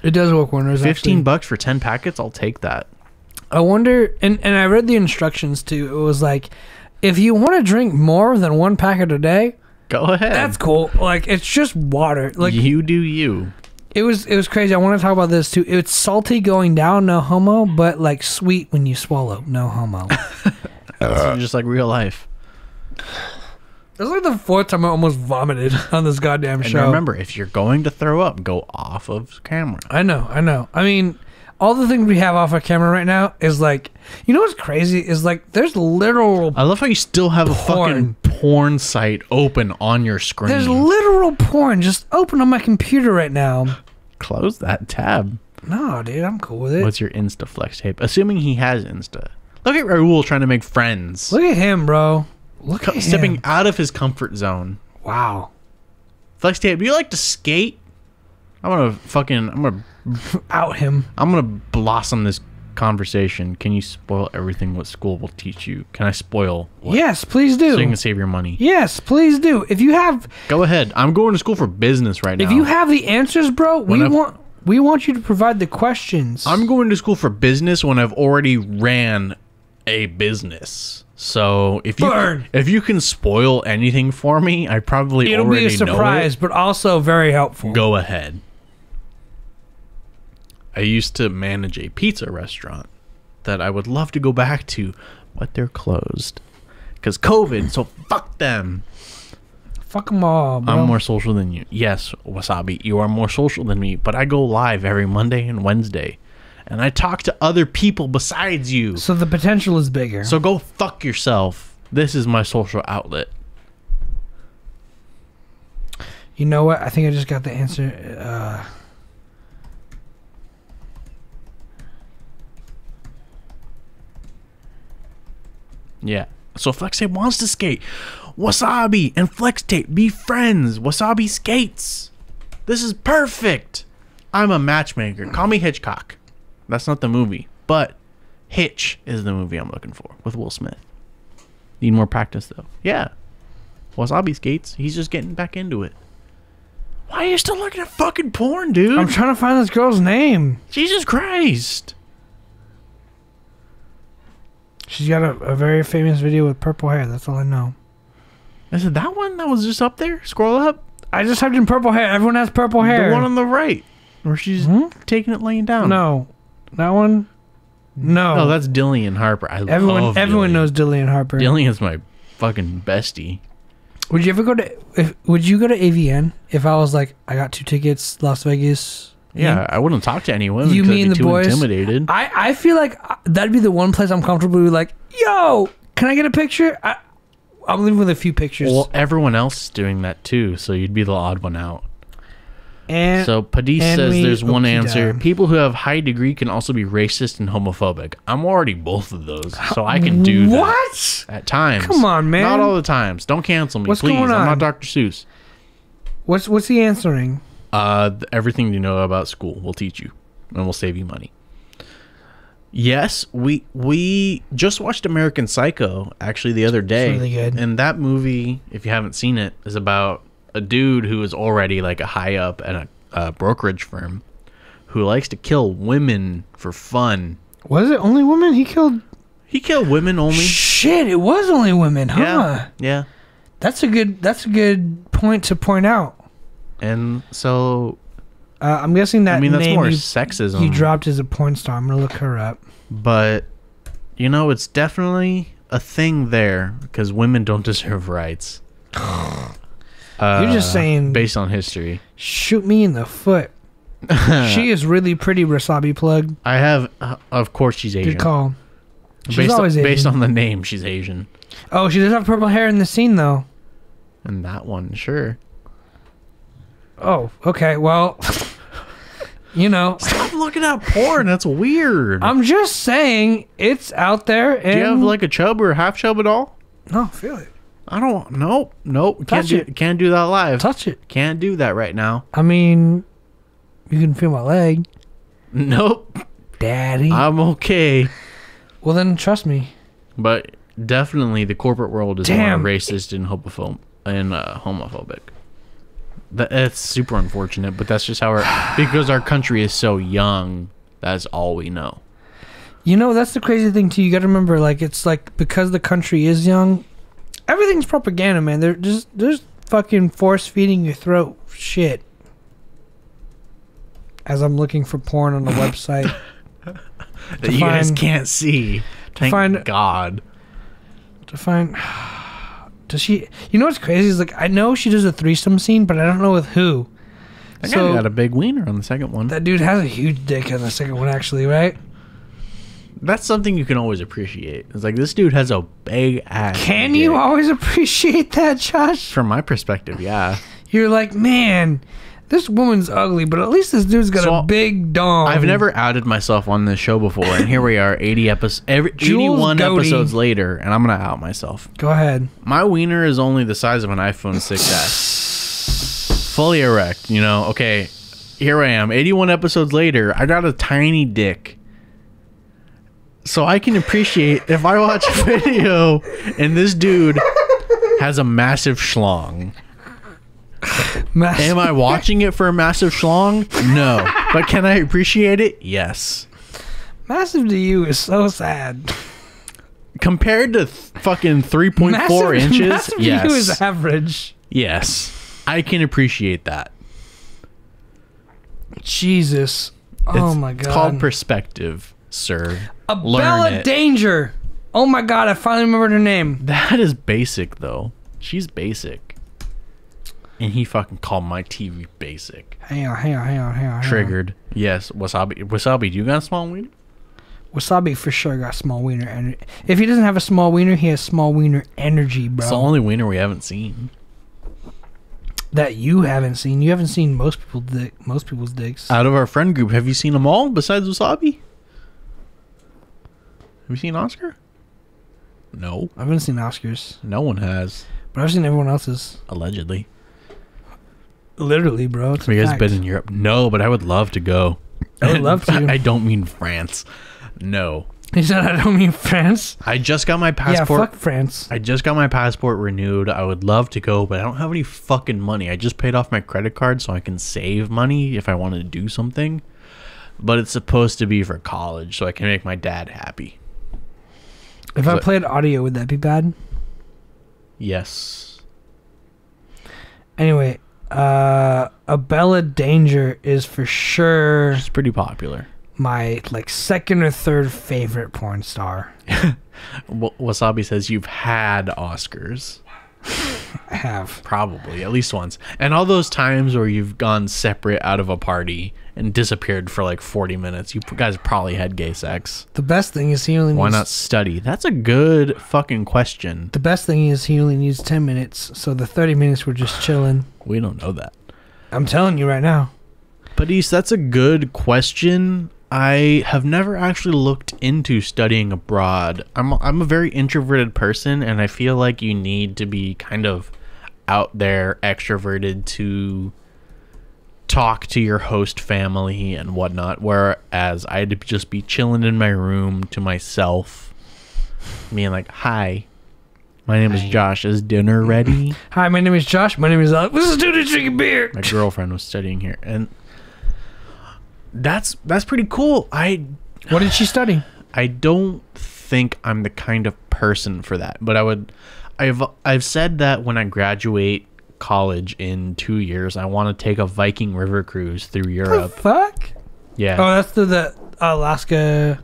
It does work wonders. $15 for 10 packets. I'll take that. I wonder, and I read the instructions too. It was like, if you want to drink more than one packet a day, go ahead. That's cool. Like, it's just water. Like, you do you. It was crazy. I want to talk about this too. It's salty going down, no homo, but like sweet when you swallow, no homo. Just like real life. That's like the fourth time I almost vomited on this goddamn show. And remember, if you're going to throw up, go off of camera. I know. I mean, all the things we have off our camera right now is like, you know what's crazy is like there's literal. I love how you still have a fucking porn site open on your screen. There's literal porn just open on my computer right now. Close that tab. No, dude, I'm cool with it. What's your Insta flex tape? Assuming he has Insta. Look at Raul trying to make friends. Look at him, bro. Look at him. Stepping out of his comfort zone. Wow. Flex tape, do you like to skate? I'm gonna out him. I'm gonna blossom this conversation. Can you spoil everything what school will teach you? Can I spoil what? Yes, please do. So you can save your money. Yes, please do. If you have, go ahead. I'm going to school for business right now. If you have the answers, bro, we want you to provide the questions. I'm going to school for business when I've already ran a business. So if you can spoil anything for me, I probably it'll already be a surprise, know it. But also very helpful. Go ahead. I used to manage a pizza restaurant that I would love to go back to, but they're closed because COVID. So fuck them. Fuck them all, bro. I'm more social than you. Yes, Wasabi, you are more social than me, but I go live every Monday and Wednesday. And I talk to other people besides you. So the potential is bigger. So go fuck yourself. This is my social outlet. You know what? I think I just got the answer. Yeah. So Flex Tape wants to skate. Wasabi and Flex Tape be friends. Wasabi skates. This is perfect. I'm a matchmaker. Call me Hitchcock. That's not the movie, but Hitch is the movie I'm looking for with Will Smith. Need more practice though. Yeah. Wasabi skates. He's just getting back into it. Why are you still looking at fucking porn, dude? I'm trying to find this girl's name. Jesus Christ. She's got a very famous video with purple hair. That's all I know. Is it that one that was just up there? Scroll up. I just typed in purple hair. Everyone has purple hair. The one on the right. Where she's taking it laying down. No. That one? No, that's Dillian Harper. Everyone knows Dillian Harper. Dillian's my fucking bestie. Would you ever go to? Would you go to AVN if I was like, I got 2 tickets, Las Vegas? Yeah, I wouldn't talk to anyone. You mean the boys? Intimidated. I feel like that'd be the one place I'm comfortable with. Like, yo, can I get a picture? I'm leaving with a few pictures. Well, everyone else is doing that too, so you'd be the odd one out. So Padis says there's one answer. Okida. People who have high degree can also be racist and homophobic. I'm already both of those, so I can do that. What? At times. Come on, man. Not all the times. Don't cancel me, What's please. going on? I'm not Dr. Seuss. What's he answering? Everything you know about school will teach you, and will save you money. Yes, we just watched American Psycho actually the other day. It's really good. And that movie, if you haven't seen it, is about a dude who is already like a high up at a brokerage firm who likes to kill women for fun. Was it only women he killed? He killed women only. Shit, it was only women, huh? Yeah. That's a good point to point out. And so I'm guessing that that's name more you, sexism. you dropped as a porn star. I'm gonna look her up. But it's definitely a thing there because women don't deserve rights. You're just saying based on history. Shoot me in the foot. She is really pretty, Wasabi plug. I have, of course, she's Asian. Good call. She's always Asian. Based on the name, she's Asian. Oh, she does have purple hair in the scene, though. And that one, sure. Oh, okay. Well, Stop looking at porn. That's weird. I'm just saying it's out there. And do you have like a chub or a half chub at all? No, feel it. I don't. Nope. Touch it. Can't do that live. Touch it. Can't do that right now. I mean, you can feel my leg. Nope. Daddy. I'm okay. Well, then trust me. But definitely the corporate world is more racist and homophobic. That's super unfortunate, but that's just how because our country is so young, that's all we know. That's the crazy thing too. You got to remember, like, it's like because the country is young, everything's propaganda, man. They're just fucking force feeding your throat shit. As I'm looking for porn on the website that you guys can't see. Thank God. Does she? What's crazy is, like, I know she does a threesome scene, but I don't know with who. That guy got a big wiener on the second one. That dude has a huge dick on the second one, actually, right? That's something you can always appreciate. It's like, this dude has a big ass. Can you always appreciate that, Josh? From my perspective, yeah. You're like, man, this woman's ugly, but at least this dude's got a big dong. I've never outed myself on this show before, and here we are, 81 episodes later, and I'm gonna out myself. Go ahead. My wiener is only the size of an iPhone 6S, fully erect. Okay, here I am, 81 episodes later. I got a tiny dick, so I can appreciate if I watch a video and this dude has a massive schlong. Am I watching it for a massive schlong? No. But can I appreciate it? Yes. Massive to you is so sad. Compared to fucking 3.4 inches, massive yes. To you is average. Yes. I can appreciate that. Jesus. Oh my God. It's called perspective, sir. Bella Danger. Oh my God, I finally remembered her name. That is basic, though. She's basic. And he fucking called my TV basic. Hang on. Triggered. Yes, Wasabi, do you got a small wiener? Wasabi for sure got small wiener energy. If he doesn't have a small wiener, he has small wiener energy, bro. It's the only wiener we haven't seen. That you haven't seen. You haven't seen most people's dicks. Out of our friend group, have you seen them all besides Wasabi? Have you seen Oscar? No. I haven't seen Oscar's. No one has. But I've seen everyone else's. Allegedly. Literally, bro. Have you guys been in Europe? No, but I would love to go. I would love to. I don't mean France. No. He said I don't mean France? I just got my passport. Yeah, fuck France. I just got my passport renewed. I would love to go, but I don't have any fucking money. I just paid off my credit card so I can save money if I wanted to do something. But it's supposed to be for college so I can make my dad happy. If I played audio, would that be bad? Yes. Anyway, a Bella Danger is for sure. She's pretty popular. My second or third favorite porn star. Wasabi says you've had Oscars. I have. Probably, at least once. And all those times where you've gone separate out of a party and disappeared for 40 minutes, you guys probably had gay sex. The best thing is he only needs... Why not study? That's a good fucking question. The best thing is he only needs 10 minutes, so the 30 minutes we're just chilling. We don't know that. I'm telling you right now. But East, that's a good question. I have never actually looked into studying abroad. I'm a very introverted person, and I feel like you need to be kind of out there, extroverted to talk to your host family and whatnot. Whereas I'd just be chilling in my room to myself, being like, "Hi, my name is Josh. Is dinner ready?" Hi, my name is Josh. My name is Alec. This is Dude Drinking Beer. My girlfriend was studying here, and that's pretty cool. What did she study? I don't think I'm the kind of person for that, but I've said that when I graduate college in 2 years, I want to take a Viking river cruise through Europe. The fuck? Yeah. Oh, that's the Alaska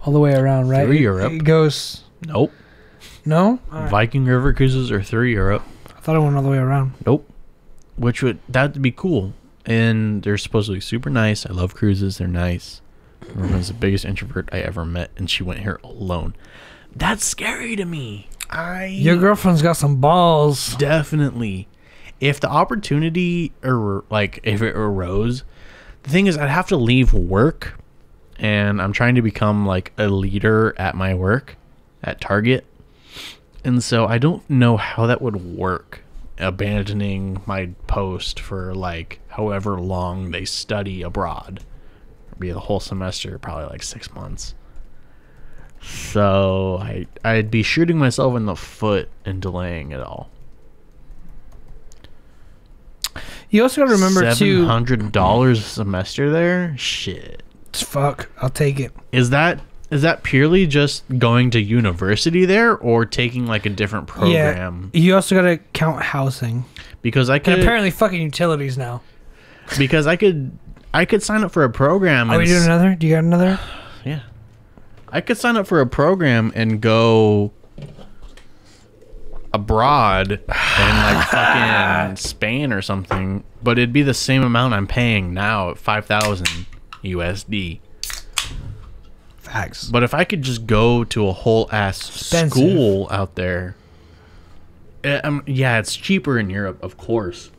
all the way around, right? Through Europe. It goes. Nope. No. All right. Viking river cruises are through Europe. I thought it went all the way around. Nope. That'd be cool. And they're supposedly super nice. I love cruises. They're nice. Everyone's the biggest introvert I ever met, and she went here alone. That's scary to me. Your girlfriend's got some balls. Definitely. If the opportunity if it arose, the thing is I'd have to leave work, and I'm trying to become like a leader at my work at Target. And so I don't know how that would work, abandoning my post for like however long they study abroad. It'd be the whole semester, probably like 6 months. So I'd be shooting myself in the foot and delaying it all. You also got to remember $700 a semester there? Shit. Fuck, I'll take it. Is that purely just going to university there, or taking like a different program? Yeah, you also got to count housing. Because I could, and apparently fucking utilities now. Because I could sign up for a program. Are we doing another? Do you got another? Yeah. I could sign up for a program and go abroad in like fucking Spain or something, but it'd be the same amount I'm paying now at 5,000 USD. Facts. But if I could just go to a whole ass school out there, yeah, it's cheaper in Europe, of course.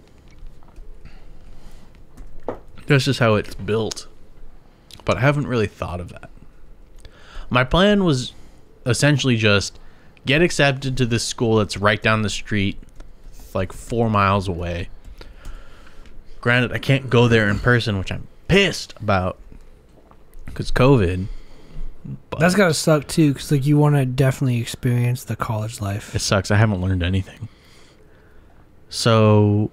That's just how it's built. But I haven't really thought of that. My plan was essentially just get accepted to this school that's right down the street, like 4 miles away. Granted, I can't go there in person, which I'm pissed about because COVID. But that's gotta suck too, because like you want to definitely experience the college life. It sucks. I haven't learned anything. So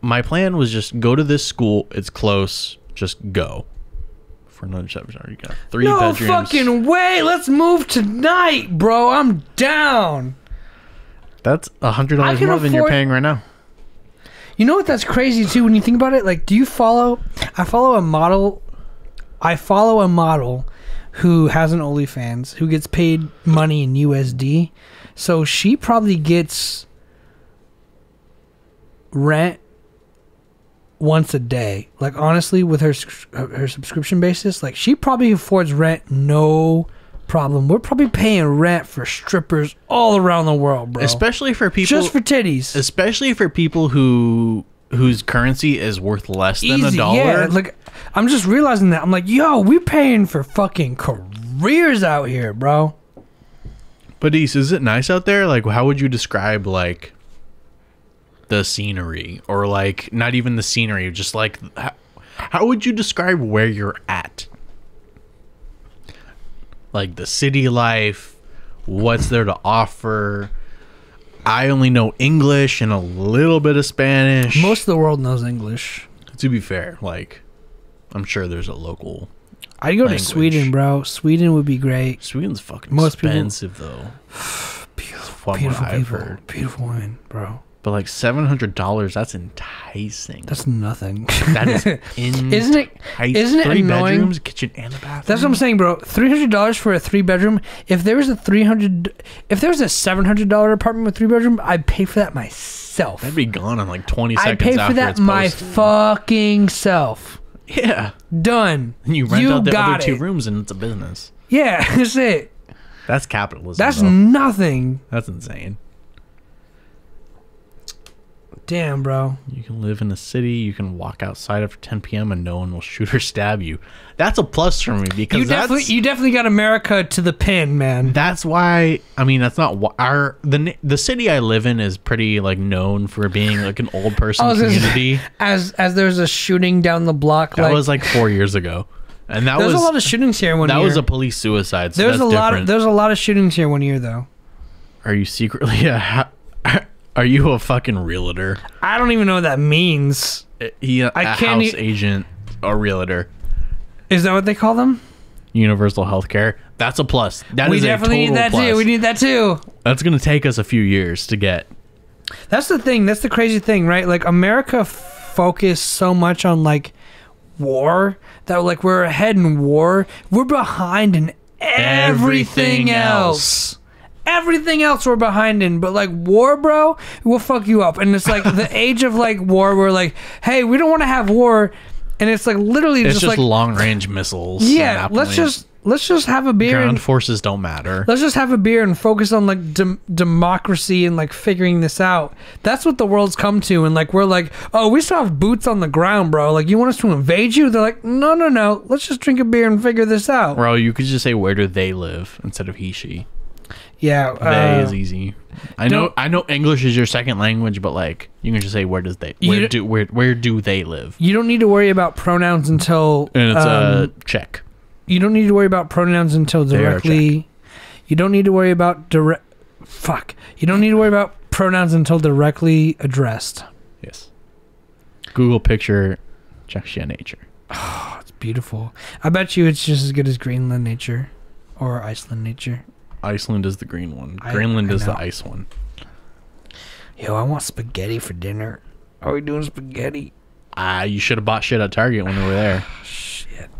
my plan was just go to this school. It's close. Just go. For another chapter, you got 3 bedrooms. No fucking way! Let's move tonight, bro. I'm down. That's $100 more than you're paying right now. You know what? That's crazy too. When you think about it, like, do you follow? I follow a model who has an OnlyFans who gets paid money in USD. So she probably gets rent once a day. Like, honestly, with her subscription basis, like, she probably affords rent no problem. We're probably paying rent for strippers all around the world, bro. Especially for people just for titties. Especially for people whose currency is worth less than $1. Yeah, like, I'm just realizing that. I'm like, yo, we're paying for fucking careers out here, bro. But East, is it nice out there? Like, how would you describe like the scenery, or like not even the scenery, just like how would you describe where you're at? Like the city life, what's there to offer? I only know English and a little bit of Spanish. Most of the world knows English. To be fair, like, I'm sure there's a local I'd go to Sweden, bro. Sweden would be great. Sweden's fucking expensive, though. Beautiful people. Beautiful women, bro. But like $700, that's enticing. That's nothing. That is enticing. Isn't it 3 annoying? bedrooms, kitchen, and a bathroom. That's what I'm saying, bro. $300 for a 3-bedroom. If there was a $700 apartment with 3-bedroom, I'd pay for that myself. That'd be gone in like 20 seconds. I'd pay for that my fucking self. Yeah. Done. And you rent out the other 2 rooms, and it's a business. Yeah, that's it. That's capitalism. That's nothing. That's insane. Damn, bro. You can live in a city. You can walk outside after 10 p.m. and no one will shoot or stab you. That's a plus for me because you definitely got America to the pin, man. That's why. I mean, that's not the city I live in is pretty like known for being like an old person community. As there's a shooting down the block. That was like 4 years ago, and that was a lot of shootings here one year. That was a police suicide. So there's a lot of shootings here one year though. Are you secretly Are you a fucking realtor? I don't even know what that means. House agent or realtor. Is that what they call them? Universal healthcare. That's a plus. We definitely need that too. We need that too. That's going to take us a few years to get. That's the thing. That's the crazy thing, right? Like America focused so much on like war that like we're ahead in war. We're behind in everything else. Everything else we're behind in, but like war, bro, will fuck you up. And it's like the age of like war, we're like, hey, we don't want to have war, and it's like literally it's just like long range missiles. Yeah, let's just have a beer. Ground forces don't matter. Let's just have a beer and focus on like democracy and like figuring this out. That's what the world's come to, and like we're like, oh, we still have boots on the ground, bro. Like you want us to invade you? They're like, no, let's just drink a beer and figure this out. Bro, you could just say where do they live instead of he she. Yeah, they is easy. I know English is your second language, but like you can just say where do they live? You don't need to worry about pronouns until and it's a check. You don't need to worry about pronouns until directly. You don't need to worry about You don't need to worry about pronouns until directly addressed. Yes. Google picture Czechia nature. Oh, it's beautiful. I bet you it's just as good as Greenland nature or Iceland nature. Iceland is the green one. Greenland is the ice one. Yo, I want spaghetti for dinner. Are we doing spaghetti? You should have bought shit at Target when we were there. Shit.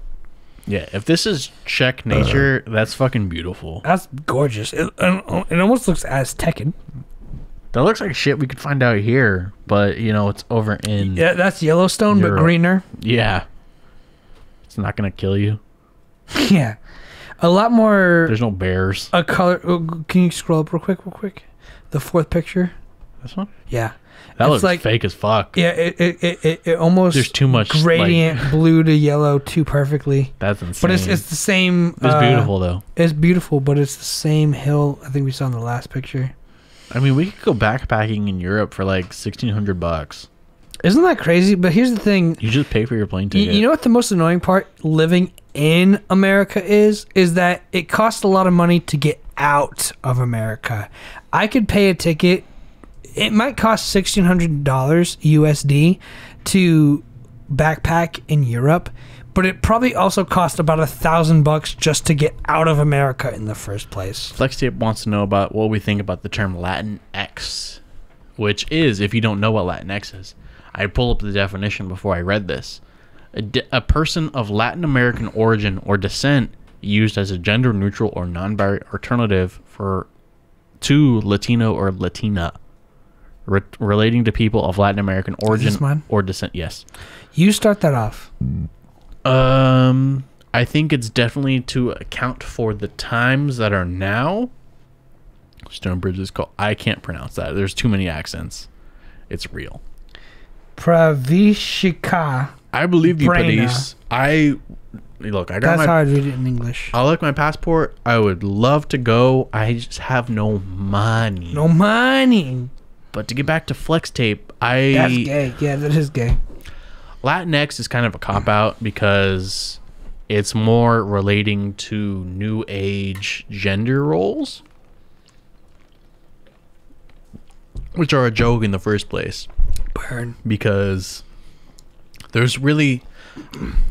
Yeah, if this is Czech nature, that's fucking beautiful. That's gorgeous. It almost looks Aztecan. That looks like shit we could find out here, but you know, it's over in... Yeah, that's Yellowstone, Europe. But greener. Yeah. It's not going to kill you. Yeah. A lot more... There's no bears. A color... Can you scroll up real quick? The fourth picture. This one? Yeah. That looks like fake as fuck. Yeah, it almost... There's too much... Gradient blue to yellow too perfectly. That's insane. But it's the same... It's beautiful, though. It's beautiful, but it's the same hill I think we saw in the last picture. I mean, we could go backpacking in Europe for like $1,600. Isn't that crazy? But here's the thing. You just pay for your plane ticket. You know what the most annoying part living in America is that it costs a lot of money to get out of America. I could pay a ticket. It might cost $1,600 USD to backpack in Europe, but it probably also cost about $1,000 just to get out of America in the first place. FlexTape wants to know about what we think about the term Latinx, which is, if you don't know what Latinx is, I pull up the definition before I read this. A person of Latin American origin or descent used as a gender-neutral or non-binary alternative to Latino or Latina, relating to people of Latin American origin or descent. Yes. You start that off. I think it's definitely to account for the times that are now. Stonebridge is called... I can't pronounce that. There's too many accents. It's real. Pravishika. I believe you, Padis. I got That's how I read it in English. I like my passport. I would love to go. I just have no money. No money. But to get back to FlexTape, That's gay. Yeah, that is gay. Latinx is kind of a cop-out because it's more relating to new age gender roles, which are a joke in the first place. Burn. Because there's really...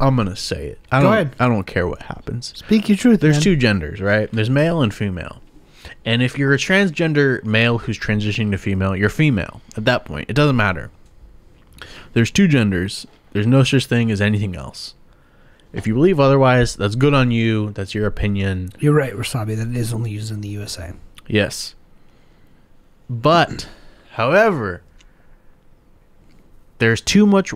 I'm going to say it. Go ahead. I don't care what happens. Speak your truth, There's two genders, right? There's male and female. And if you're a transgender male who's transitioning to female, you're female at that point. It doesn't matter. There's two genders. There's no such thing as anything else. If you believe otherwise, that's good on you. That's your opinion. You're right, Wasabi. That is only used in the USA. Yes. But, however, there's too much...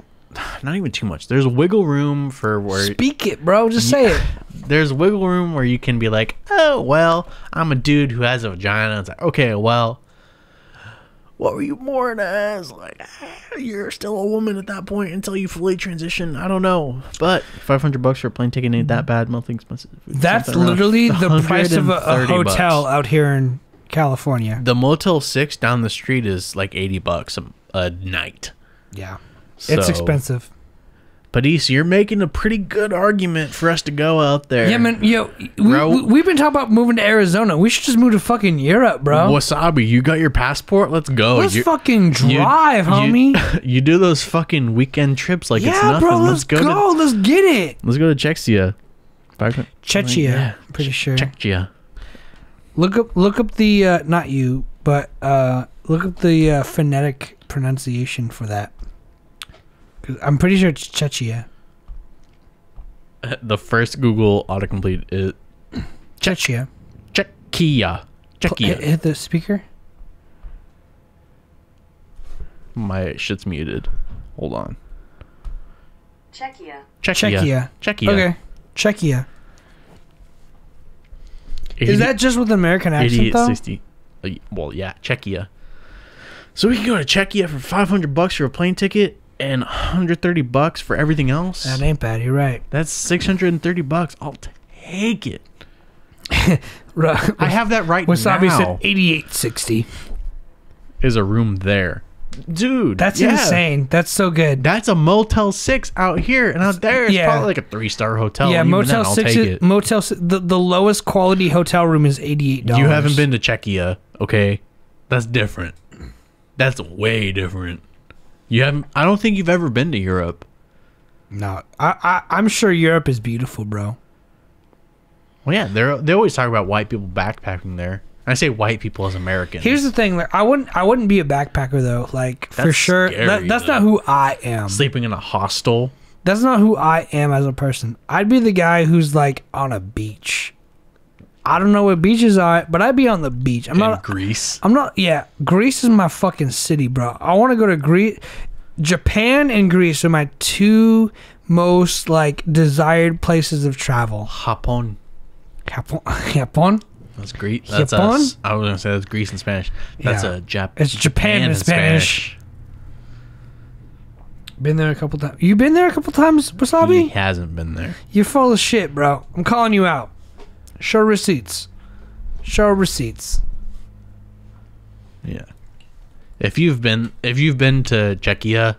Not even too much. There's wiggle room for where... Speak it, bro. Just say it. There's wiggle room where you can be like, oh, well, I'm a dude who has a vagina. It's like, okay, well, what were you born as? Like, you're still a woman at that point until you fully transition. I don't know. But $500 for a plane ticket ain't that bad. Monthly expenses. That's literally the price of a hotel out here in California. The Motel 6 down the street is like $80 a night. Yeah. It's expensive. But Issa, you're making a pretty good argument for us to go out there. Yeah, man. Yo, we've been talking about moving to Arizona. We should just move to fucking Europe, bro. Wasabi, you got your passport? Let's go. Let's fucking drive, homie. You do those fucking weekend trips like it's nothing. Bro, let's go. Let's get it. Let's go to Czechia. Czechia. Yeah, pretty sure. Czechia. Look up the not you, but look up the phonetic pronunciation for that. I'm pretty sure it's Czechia. The first Google autocomplete is Czechia. Czechia. Hit the speaker. My shit's muted. Hold on. Czechia. Okay. Czechia. Is that just with an American accent, though? 60. Well, yeah, Czechia. So we can go to Czechia for $500 for a plane ticket and $130 for everything else. That ain't bad. You're right. That's $630. I'll take it. I have that right Wasabi now. said $88.60. Is a room there, dude? That's insane. That's so good. That's a Motel 6 out here, and out there it's probably like a 3-star hotel. Yeah, Motel 6. The lowest quality hotel room is $88. You haven't been to Czechia, okay? That's different. That's way different. You haven't. I don't think you've ever been to Europe. No, I'm sure Europe is beautiful, bro. Well, yeah, they always talk about white people backpacking there. I say white people as Americans. Here's the thing: like, I wouldn't be a backpacker though. Like, for sure, that's not who I am. Sleeping in a hostel. That's not who I am as a person. I'd be the guy who's like on a beach. I don't know what beaches are, but I'd be on the beach. I'm not Greece. I'm not. Yeah, Greece is my fucking city, bro. I want to go to Greece. Japan and Greece are my two most like desired places of travel. Japón. That's Greece. That's us. I was gonna say that's Greece in Spanish. That's It's Japan in Spanish. Been there a couple times. You been there a couple times, Wasabi? He hasn't been there. You're full of shit, bro. I'm calling you out. Show receipts. Yeah. If you've been to Czechia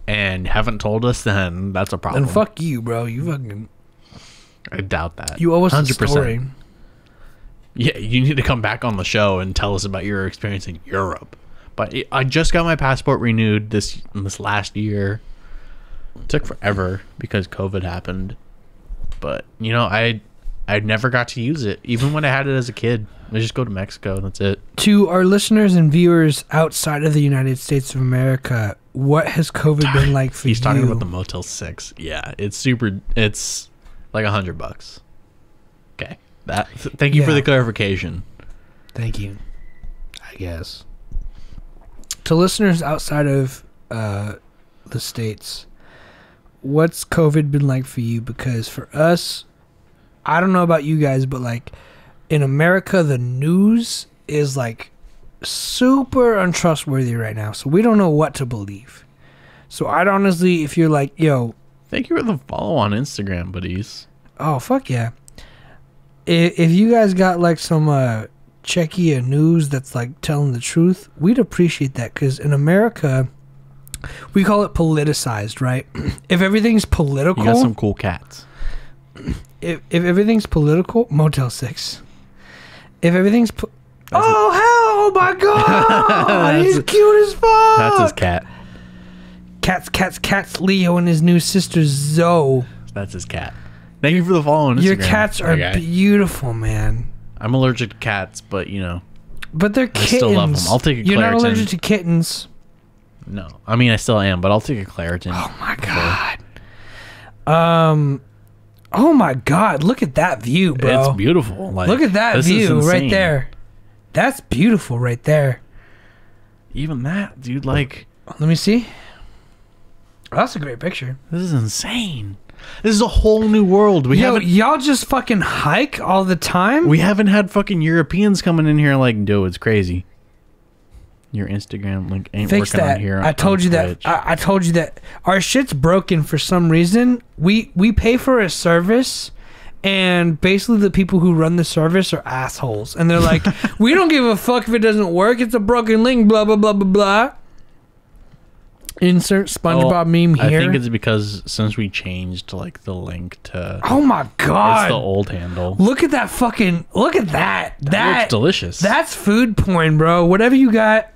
and haven't told us, then that's a problem. Then fuck you, bro. You fucking. I doubt that. You owe us 100%. A story. Yeah, you need to come back on the show and tell us about your experience in Europe. But I just got my passport renewed this last year. It took forever because COVID happened. But I never got to use it, even when I had it as a kid. I just go to Mexico, and that's it. To our listeners and viewers outside of the United States of America, what has COVID been like for you? He's talking about the Motel 6. Yeah, it's like $100. Okay. Thank you for the clarification. Thank you. I guess. To listeners outside of the States, what's COVID been like for you? Because for us, I don't know about you guys, but like in America, the news is like super untrustworthy right now. So we don't know what to believe. So I'd honestly, if you're like, yo. Thank you for the follow on Instagram, buddies. Oh, fuck yeah. If you guys got like some Czechia news that's like telling the truth, we'd appreciate that. Because in America, we call it politicized, right? If everything's political. You got some cool cats. If everything's political, Motel 6. If everything's oh my god, he's cute as fuck. That's his cat. Cats. Leo and his new sister Zoe. That's his cat. Thank you for the follow on Instagram. Your cats are beautiful, man. I'm allergic to cats, but But they're kittens. I still love them. I'll take a Claritin. You're not allergic to kittens. No, I mean I still am, but I'll take a Claritin. Oh my god. Oh my god, look at that view, bro. It's beautiful. Like, look at that view right there. That's beautiful right there. Even that, dude, like... Let me see. Oh, that's a great picture. This is insane. This is a whole new world. Y'all just fucking hike all the time? We haven't had fucking Europeans coming in here like, dude, it's crazy. Your Instagram link ain't Fix working that. on here. I told you that. I told you that our shit's broken for some reason. We pay for a service, and basically the people who run the service are assholes, and they're like, we don't give a fuck if it doesn't work. It's a broken link. Blah blah blah blah blah. Insert SpongeBob meme here. I think it's because since we changed like the link to. Oh my god! It's the old handle. Look at that fucking. Look at that. That looks delicious. That's food porn, bro. Whatever you got.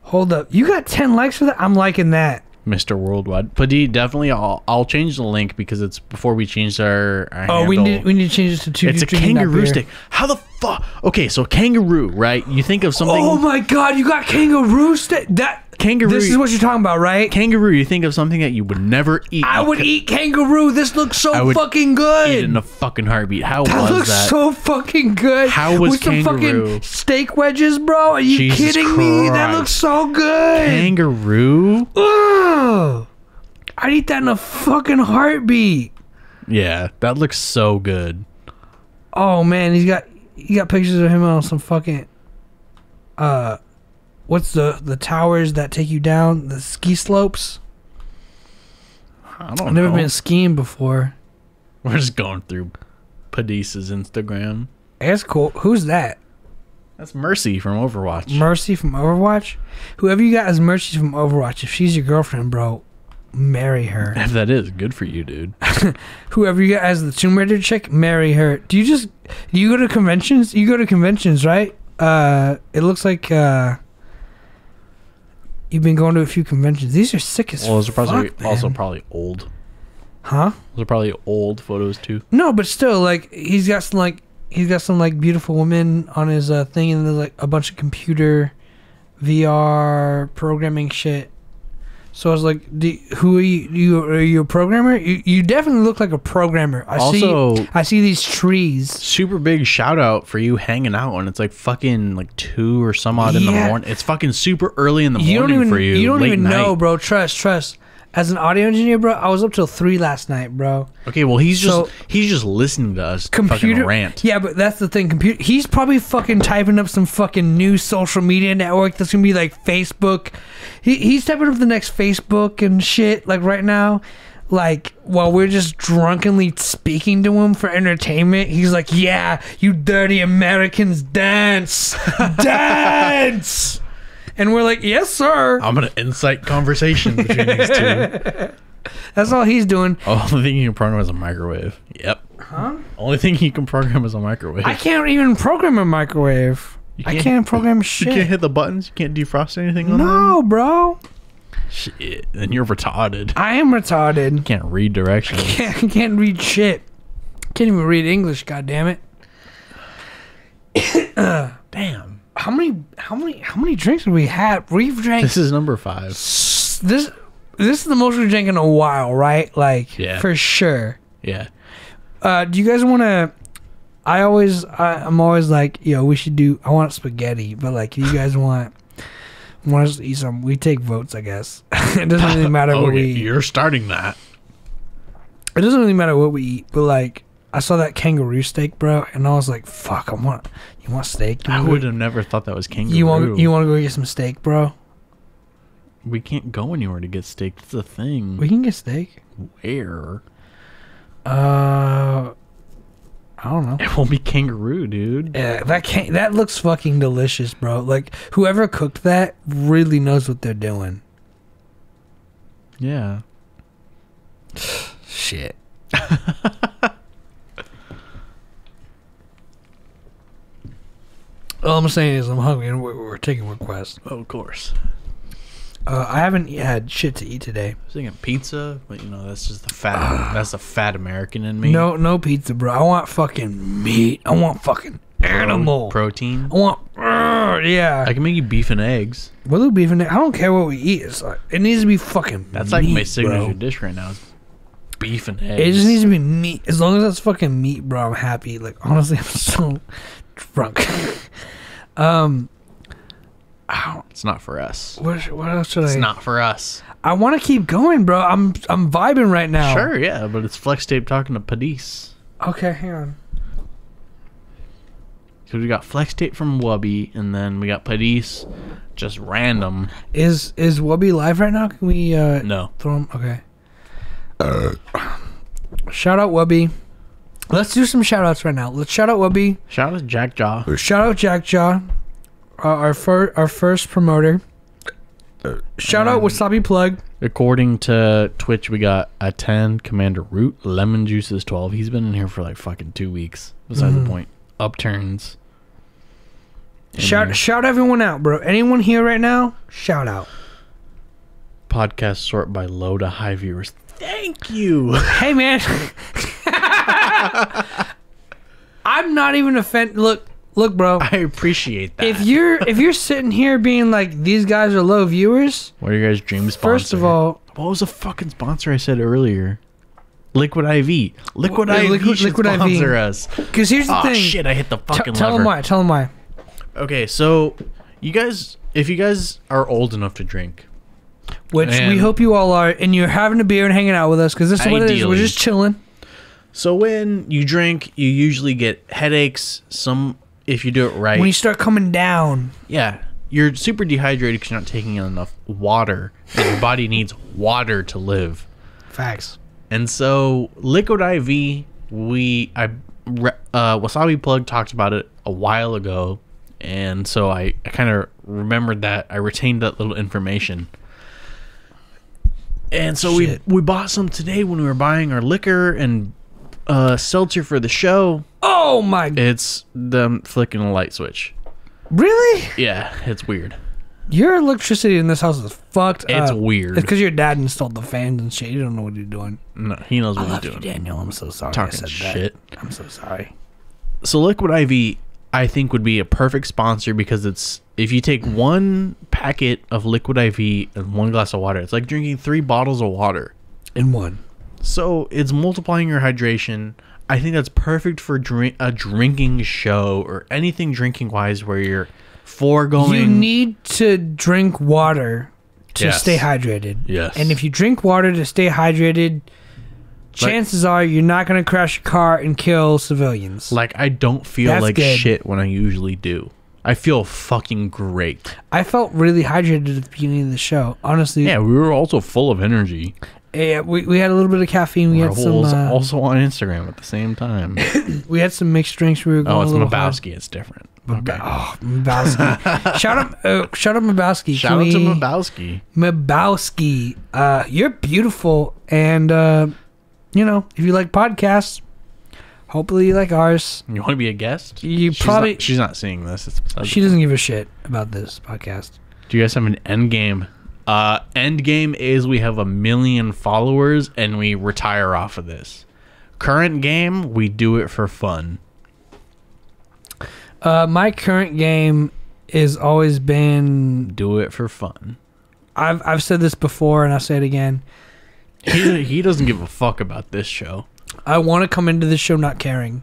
Hold up. You got 10 likes for that? I'm liking that. Mr. Worldwide. But definitely, I'll change the link because it's before we changed our handle. We need to change this to 2. It's a kangaroo stick. How the fuck? Okay, so kangaroo, right? You think of something. Oh my god, you got kangaroo stick. That kangaroo. This is what you're talking about, right? Kangaroo. You think of something that you would never eat. I would eat kangaroo. This looks so fucking good. Eat it in a fucking heartbeat. How that was looks that? so fucking good. How was with kangaroo? Some fucking steak wedges, bro? Are you Jesus kidding me? That Christ. looks so good. Kangaroo. Ugh. I'd eat that in a fucking heartbeat. Yeah, that looks so good. Oh man, he got pictures of him on some fucking what's the towers that take you down, the ski slopes? I've never been skiing before. We're just going through Padisa's Instagram. That's cool. Who's that? That's Mercy from Overwatch. Mercy from Overwatch? Whoever you got as Mercy from Overwatch, if she's your girlfriend, bro, marry her. If that is, good for you, dude. Whoever you got as the Tomb Raider chick, marry her. Do you go to conventions? You go to conventions, right? It looks like you've been going to a few conventions. These are sick as fuck. Well, those are probably also probably old. Huh? Those are probably old photos too. No, but still, like he's got some beautiful women on his thing, and there's like a bunch of computer VR programming shit. So I was like, who are you? Are you a programmer? You definitely look like a programmer. I see these trees. Super big shout out for you hanging out when it's like fucking like 2 or some odd in the morning. It's fucking super early in the morning for you. You don't even night. know, bro. Trust. As an audio engineer, bro, I was up till 3 last night, bro. Okay, well he's just listening to us fucking rant. Yeah, but that's the thing. He's probably fucking typing up some fucking new social media network that's gonna be like Facebook. He's typing up the next Facebook and shit like right now. Like while we're just drunkenly speaking to him for entertainment, he's like, "Yeah, you dirty Americans, dance, dance." And we're like, yes, sir. I'm gonna incite conversation between these two. That's all he's doing. Only thing you can program is a microwave. Yep. Huh? Only thing you can program is a microwave. I can't even program a microwave. I can't program shit. You can't hit the buttons. You can't defrost anything on them. No, bro. Shit. Then you're retarded. I am retarded. You can't read directions. I can't read shit. Can't even read English. God damn it. Damn. How many drinks have we had? We've drank. This is number 5. This is the most we've drank in a while, right? Like, yeah, for sure. Yeah. Do you guys want to? I'm always like, yo, we should do. I want spaghetti, but like, if you guys want us to eat some, we take votes, I guess. It doesn't really matter what we eat. You're starting that. It doesn't really matter what we eat, but like, I saw that kangaroo steak, bro, and I was like, fuck, you want steak? I would have never thought that was kangaroo. You want to go get some steak, bro? We can't go anywhere to get steak. That's the thing. We can get steak. Where? I don't know. It won't be kangaroo, dude. Yeah, that looks fucking delicious, bro. Like, whoever cooked that really knows what they're doing. Yeah. Shit. All I'm saying is I'm hungry and we're taking requests. Oh, of course. I haven't had shit to eat today. I was thinking pizza, but that's just the fat. That's the fat American in me. No pizza, bro. I want fucking meat. I want fucking animal protein. I want, yeah. I can make you beef and eggs. We'll do beef and eggs. I don't care what we eat. It's like, it needs to be fucking. That's meat, like my signature bro. dish right now. Is beef and eggs. It just needs to be meat. As long as that's fucking meat, bro, I'm happy. Like, honestly, I'm so drunk. It's not for us. What else should It's not for us. I want to keep going, bro. I'm vibing right now. Sure, yeah, but it's Flex Tape talking to Padis. Okay, hang on. Because we got flex tape from Wubby, and then we got Paris, just random. Is Wubby live right now? Can we no. throw him? Okay. Shout out Wubby. Let's do some shout outs right now. Let's shout out Wubby. Shout out Jack Jaw. Shout out Jack Jaw, our first promoter. Shout out Wasabi Plug. According to Twitch, we got a 10, Commander Root, Lemon Juice is 12. He's been in here for like fucking 2 weeks. Besides the point. Upturns. Shout everyone out, bro. Anyone here right now? Shout out. Podcast sort by low to high viewers. Thank you. Hey, man. I'm not even offended. Look, bro. I appreciate that. If you're sitting here being like, these guys are low viewers. What are your guys' dream sponsor? First of all, what was the fucking sponsor I said earlier? Liquid IV. Liquid IV should sponsor us. Because here's the thing. Oh shit! I hit the fucking lever. Tell them why. Okay, so if you guys are old enough to drink, which we hope you all are, and you're having a beer and hanging out with us, because this is what it is. We're just chilling. So when you drink, you usually get headaches. If you do it right, when you start coming down, yeah, you're super dehydrated because you're not taking in enough water. And your body needs water to live. Facts. And so Liquid IV, Wasabi Plug talked about it a while ago, and so I kind of remembered that. I retained that little information. And so we bought some today when we were buying our liquor and seltzer for the show. Oh my! It's them flicking a light switch. Really? Yeah, it's weird. Your electricity in this house is fucked up. It's weird. It's because your dad installed the fans and shit. You don't know what you're doing. No, he knows what he's doing. You, Daniel. I'm so sorry. Talking I said shit. That. I'm so sorry. So Liquid IV, I think, would be a perfect sponsor because if you take one packet of Liquid IV and one glass of water, it's like drinking 3 bottles of water in one. So it's multiplying your hydration. I think that's perfect for a drinking show or anything drinking wise where you're foregoing. You need to drink water to stay hydrated. Yes. And if you drink water to stay hydrated, chances are you're not going to crash your car and kill civilians. Like, I don't feel like shit when I usually do. I feel fucking great. I felt really hydrated at the beginning of the show, honestly. Yeah, we were also full of energy. Yeah, we had a little bit of caffeine. We had some also on Instagram at the same time. We had some mixed drinks. We were going. Oh, it's Mabowski. It's different. Okay. Oh, Mabowski. shout out Mabowski. Shout out to Mabowski. Mabowski, you're beautiful, and if you like podcasts, hopefully you like ours. You want to be a guest? She's not seeing this. She doesn't give a shit about this podcast. Do you guys have an end game? End game is we have 1 million followers and we retire off of this. Current game, we do it for fun. My current game has always been do it for fun. I've said this before and I'll say it again. He doesn't give a fuck about this show. I want to come into this show not caring,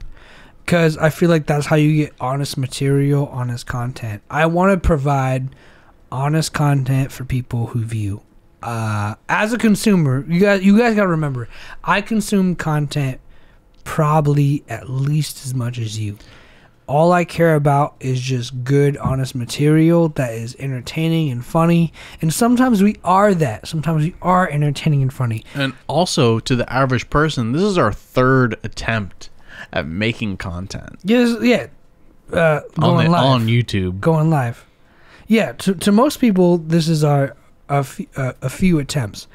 because I feel like that's how you get honest material, honest content. I want to provide honest content for people who view. As a consumer, you guys got to remember, I consume content probably at least as much as you. All I care about is just good, honest material that is entertaining and funny. And sometimes we are that. Sometimes we are entertaining and funny. And also, to the average person, this is our 3rd attempt at making content. Yes, yeah. Going live. On YouTube. Going live. Yeah, to most people, this is a few attempts.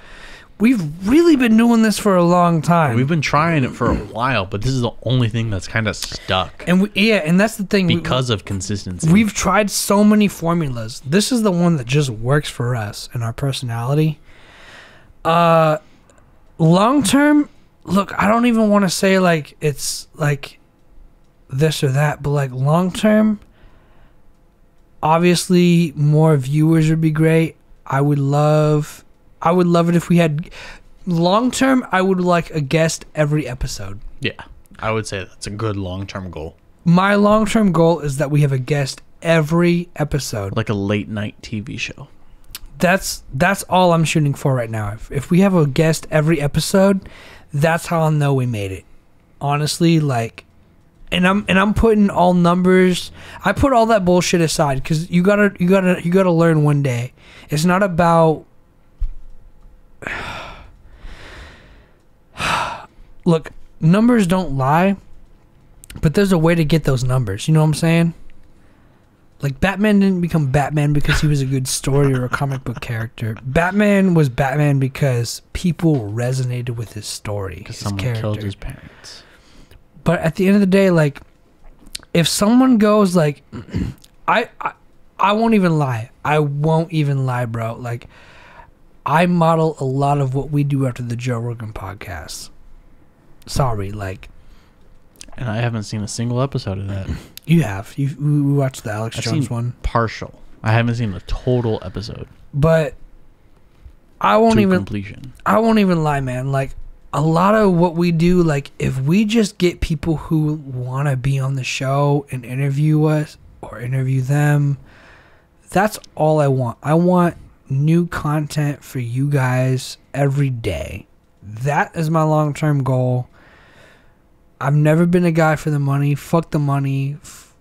We've really been doing this for a long time. We've been trying it for a while, but this is the only thing that's kind of stuck. And and that's the thing. Because of consistency. We've tried so many formulas. This is the one that just works for us and our personality. Long term, look, I don't even want to say like it's like this or that, but like long term, obviously more viewers would be great. I would love it if we had long term. I would like a guest every episode. Yeah, I would say that's a good long-term goal. My long-term goal is that we have a guest every episode, like a late night TV show. That's all I'm shooting for right now. If we have a guest every episode, that's how I'll know we made it. Honestly, like, and I'm putting all numbers. I put all that bullshit aside because you gotta learn one day. It's not about. Look, numbers don't lie, but there's a way to get those numbers. You know what I'm saying? Like, Batman didn't become Batman because he was a good story or a comic book character. Batman was Batman because people resonated with his story, Because his someone character. killed his parents. But at the end of the day, like, if someone goes like, I won't even lie. I won't even lie, bro. Like, I model a lot of what we do after the Joe Rogan podcast. Sorry, like. And I haven't seen a single episode of that. You have. We watched the Alex I've Jones seen one. Partial. I haven't seen the total episode. But I won't even completion. I won't even lie, man. Like, a lot of what we do, like, if we just get people who want to be on the show and interview us or interview them, that's all I want. I want new content for you guys every day. That is my long-term goal. I've never been a guy for the money. Fuck the money.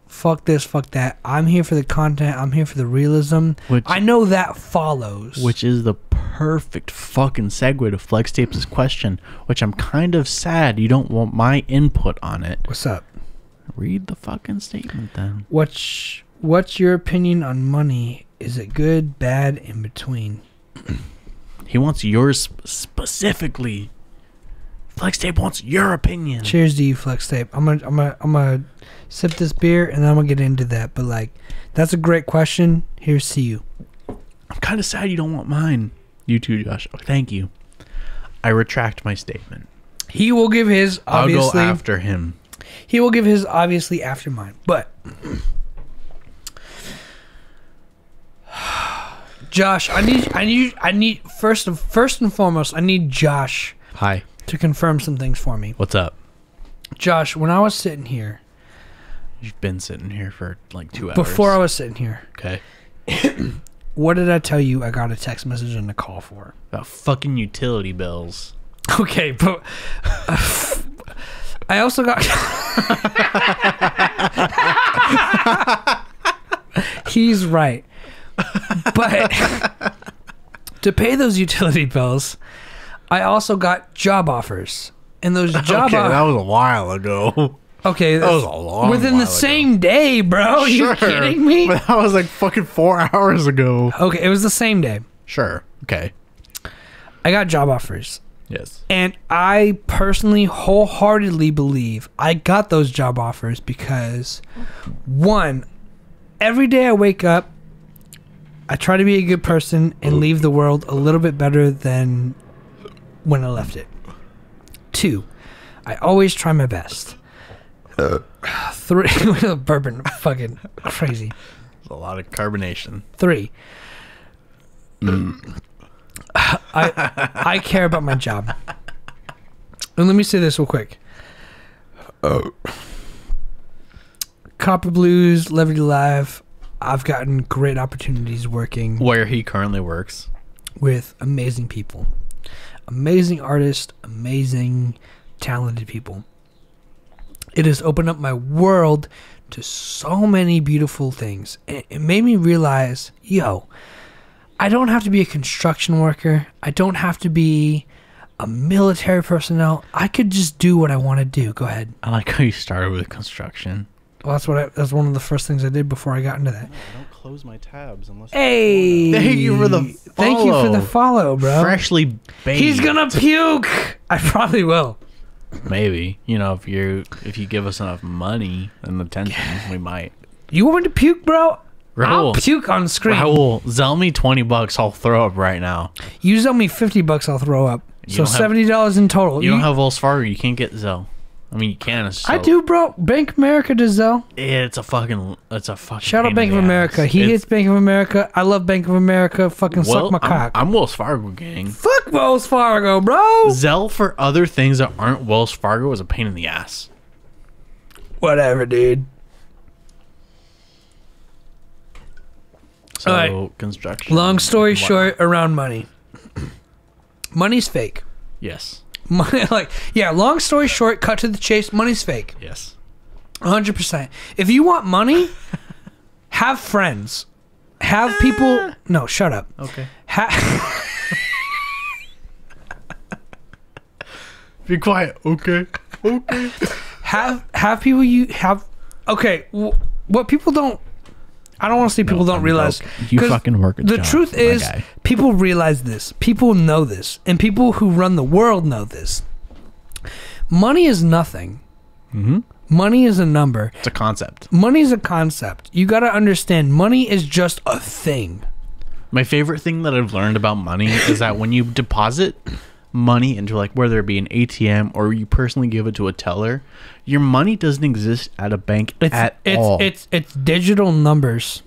Fuck this, fuck that. I'm here for the content. I'm here for the realism. I know that follows. Which is the perfect fucking segue to Flex Tapes' question, which I'm kind of sad you don't want my input on it. What's up? Read the fucking statement then. What's your opinion on money? Is it good, bad, in between? He wants yours specifically. Flex Tape wants your opinion. Cheers to you, Flex Tape. I'm gonna sip this beer and then I'm gonna get into that. But, like, that's a great question. Here's to you. I'm kind of sad you don't want mine. You too, Josh. Oh, thank you. I retract my statement. He will give his, obviously. I'll go after him. He will give his, obviously, after mine. But Josh, I need first and foremost, I need Josh. Hi. To confirm some things for me. What's up? Josh, when I was sitting here. You've been sitting here for like 2 hours. Before I was sitting here. Okay. What did I tell you I got a text message and a call for? About fucking utility bills. Okay, but I also got... He's right. But to pay those utility bills... I also got job offers, and those job offers. That was a while ago. Okay, that was a long within the same day, bro. Sure, you kidding me? But that was like fucking 4 hours ago. Okay, it was the same day. Sure. Okay. I got job offers. Yes. And I personally wholeheartedly believe I got those job offers because, one, every day I wake up, I try to be a good person and leave the world a little bit better than when I left it. 2, I always try my best. 3, bourbon, fucking crazy. There's a lot of carbonation. 3, I care about my job. And let me say this real quick. Copper Blues, Levity Live, I've gotten great opportunities working where he currently works with amazing people. Amazing artists, amazing, talented people. It has opened up my world to so many beautiful things. It made me realize, yo, I don't have to be a construction worker. I don't have to be a military personnel. I could just do what I want to do. Go ahead. I like how you started with construction. Well, that's one of the first things I did before I got into that. No, I don't close my tabs unless. Hey, thank you for the follow. Thank you for the follow, bro. Freshly baked. He's gonna puke. I probably will. Maybe, if you give us enough money and attention, we might. You want me to puke, bro? Raul, I'll puke on screen. Raul, Zell me $20. I'll throw up right now. You Zell me $50. I'll throw up. So $70 in total. You don't have Wells Fargo. You can't get Zell. I mean, you can. I do, bro. Bank of America does Zell. It's a fucking. Shout out Bank of America. He hits Bank of America. I love Bank of America. Fucking suck my cock. I'm Wells Fargo, gang. Fuck Wells Fargo, bro. Zell for other things that aren't Wells Fargo is a pain in the ass. Whatever, dude. So, all right. Construction. Long story short, around money. Money's fake. Yes. Money, long story short, cut to the chase, money's fake. Yes. 100%. If you want money, have friends. Have people... No, shut up. Okay. Be quiet. Okay. Okay. Have people you have... Okay, what people don't... I don't want to say people don't realize. You fucking work a The job, truth is, people realize this. People know this. And people who run the world know this. Money is nothing. Mm-hmm. Money is a number. It's a concept. Money is a concept. You got to understand, money is just a thing. My favorite thing that I've learned about money is that when you deposit money into, like, whether it be an ATM or you personally give it to a teller, your money doesn't exist at a bank at all. It's digital numbers.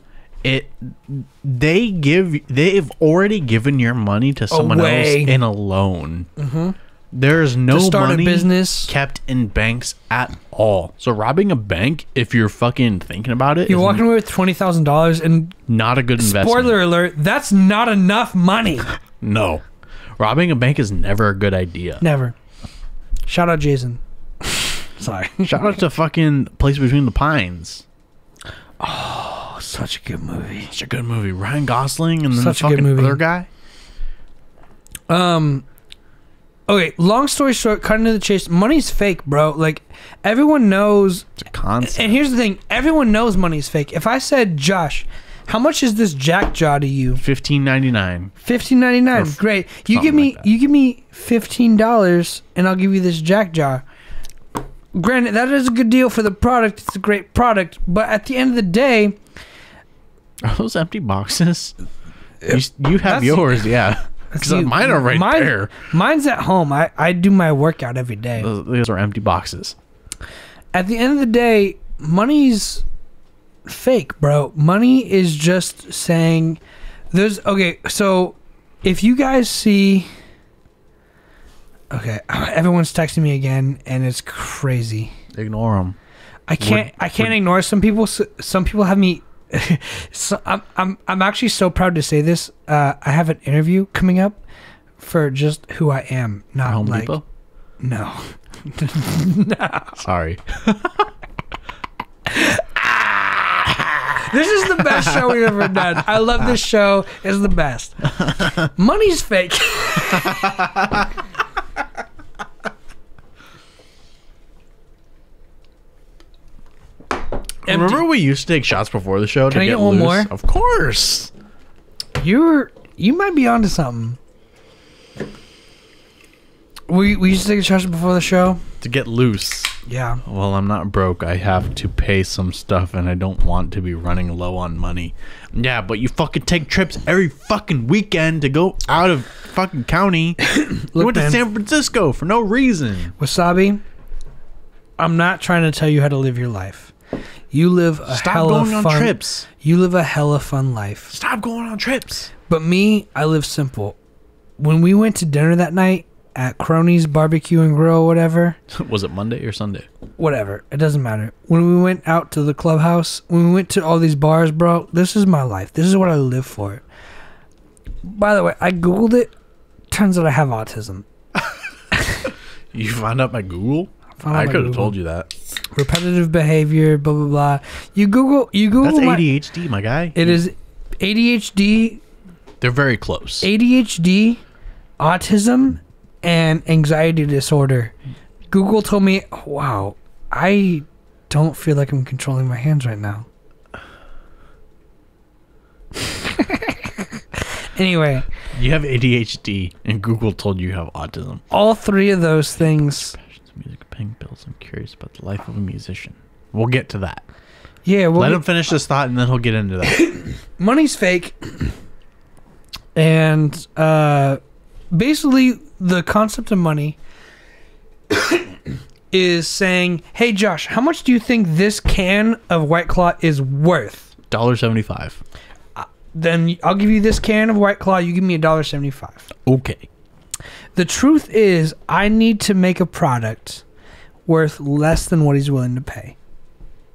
They've already given your money to someone else in a loan. Mm-hmm. There's no money business kept in banks at all. So robbing a bank, if you're fucking thinking about it, you're walking away with $20,000 and not a good investment. Spoiler alert, that's not enough money. No. Robbing a bank is never a good idea. Never. Shout out Jason. Sorry. Shout out to fucking Place Between the Pines. Oh, such a good movie. Such a good movie. Ryan Gosling and then Such the a good fucking movie. other guy. Okay, long story short, cutting to the chase, money's fake, bro. Like, everyone knows. It's a concept. And here's the thing, everyone knows money's fake. If I said, Josh, how much is this Jack Jaw to you? $15.99. $15.99. Great. You give me $15 and I'll give you this Jack Jaw. Granted, that is a good deal for the product. It's a great product, but at the end of the day, Are those empty boxes? You have yours, yeah. Because mine are right there. Mine's at home. I do my workout every day. Those are empty boxes. At the end of the day, money's fake, bro. Money is just saying okay, so if you guys see, okay, everyone's texting me again and it's crazy. Ignore them. I can't ignore some people. Some people have me. So I'm actually so proud to say this. I have an interview coming up for just who I am, not Home like Depot? No. No. Sorry. This is the best show we've ever done. I love this show. It's the best. Money's fake. Remember we used to take shots before the show? Can to I get get one loose? more? Of course. You might be onto something. We used to take shots before the show To get loose. Yeah. Well, I'm not broke. I have to pay some stuff, and I don't want to be running low on money. Yeah, but you fucking take trips every fucking weekend to go out of fucking county. You went to San Francisco for no reason. Wasabi, I'm not trying to tell you how to live your life. You live a Stop going on trips. You live a hella fun life. Stop going on trips. But me, I live simple. When we went to dinner that night at Crony's Barbecue and Grill, whatever. Was it Monday or Sunday? Whatever. It doesn't matter. When we went out to the clubhouse, when we went to all these bars, bro, this is my life. This is what I live for. By the way, I Googled it. Turns out I have autism. You found out by Google? I could have told you that. Repetitive behavior, blah, blah, blah. You Google That's ADHD, my guy. It is ADHD. They're very close. ADHD, autism, and anxiety disorder. Google told me, wow, I don't feel like I'm controlling my hands right now. Anyway. You have ADHD, and Google told you have autism. All three of those things. Music, paying bills. I'm curious about the life of a musician. We'll get to that. Yeah, let him finish this thought, and then he'll get into that. Money's fake, and basically the concept of money is saying, "Hey, Josh, how much do you think this can of White Claw is worth?" $1.75. Then I'll give you this can of White Claw. You give me $1.75. Okay. The truth is, I need to make a product worth less than what he's willing to pay.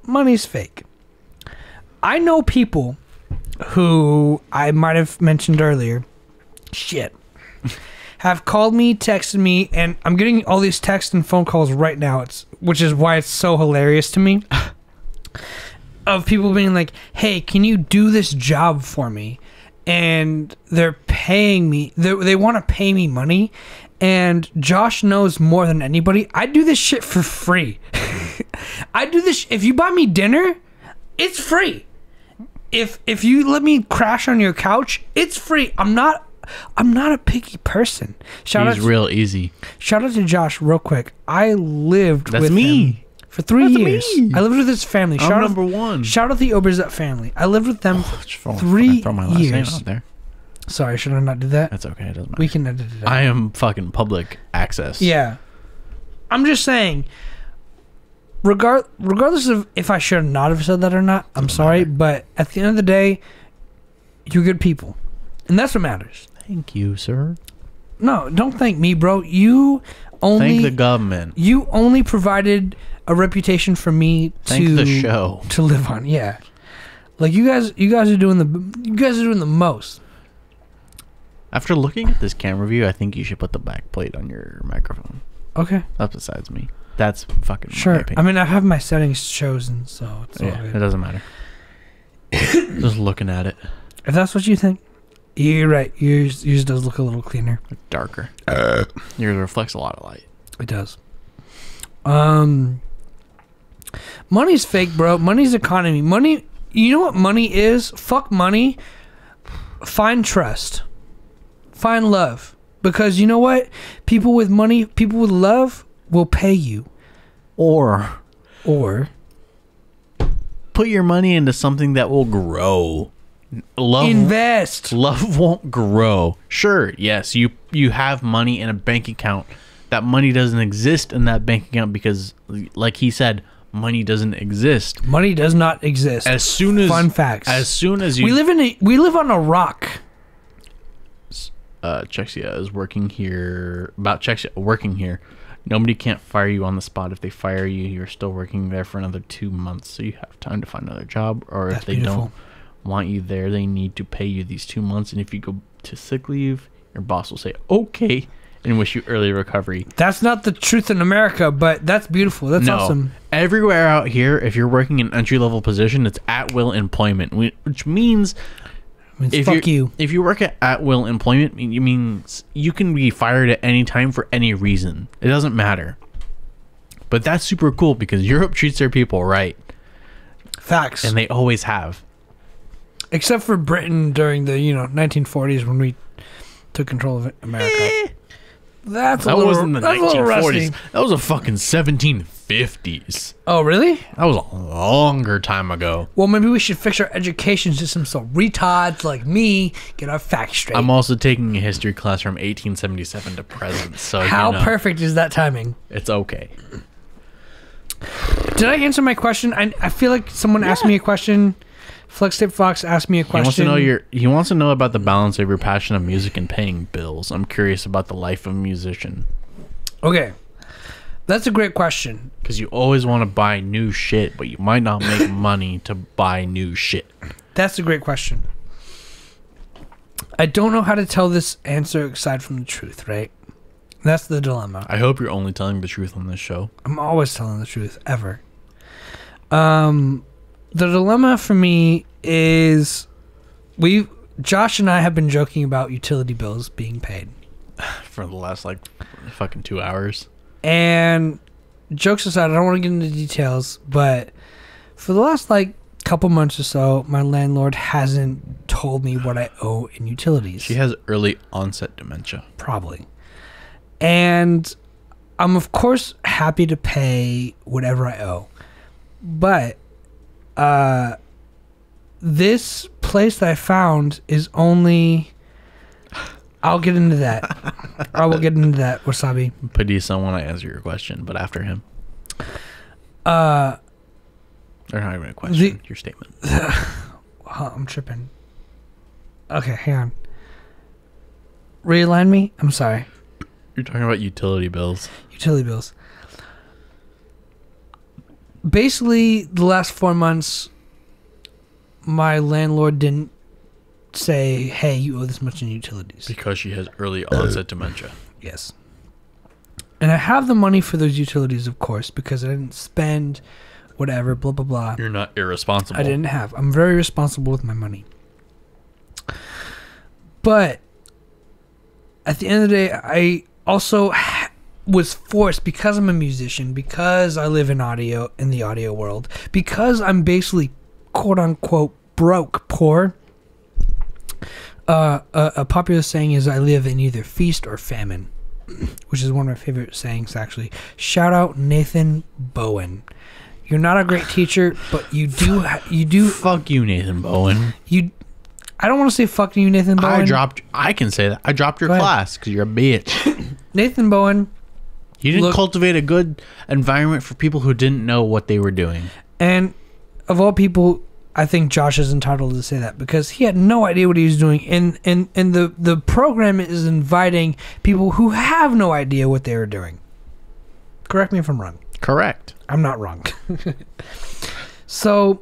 Money's fake. I know people who I might have mentioned earlier, have called me, texted me, and I'm getting all these texts and phone calls right now, which is why it's so hilarious to me. of people being like, hey, can you do this job for me? And they're paying me. They want to pay me money. And Josh knows more than anybody. I do this shit for free. I do this. If you buy me dinner, it's free. If you let me crash on your couch, it's free. I'm not a picky person. He's real easy. Shout out to Josh real quick. I lived That's with me. him for 3 years. Me. I lived with his family. I'm number one. Shout out the Oberzet family. I lived with them for 3 throw my last years. name out there. Sorry, should I not do that? That's okay. It doesn't matter. We can edit it out. I am fucking public access. Yeah. I'm just saying, regardless of if I should not have said that or not, I'm sorry, but at the end of the day, you're good people. And that's what matters. Thank you, sir. No, don't thank me, bro. You only... Thank the government. You only provided a reputation for me Thank the show. To live on. Yeah. Like, you guys are doing the most. After looking at this camera view, I think you should put the back plate on your microphone. Okay. That's besides me. That's fucking sure. My opinion. I mean, I have my settings chosen, so it's all good. It doesn't matter. Just looking at it. If that's what you think, you're right. Yours does look a little cleaner. Darker. Yours reflects a lot of light. It does. Money's fake, bro. Money's economy. Money. You know what money is? Fuck money. Find trust. Find love. Because you know what? People with money, people with love will pay you. Or put your money into something that will grow. Invest. Love won't grow. Sure, yes, you have money in a bank account. That money doesn't exist in that bank account because, like he said, money doesn't exist. Money does not exist. As soon as fun facts. As soon as you we live on a rock. Chexia is working here. About Chexia working here. Nobody can't fire you on the spot. If they fire you, you're still working there for another 2 months, so you have time to find another job. Or That's if they beautiful. don't want you there, they need to pay you these 2 months. And if you go to sick leave, your boss will say okay and wish you early recovery. That's not the truth in America, but that's beautiful. That's awesome. Everywhere out here, if you're working an entry-level position, it's at-will employment, which means fuck you. If you work at will employment, it means you can be fired at any time for any reason. It doesn't matter. But that's super cool because Europe treats their people right. Facts. And they always have. Except for Britain during the 1940s when we took control of America. That wasn't the 1940s. That was a fucking 1750s. Oh, really? That was a longer time ago. Well, maybe we should fix our education system so retards like me get our facts straight. I'm also taking a history class from 1877 to present. So how perfect is that timing? It's okay. Did I answer my question? I feel like someone asked me a question. Flex Tip Fox asked me a question. He wants to know about the balance of your passion of music and paying bills. I'm curious about the life of a musician. Okay. That's a great question. Because you always want to buy new shit, but you might not make money to buy new shit. That's a great question. I don't know how to tell this answer aside from the truth, right? That's the dilemma. I hope you're only telling the truth on this show. I'm always telling the truth, ever. The dilemma for me is Josh and I have been joking about utility bills being paid. For the last, fucking 2 hours. And jokes aside, I don't want to get into details, but for the last, couple months or so, my landlord hasn't told me what I owe in utilities. She has early onset dementia. Probably. And I'm, of course, happy to pay whatever I owe. But this place that I found is only... I'll get into that. I will get into that, Wasabi. Please don't want to answer your question, but after him. Or not even a question, your statement. I'm tripping. Okay, hang on. Realign me? I'm sorry. You're talking about utility bills. Utility bills. Basically, the last 4 months, my landlord didn't say, hey, you owe this much in utilities. Because she has early onset dementia. Yes. And I have the money for those utilities, of course, because I didn't spend whatever, blah, blah, blah. You're not irresponsible. I didn't have. I'm very responsible with my money. But at the end of the day, I also was forced, because I'm a musician, because I live in the audio world, because I'm basically quote unquote broke, poor. A popular saying is I live in either feast or famine, which is one of my favorite sayings, actually. Shout out Nathan Bowen. You're not a great teacher, but you do. Fuck you, Nathan Bowen. I don't want to say fuck you, Nathan Bowen. I can say that. I dropped your class because you're a bitch. Nathan Bowen. You didn't cultivate a good environment for people who didn't know what they were doing. And of all people, I think Josh is entitled to say that, because he had no idea what he was doing. And the program is inviting people who have no idea what they were doing. Correct me if I'm wrong. Correct. I'm not wrong. So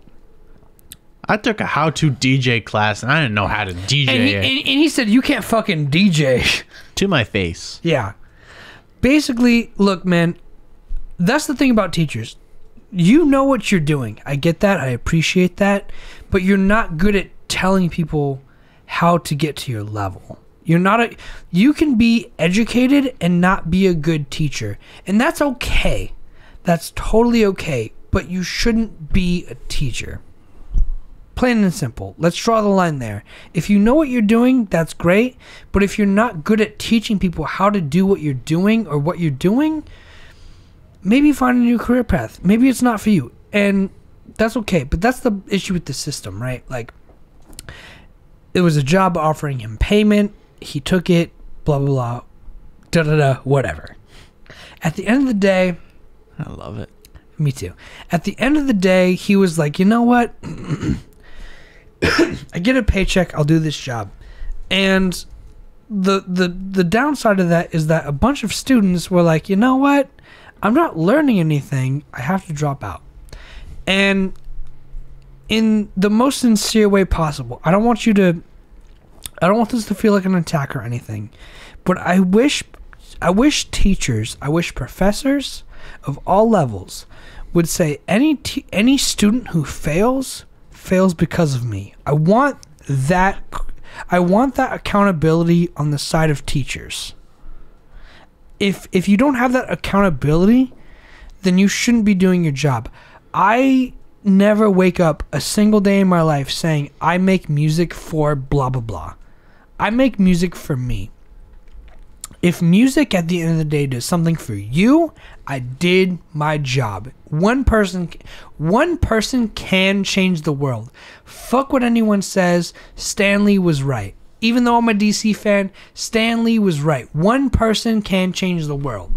I took a how-to DJ class, and I didn't know how to DJ. And he said, you can't fucking DJ. To my face. Yeah. Basically, look, man, that's the thing about teachers. You know what you're doing. I get that. I appreciate that. But you're not good at telling people how to get to your level. You can be educated and not be a good teacher. And that's okay. That's totally okay. But you shouldn't be a teacher. Plain and simple. Let's draw the line there. If you know what you're doing, that's great. But if you're not good at teaching people how to do what you're doing or what you're doing, maybe find a new career path. Maybe it's not for you. And that's okay. But that's the issue with the system, right? Like, it was a job offering him payment. He took it, blah, blah, blah, da-da-da, whatever. At the end of the day... I love it. Me too. At the end of the day, he was like, you know what? I get a paycheck, I'll do this job. And the downside of that is that a bunch of students were like, you know what? I'm not learning anything. I have to drop out. And in the most sincere way possible, I don't want this to feel like an attack or anything. But I wish teachers, I wish professors of all levels would say any student who fails because of me. I want that accountability on the side of teachers. If you don't have that accountability, then you shouldn't be doing your job. I never wake up a single day in my life saying I make music for blah blah blah. I make music for me. If music at the end of the day does something for you, I did my job. One person can change the world. Fuck what anyone says. Stan Lee was right. Even though I'm a DC fan, Stan Lee was right. One person can change the world.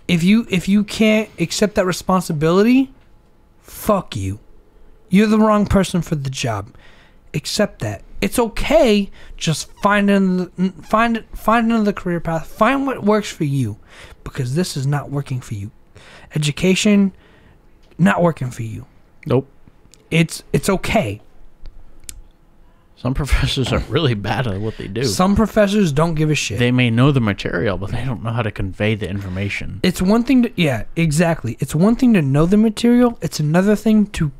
If you can't accept that responsibility, fuck you. You're the wrong person for the job. Accept that. It's okay. Just find another career path. Find what works for you, because this is not working for you. Education, not working for you. Nope. It's okay. Some professors are really bad at what they do. Some professors don't give a shit. They may know the material, but they don't know how to convey the information. It's one thing to, yeah, exactly. It's one thing to know the material. It's another thing to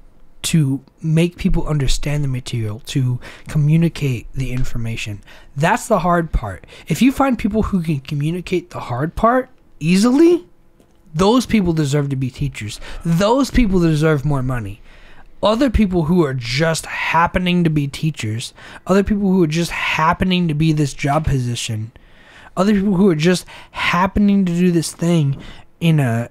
make people understand the material, to communicate the information. That's the hard part. If you find people who can communicate the hard part easily, those people deserve to be teachers. Those people deserve more money. Other people who are just happening to be teachers, other people who are just happening to be this job position, other people who are just happening to do this thing in a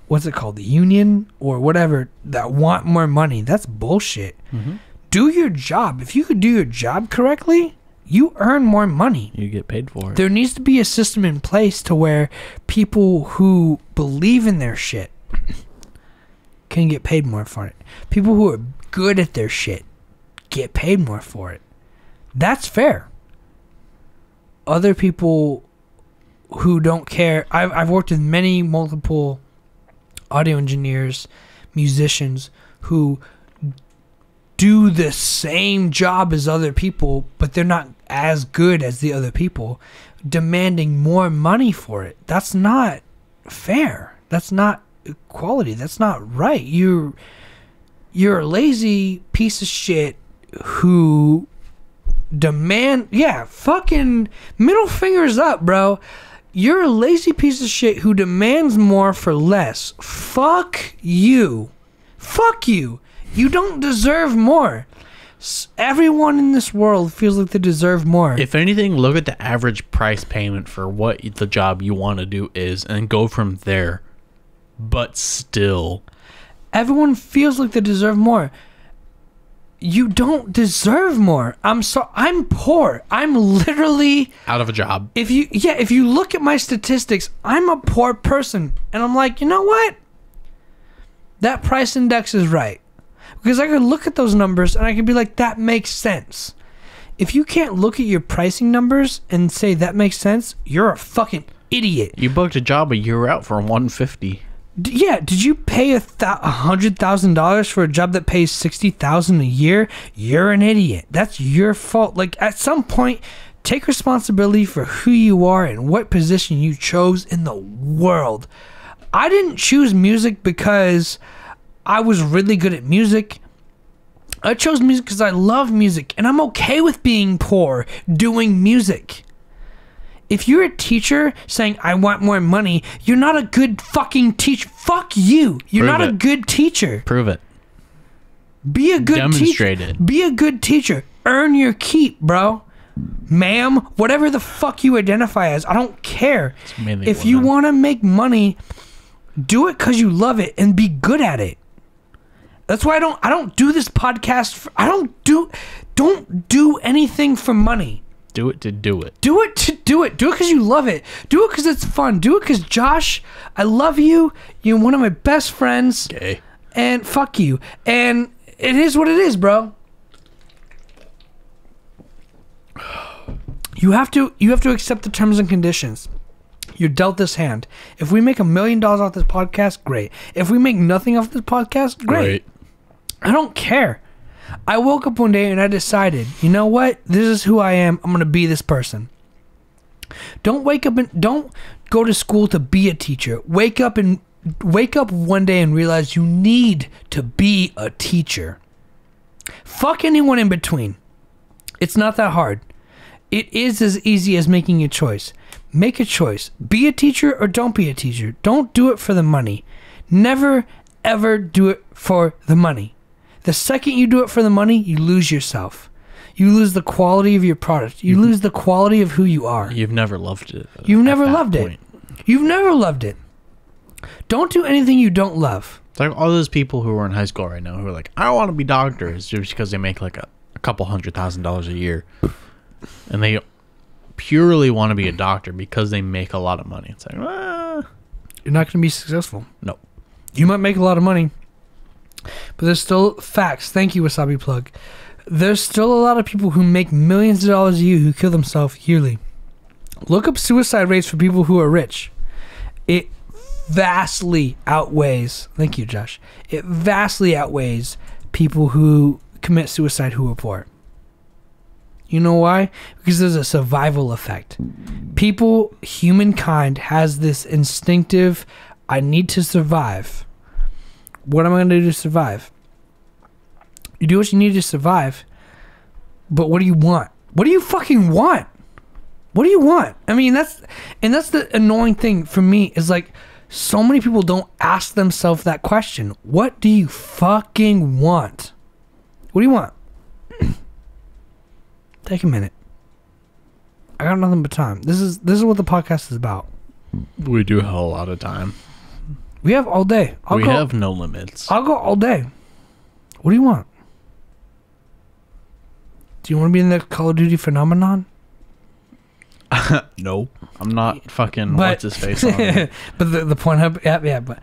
what's it called, the union or whatever, that want more money. That's bullshit. Mm-hmm. Do your job. If you could do your job correctly, you earn more money. You get paid for it. There needs to be a system in place to where people who believe in their shit can get paid more for it. People who are good at their shit get paid more for it. That's fair. Other people who don't care. I've worked with multiple audio engineers, musicians who do the same job as other people, but they're not as good as the other people, demanding more money for it. That's not fair. That's not equality. That's not right. You're a lazy piece of shit who demand, fucking middle fingers up, bro. You're a lazy piece of shit who demands more for less. Fuck you. Fuck you. You don't deserve more. Everyone in this world feels like they deserve more. If anything, look at the average price payment for what the job you want to do is and go from there. But still, everyone feels like they deserve more. You don't deserve more. I'm poor. I'm literally out of a job. If you look at my statistics, I'm a poor person. And I'm like, you know what? That price index is right. Because I could look at those numbers and I could be like, that makes sense. If you can't look at your pricing numbers and say that makes sense, you're a fucking idiot. You booked a job a year out for $150. Did you pay $100,000 for a job that pays $60,000 a year? You're an idiot. That's your fault. Like, at some point, take responsibility for who you are and what position you chose in the world. I didn't choose music because I was really good at music. I chose music because I love music, and I'm okay with being poor doing music. If you're a teacher saying, I want more money, you're not a good fucking teacher. Fuck you. You're not a good teacher. Prove it. Be a good teacher. Demonstrate it. Be a good teacher. Earn your keep, bro. Ma'am, whatever the fuck you identify as, I don't care. If you want to make money, do it because you love it and be good at it. That's why I don't do this podcast. Don't do anything for money. Do it to do it. Do it to do it. Do it because you love it. Do it because it's fun. Do it because, Josh, I love you. You're one of my best friends. Okay. And fuck you. And it is what it is, bro. You have to accept the terms and conditions. You're dealt this hand. If we make $1 million off this podcast, great. If we make nothing off this podcast, great. I don't care. I woke up one day and I decided, you know what? This is who I am. I'm going to be this person. Don't wake up and don't go to school to be a teacher. Wake up one day and realize you need to be a teacher. Fuck anyone in between. It's not that hard. It is as easy as making a choice. Make a choice. Be a teacher or don't be a teacher. Don't do it for the money. Never, ever do it for the money. The second you do it for the money, you lose yourself. You lose the quality of your product. You lose the quality of who you are. You've never loved it. You've never loved it. You've never loved it. Don't do anything you don't love. It's like all those people who are in high school right now who are like, I don't want to be doctors just because they make like a couple $100,000 a year. And they purely want to be a doctor because they make a lot of money. It's like, you're not going to be successful. No. You might make a lot of money, but there's still facts. Thank you, Wasabi Plug. There's still a lot of people who make millions of dollars a year who kill themselves yearly. Look up suicide rates for people who are rich. It vastly outweighs, thank you, Josh. It vastly outweighs people who commit suicide who are poor. You know why? Because there's a survival effect. Humankind has this instinctive, I need to survive. What am I going to do to survive? You do what you need to survive, but what do you want? What do you fucking want? What do you want? I mean, that's the annoying thing for me is like, so many people don't ask themselves that question. What do you fucking want? What do you want? Take a minute. I got nothing but time. This is what the podcast is about. We do have a lot of time. We have all day. We have no limits. I'll go all day. What do you want? Do you want to be in the Call of Duty phenomenon? No. I'm not fucking what's his face on it. But the Pornhub, yeah, but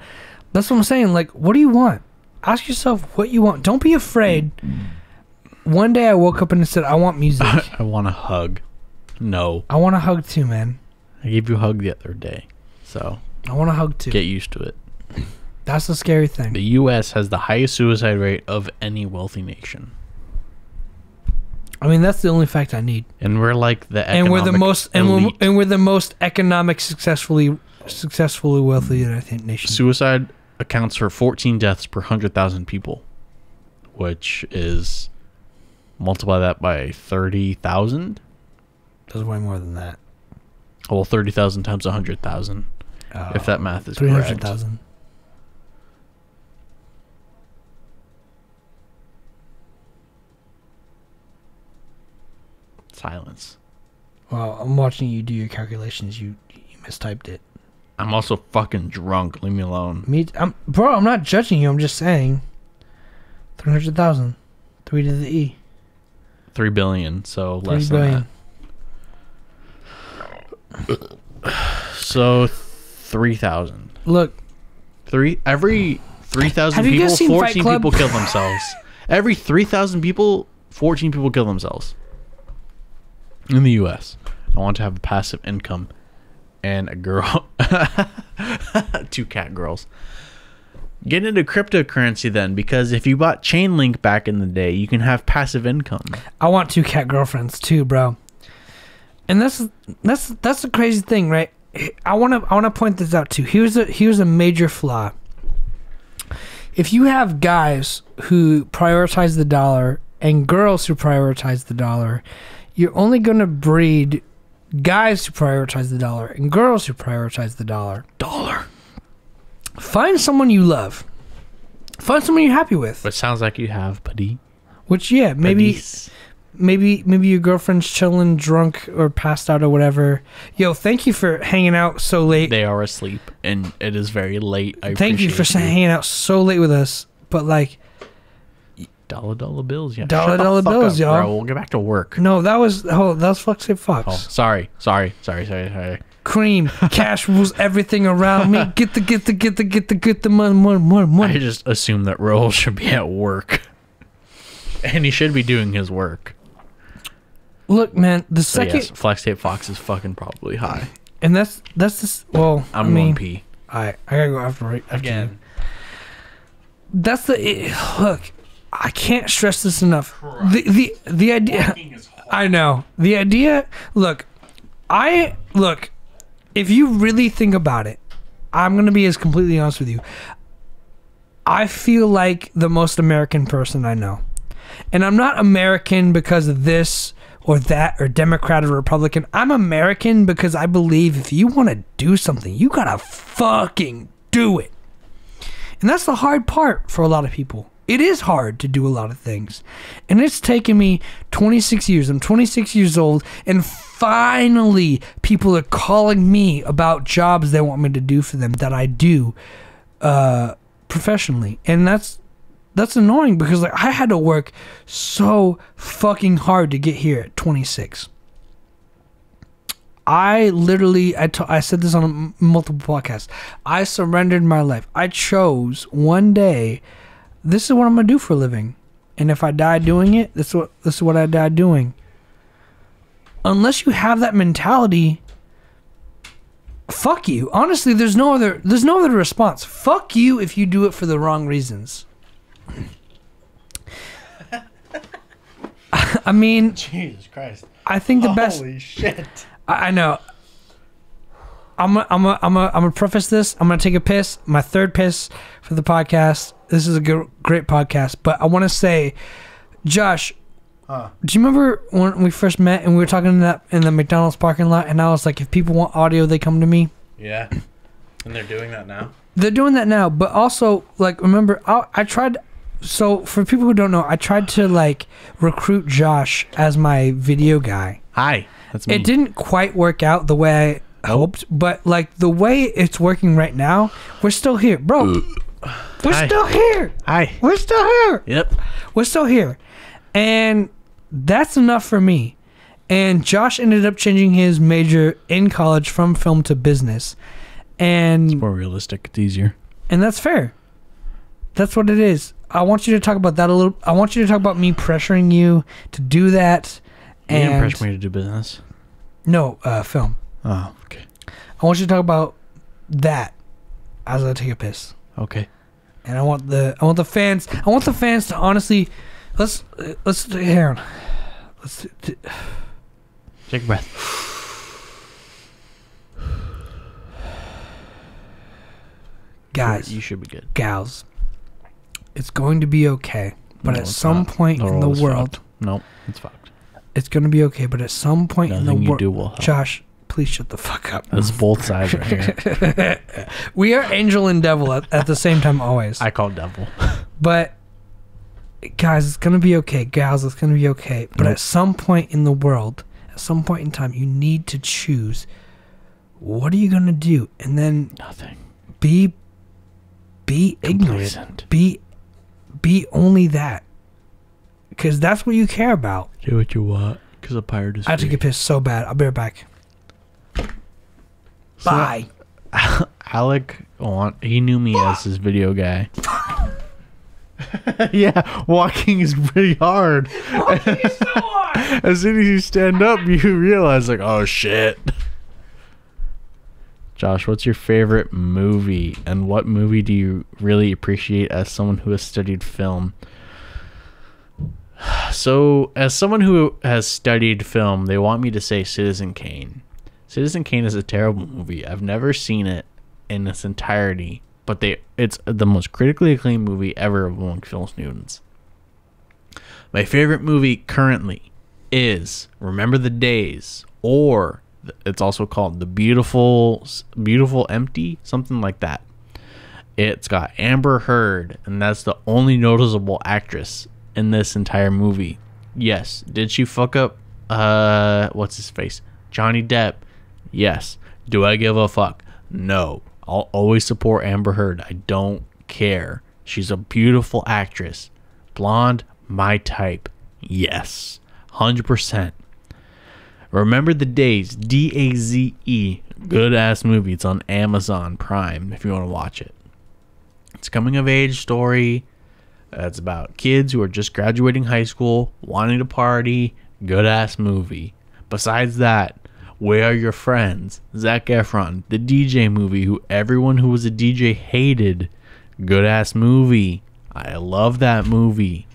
that's what I'm saying. Like, what do you want? Ask yourself what you want. Don't be afraid. One day I woke up and said, I want music. I want a hug. No. I want a hug too, man. I gave you a hug the other day. So. I want a hug too. Get used to it. That's the scary thing. The U.S. has the highest suicide rate of any wealthy nation. I mean, that's the only fact I need. And we're like the economic and we're the most elite. and we're the most economic successfully wealthy, I think, nation. Suicide accounts for 14 deaths per 100,000 people, which is multiply that by 30,000. That's way more than that. Well, 30,000 times 100,000, if that math is correct. 300,000. Silence. Well, I'm watching you do your calculations. You mistyped it. I'm also fucking drunk. Leave me alone. Bro, I'm not judging you. I'm just saying. 300,000. 3 to the E. 3 billion, so less than that. So 3,000. Look. Every 3,000 people, 14 people kill themselves. Every 3,000 people, 14 people kill themselves. In the U.S. I want to have a passive income and a girl. 2 cat girls. Get into cryptocurrency then, because if you bought Chainlink back in the day, you can have passive income. I want 2 cat girlfriends too, bro. And that's the crazy thing, right? I want to point this out too. Here's a major flaw. If you have guys who prioritize the dollar and girls who prioritize the dollar, you're only going to breed guys who prioritize the dollar and girls who prioritize the dollar. Find someone you love. Find someone you're happy with. But sounds like you have, buddy. Which, yeah, maybe your girlfriend's chilling, drunk, or passed out or whatever. Yo, thank you for hanging out so late. They are asleep, and it is very late. Thank you for hanging out so late with us. But like, dollar bills, yeah. Dollar bills, y'all. Bro, we'll get back to work. No, that was Flex Tape Fox. Oh, sorry. Cream, cash rules everything around me. Get the money. I just assume that Roel should be at work, and he should be doing his work. Look, man, the second yes, Flex Tape Fox is fucking probably high, and that's this. Well, I'm going pee. I gotta go after again. That's look. I can't stress this enough. The idea. I know the idea. Look. If you really think about it, I'm going to be as completely honest with you. I feel like the most American person I know. And I'm not American because of this or that or Democrat or Republican. I'm American because I believe if you want to do something, you got to fucking do it. And that's the hard part for a lot of people. It is hard to do a lot of things. And it's taken me 26 years. I'm 26 years old. And finally, people are calling me about jobs they want me to do for them that I do professionally. And that's annoying because like I had to work so fucking hard to get here at 26. I said this on multiple podcasts. I surrendered my life. I chose one day, this is what I'm going to do for a living. And if I die doing it, this is what I die doing. Unless you have that mentality, fuck you. Honestly, there's no other response. Fuck you if you do it for the wrong reasons. I mean, Jesus Christ. I think the best. Holy shit. I know. I'm gonna preface this. I'm gonna take a piss. My third piss for the podcast. This is a great podcast. But I want to say, Josh, do you remember when we first met and we were talking in the McDonald's parking lot? And I was like, if people want audio, they come to me. Yeah. And they're doing that now. They're doing that now. But also, like, remember, I tried. So for people who don't know, I tried to like recruit Josh as my video guy. Hi. That's me. It didn't quite work out the way I hoped, but like the way it's working right now, we're still here, bro. We're still here. Hi. We're still here. Yep. We're still here. And that's enough for me. And Josh ended up changing his major in college from film to business. And it's more realistic. It's easier. And that's fair. That's what it is. I want you to talk about that a little. I want you to talk about me pressuring you to do that. You didn't pressure me to do business. No, film. Oh, okay. I want you to talk about that as I take a piss. Okay. And I want the fans to honestly, let's here. Take a breath. Guys, you should be good. Gals, it's going to be okay. But No, at it's some not. point in the is world, fucked. Nope, it's fucked. it's going to be okay. But at some point in the Nothing you world, do will help. Josh, please shut the fuck up. That's both sides right here. We are angel and devil at the same time always. I call devil. But guys, it's going to be okay. Gals, it's going to be okay. But at some point in the world, at some point in time, you need to choose. What are you going to do? And then Nothing. Be ignorant. Complacent. Be only that. Because that's what you care about. Do what you want. Because a pirate is I have to get pissed so bad. I'll be right back. So, Bye. Alec, he knew me as his video guy. Yeah, walking is pretty hard. Walking is so hard. As soon as you stand up, you realize, like, oh shit. Josh, what's your favorite movie, and what movie do you really appreciate as someone who has studied film? So, as someone who has studied film, they want me to say Citizen Kane. Citizen Kane is a terrible movie. I've never seen it in its entirety, but it's the most critically acclaimed movie ever among film students. My favorite movie currently is Remember the Days, or it's also called The Beautiful Empty, something like that. It's got Amber Heard, and that's the only noticeable actress in this entire movie. Yes, did she fuck up what's his face? Johnny Depp? Yes. Do I give a fuck? No. I'll always support Amber Heard. I don't care. She's a beautiful actress. Blonde, my type. Yes. 100%. Remember the Days, D-A-Z-E. Good ass movie. It's on Amazon Prime if you want to watch it. It's a coming of age story. It's about kids who are just graduating high school, wanting to party. Good ass movie. Besides that, Where Are Your Friends? Zac Efron, the DJ movie who everyone who was a DJ hated. Good ass movie. I love that movie.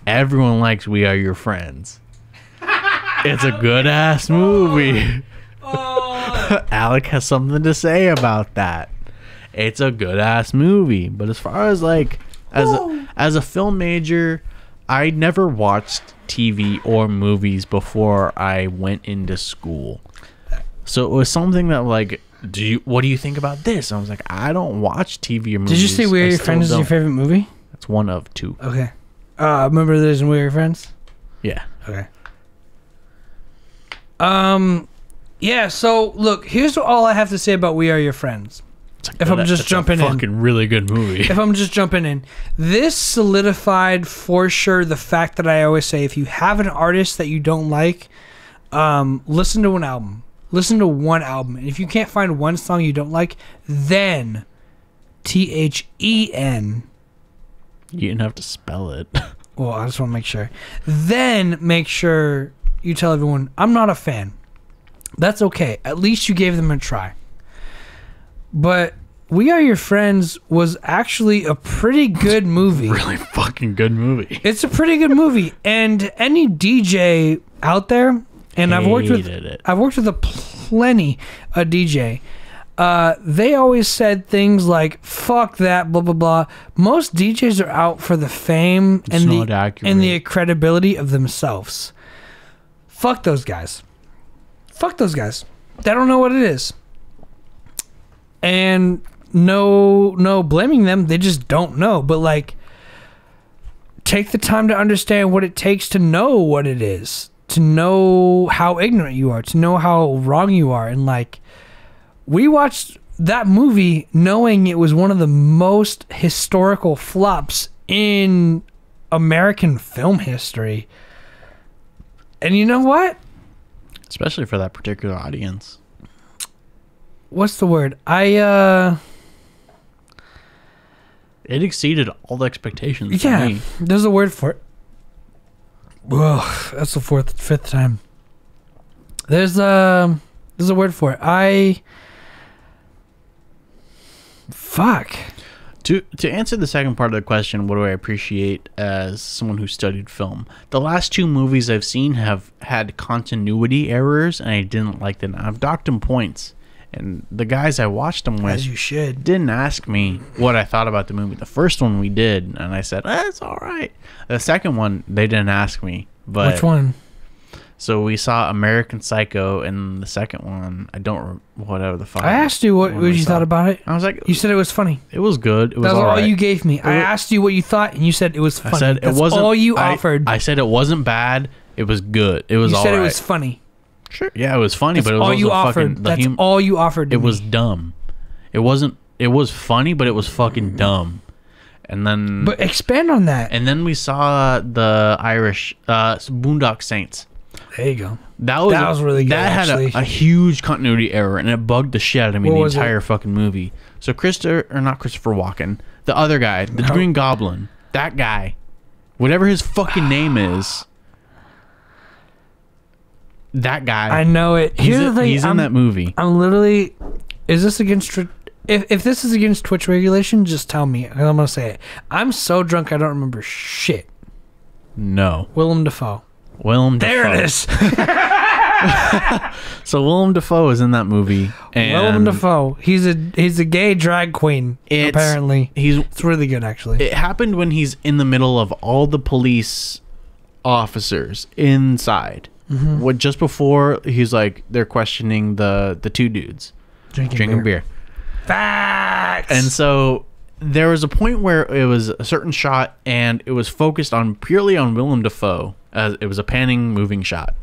Everyone likes We Are Your Friends. It's a good ass movie. Alec has something to say about that. It's a good ass movie. But as far as like as a film major, I never watched TV or movies before I went into school. So it was something that like, what do you think about this? And I was like, I don't watch TV or movies. Did you say We Are Your Friends is your favorite movie? That's one of two. Okay. Remember there's We Are Your Friends? Yeah. Okay. Yeah, so look, here's all I have to say about We Are Your Friends. If I'm just jumping in. Fucking really good movie. If I'm just jumping in. This solidified for sure the fact that I always say, if you have an artist that you don't like, listen to an album. Listen to one album. And if you can't find one song you don't like, then THEN. You didn't have to spell it. Well, I just want to make sure. Then make sure you tell everyone, I'm not a fan. That's okay. At least you gave them a try. But We Are Your Friends was actually a pretty good movie. Really fucking good movie. It's a pretty good movie. And any DJ out there, and I've worked with a plenty of DJ. They always said things like "fuck that," blah blah blah. Most DJs are out for the fame and the credibility of themselves. Fuck those guys. Fuck those guys. They don't know what it is. And no blaming them. They just don't know. But like, take the time to understand what it takes to know what it is. To know how ignorant you are. To know how wrong you are. And like, we watched that movie knowing it was one of the most historical flops in American film history. And you know what? Especially for that particular audience. What's the word? It exceeded all the expectations for me. There's a word for it. Whoa, that's the fifth time. There's a word for it. Fuck. To answer the second part of the question, what do I appreciate as someone who studied film? The last two movies I've seen have had continuity errors, and I didn't like them. I've docked them points. And the guys I watched them with, as you should, didn't ask me what I thought about the movie. The first one we did, and I said, it's all right. The second one, they didn't ask me. But which one? So we saw American Psycho, and the second one, I don't whatever the fuck. I asked you what you thought about it. I was like, you said it was funny. It was good. It was That's all right. you gave me. I asked you what you thought, and you said it was funny. I said That's it wasn't. all you offered. I said it wasn't bad. It was good. It was all right. You said it was funny. Sure. Yeah, it was funny, That's but it was all also you offered. fucking. That's all you offered. It was dumb. It wasn't. It was funny, but it was fucking dumb. And then. But expand on that. And then we saw the Irish Boondock Saints. There you go. That was really good. That had a huge continuity error, and it bugged the shit out of me the entire fucking movie. So not Christopher Walken, the other guy, the Green Goblin, that guy, whatever his fucking name is. That guy. I know it. He's in that movie. I'm literally... Is this against... If this is against Twitch regulation, just tell me. I'm going to say it. I'm so drunk I don't remember shit. No. Willem Dafoe. There it is. So Willem Dafoe is in that movie. And Willem Dafoe. He's a gay drag queen, apparently. It's really good, actually. It happened when he's in the middle of all the police officers inside. What just before he's like they're questioning the two dudes drinking beer. Facts. And so there was a point where it was a certain shot and it was focused on purely on Willem Dafoe, as it was a panning moving shot,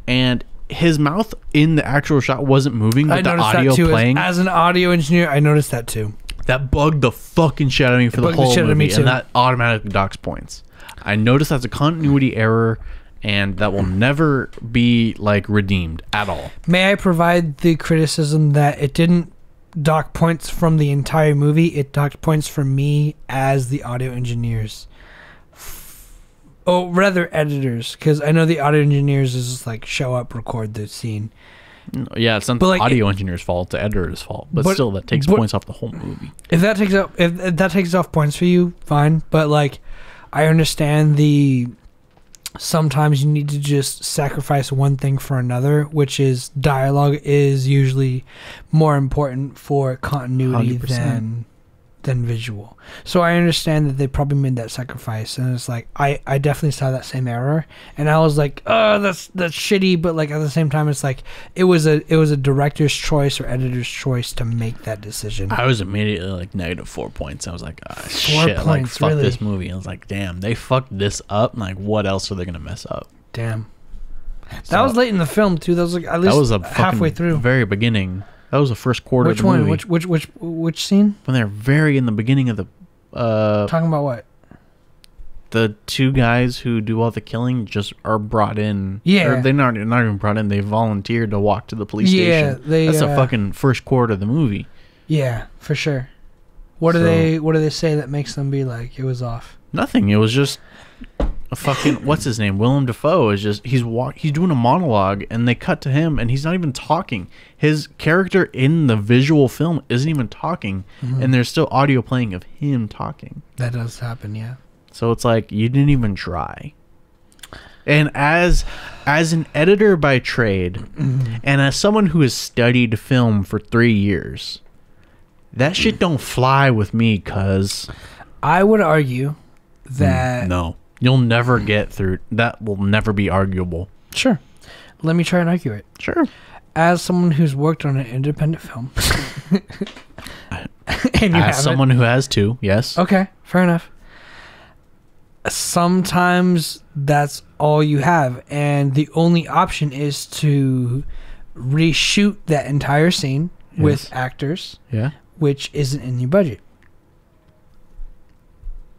and his mouth in the actual shot wasn't moving, but the audio playing. As an audio engineer, I noticed that too. That bugged the fucking shit out of me for the whole movie, and that automatically docks points. I noticed that's a continuity error, and that will never be like redeemed at all. May I provide the criticism that it didn't dock points from the entire movie? It docked points from me as the audio engineers. Rather editors, because I know the audio engineers is just like show up, record the scene. Yeah, it's not the audio engineer's fault, the editor's fault, but still that takes points off the whole movie. If that takes off points for you, fine. But like, I understand sometimes you need to just sacrifice one thing for another, which is dialogue is usually more important for continuity 100%. than visual. So I understand that they probably made that sacrifice, and it's like I definitely saw that same error, and I was like, oh, that's shitty. But like at the same time, it's like it was a director's choice or editor's choice to make that decision. I was immediately like -4 points. I was like, shit, points, like fuck really? This movie. I was like, damn, they fucked this up. Like, what else are they gonna mess up? Damn. That was late in the film too. That was like at least halfway through, very beginning. That was the first quarter of the movie. Which scene? When they're very in the beginning of the... Talking about what? The two guys who do all the killing just are brought in. Yeah. Or they're not even brought in. They volunteered to walk to the police station. That's the fucking first quarter of the movie. Yeah, for sure. What do they say that makes them be like, it was off? Nothing. It was just... a fucking what's his name? Willem Dafoe is just he's doing a monologue, and they cut to him, and he's not even talking. His character in the visual film isn't even talking, and there's still audio playing of him talking. That does happen, yeah. So it's like you didn't even try. And as an editor by trade, and as someone who has studied film for 3 years, that shit don't fly with me. Cause I would argue that no. You'll never get through. That will never be arguable. Sure. Let me try and argue it. Sure. As someone who's worked on an independent film. As someone who has to, yes. Okay, fair enough. Sometimes that's all you have, and the only option is to reshoot that entire scene with actors, which isn't in your budget.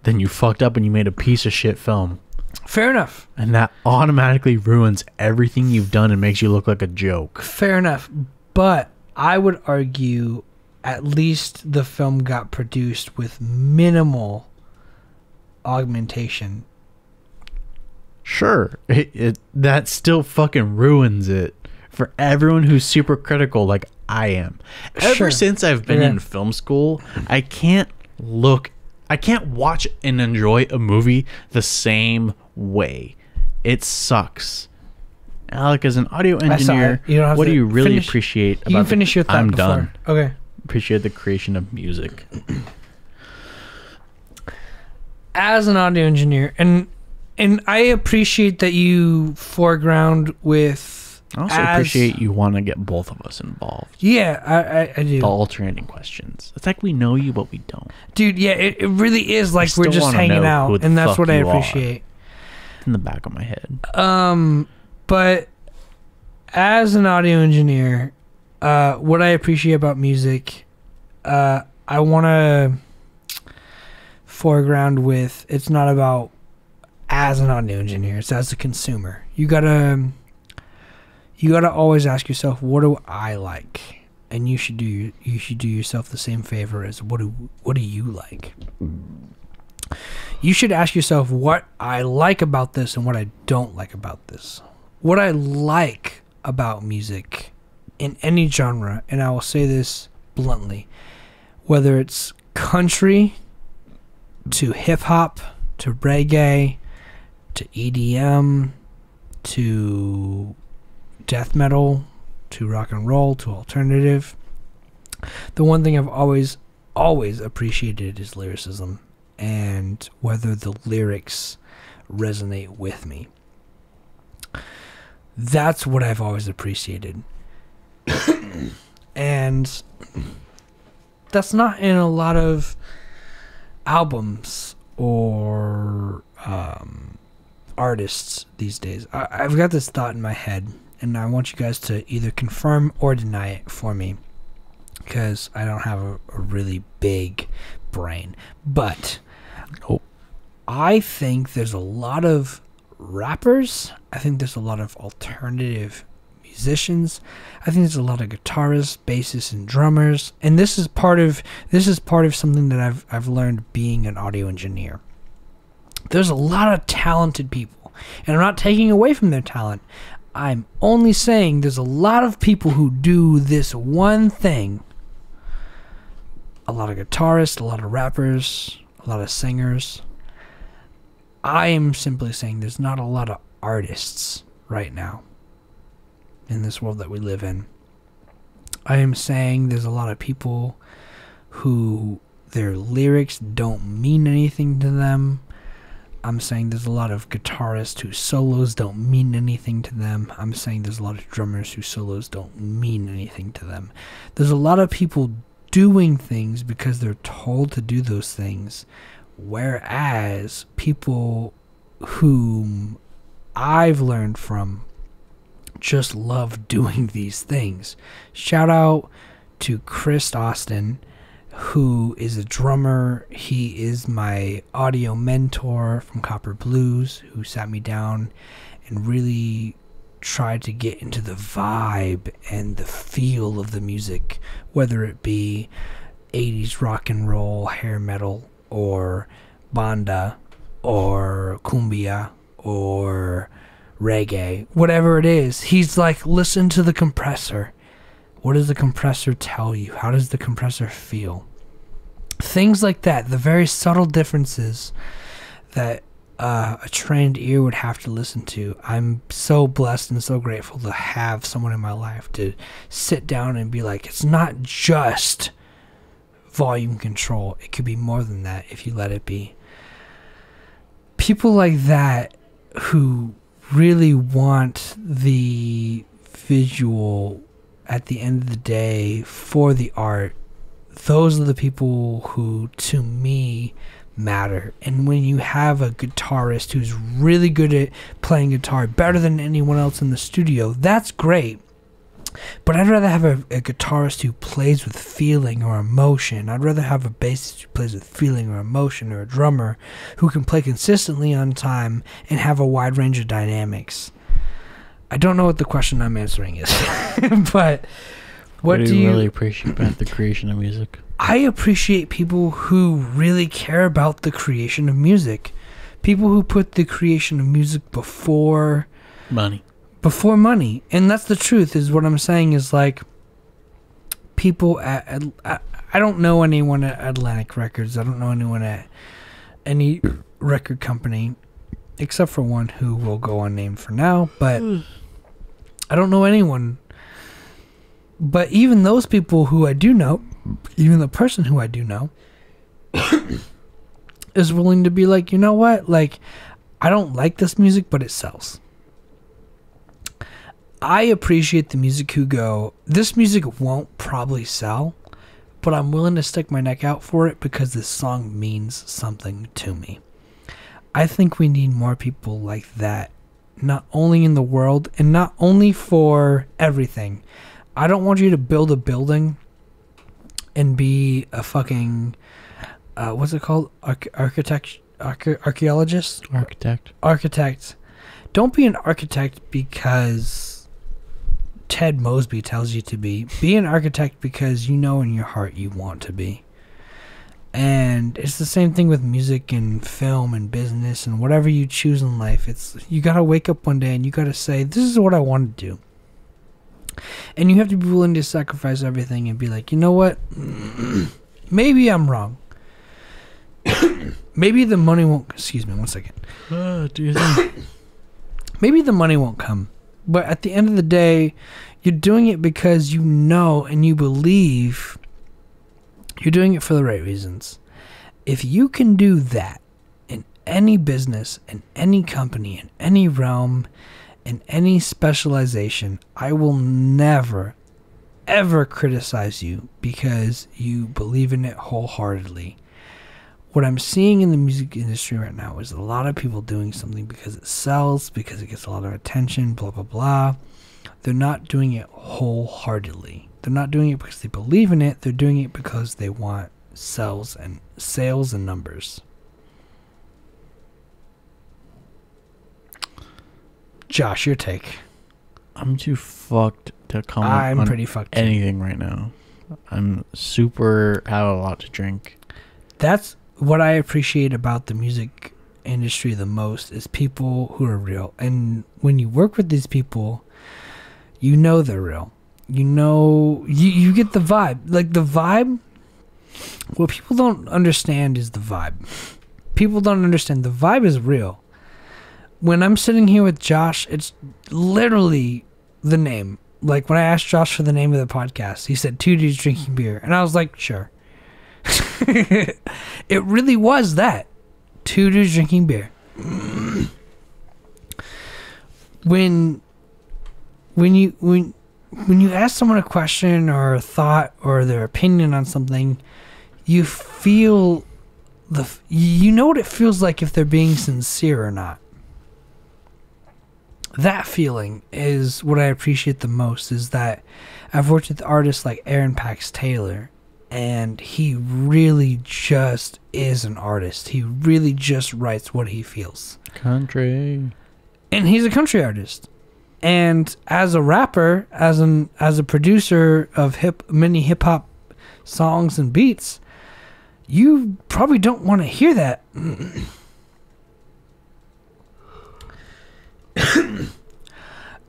Then you fucked up and you made a piece of shit film. Fair enough. And that automatically ruins everything you've done and makes you look like a joke. Fair enough. But I would argue at least the film got produced with minimal augmentation. Sure. That still fucking ruins it for everyone who's super critical like I am. Ever since I've been in film school, I can't watch and enjoy a movie the same way. It sucks. Alec, as an audio engineer, what do you really appreciate about... You can finish your thought I'm before. done. Okay. Appreciate the creation of music. As an audio engineer, and I appreciate that you foreground with... I also appreciate you want to get both of us involved. Yeah, I do. The alternating questions. It's like we know you, but we don't. Dude, yeah, it really is like we're just hanging out, and that's what I appreciate. It's in the back of my head. But as an audio engineer, what I appreciate about music, I want to foreground with, it's not about as an audio engineer, it's as a consumer. You gotta always ask yourself, what do I like? And you should do yourself the same favor as what do you like? You should ask yourself what I like about this and what I don't like about this. What I like about music in any genre, and I will say this bluntly, whether it's country to hip hop to reggae to EDM to death metal to rock and roll to alternative, the one thing I've always appreciated is lyricism and whether the lyrics resonate with me. That's what I've always appreciated. And that's not in a lot of albums or artists these days. I've got this thought in my head, and I want you guys to either confirm or deny it for me, because I don't have a really big brain. But I think there's a lot of rappers. I think there's a lot of alternative musicians. I think there's a lot of guitarists, bassists, and drummers. And this is part of something that I've learned being an audio engineer. There's a lot of talented people, and I'm not taking away from their talent. I'm only saying there's a lot of people who do this one thing. A lot of guitarists, a lot of rappers, a lot of singers. I am simply saying there's not a lot of artists right now in this world that we live in. I am saying there's a lot of people who their lyrics don't mean anything to them. I'm saying there's a lot of guitarists whose solos don't mean anything to them. I'm saying there's a lot of drummers whose solos don't mean anything to them. There's a lot of people doing things because they're told to do those things, whereas people whom I've learned from just love doing these things. Shout out to Chris Austin, who is a drummer. He is my audio mentor from Copper Blues, who sat me down and really tried to get into the vibe and the feel of the music, whether it be 80s rock and roll, hair metal, or banda, or cumbia, or reggae, whatever it is. He's like, listen to the compressor. What does the compressor tell you? How does the compressor feel? Things like that, the very subtle differences that a trained ear would have to listen to. I'm so blessed and so grateful to have someone in my life to sit down and be like, it's not just volume control. It could be more than that if you let it be. People like that who really want the visual at the end of the day for the art, those are the people who, to me, matter. And when you have a guitarist who's really good at playing guitar, better than anyone else in the studio, that's great. But I'd rather have a guitarist who plays with feeling or emotion. I'd rather have a bassist who plays with feeling or emotion, or a drummer who can play consistently on time and have a wide range of dynamics. I don't know what the question I'm answering is, but what do you really appreciate about the creation of music? I appreciate people who really care about the creation of music. People who put the creation of music before money. And that's the truth, is what I'm saying is, like, people at I don't know anyone at Atlantic Records. I don't know anyone at any record company except for one who will go unnamed for now, but I don't know anyone. But even those people who I do know, even the person who I do know, is willing to be like, you know what? Like, I don't like this music, but it sells. I appreciate the music who go, this music won't probably sell, but I'm willing to stick my neck out for it because this song means something to me. I think we need more people like that, not only in the world and not only for everything. I don't want you to build a building and be a fucking, what's it called? Architect. Don't be an architect because Ted Mosby tells you to be. Be an architect because you know in your heart you want to be. And it's the same thing with music and film and business and whatever you choose in life. It's, you gotta wake up one day and you gotta say, this is what I want to do. And you have to be willing to sacrifice everything and be like, you know what? Maybe I'm wrong. Maybe the money won't... Excuse me, one second. Maybe the money won't come. But at the end of the day, you're doing it because you know and you believe you're doing it for the right reasons. If you can do that in any business, in any company, in any realm, in any specialization, I will never, ever criticize you because you believe in it wholeheartedly. What I'm seeing in the music industry right now is a lot of people doing something because it sells, because it gets a lot of attention, blah, blah, blah. They're not doing it wholeheartedly. They're not doing it because they believe in it. They're doing it because they want sales and numbers. Josh, your take. I'm too fucked to comment pretty fucked anything right now. I'm super had a lot to drink. That's what I appreciate about the music industry the most is people who are real. And when you work with these people, you know they're real. You know, you get the vibe. Like the vibe, what people don't understand is the vibe. People don't understand the vibe is real. When I'm sitting here with Josh, it's literally the name. Like when I asked Josh for the name of the podcast, he said 2 dudes drinking beer. And I was like, sure. It really was that. 2 dudes drinking beer. When you ask someone a question or a thought or their opinion on something, you feel you know what it feels like if they're being sincere or not. That feeling is what I appreciate the most, is that I've worked with artists like Aaron Pax Taylor, and he really just is an artist. He really just writes what he feels. Country. And he's a country artist. And as a rapper, as a producer of many hip hop songs and beats, you probably don't want to hear that.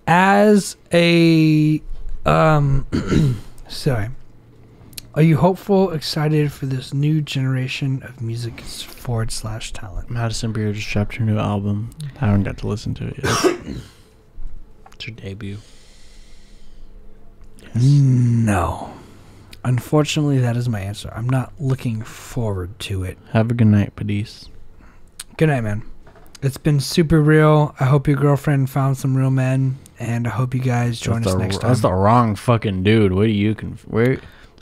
As a sorry, are you hopeful, excited for this new generation of music / talent? Madison Beer just dropped her new album. I haven't got to listen to it yet. It's her debut. Yes. No. Unfortunately, that is my answer. I'm not looking forward to it. Have a good night, Padis. Good night, man. It's been super real. I hope your girlfriend found some real men, and I hope you guys join us next time. That's the wrong fucking dude. What do you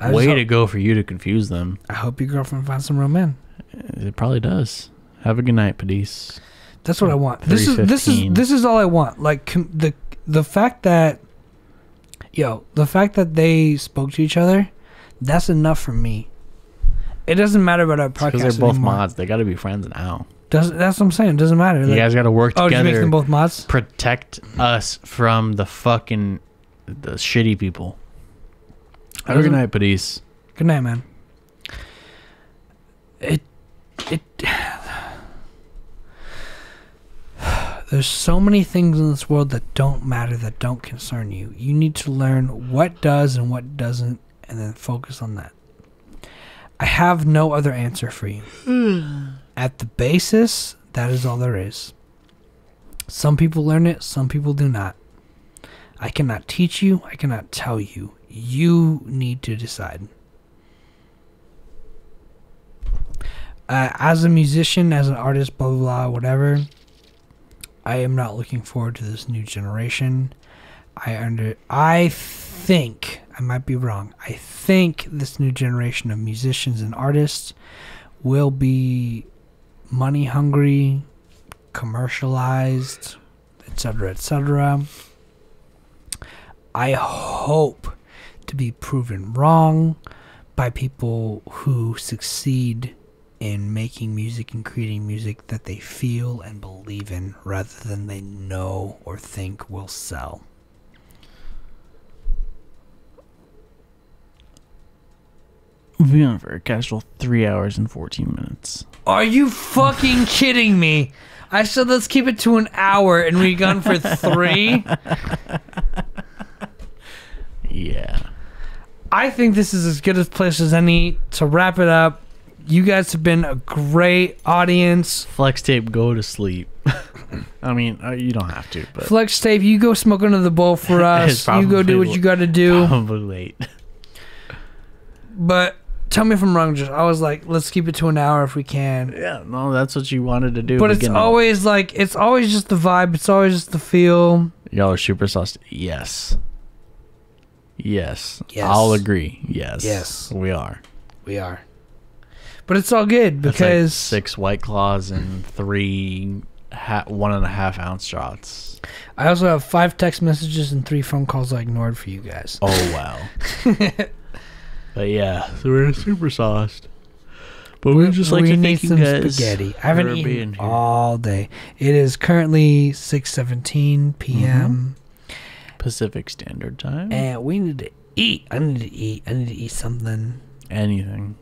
way to go for you to confuse them. I hope your girlfriend found some real men. It probably does. Have a good night, Padis. That's what I want. This is all I want. Like the fact that they spoke to each other, that's enough for me. It doesn't matter about our podcast because they're both anymore. mods. They got to be friends now. That's what I'm saying. It doesn't matter. You guys got to work together. Oh, did you make them both mods? Protect us from the shitty people. Have a good night, Padis. Good night, man. There's so many things in this world that don't matter, that don't concern you. You need to learn what does and what doesn't, and then focus on that. I have no other answer for you. At the basis, that is all there is. Some people learn it, some people do not. I cannot teach you. I cannot tell you. You need to decide. As a musician, as an artist, blah, blah, blah, whatever, I am not looking forward to this new generation. I think, I might be wrong, I think this new generation of musicians and artists will be money hungry, commercialized, etc., etc. I hope to be proven wrong by people who succeed in making music and creating music that they feel and believe in rather than they know or think will sell. We've been on for a casual 3 hours and 14 minutes. Are you fucking kidding me? I said let's keep it to an hour and we've gone for 3? Yeah. I think this is as good a place as any to wrap it up. You guys have been a great audience. Flex tape, go to sleep. I mean, you don't have to. But Flex tape, you go smoke under the bowl for us. You go do what you got to do. Probably late. But tell me if I'm wrong. Just I was like, let's keep it to an hour if we can. Yeah, no, that's what you wanted to do. But it's always like, it's always just the vibe. It's always just the feel. Y'all are super sauced. Yes. Yes. Yes. I'll agree. Yes. Yes. We are. We are. But it's all good because that's like 6 White Claws and 3 1.5 ounce shots. I also have 5 text messages and 3 phone calls I ignored for you guys. Oh wow. But yeah, so we're super sauced. But we just like to thank you guys spaghetti. I haven't eaten all day. It is currently 6:17 p.m. Pacific Standard Time. And we need to eat. I need to eat. I need to eat something. Anything.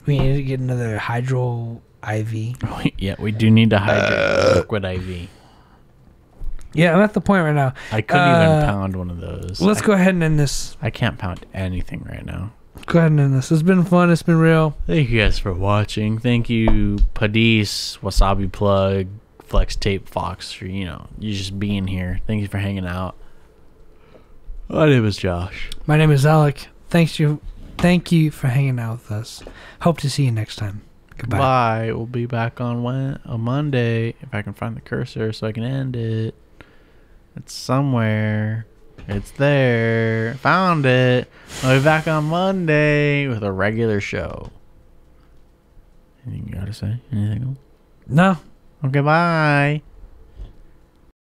We need to get another hydro IV. Yeah, we do need to hydrate liquid IV. Yeah, I'm at the point right now. I couldn't even pound one of those. Let's go ahead and end this. I can't pound anything right now. Go ahead and end this. It's been fun. It's been real. Thank you guys for watching. Thank you, Padis, Wasabi Plug, Flex Tape Fox, for, you just being here. Thank you for hanging out. My name is Josh. My name is Alec. Thank you for hanging out with us. Hope to see you next time. Goodbye. Bye. We'll be back on Monday, if I can find the cursor so I can end it. It's somewhere. It's there. Found it. I'll be back on Monday with a regular show. Anything you gotta say? Anything else? No. Okay, bye.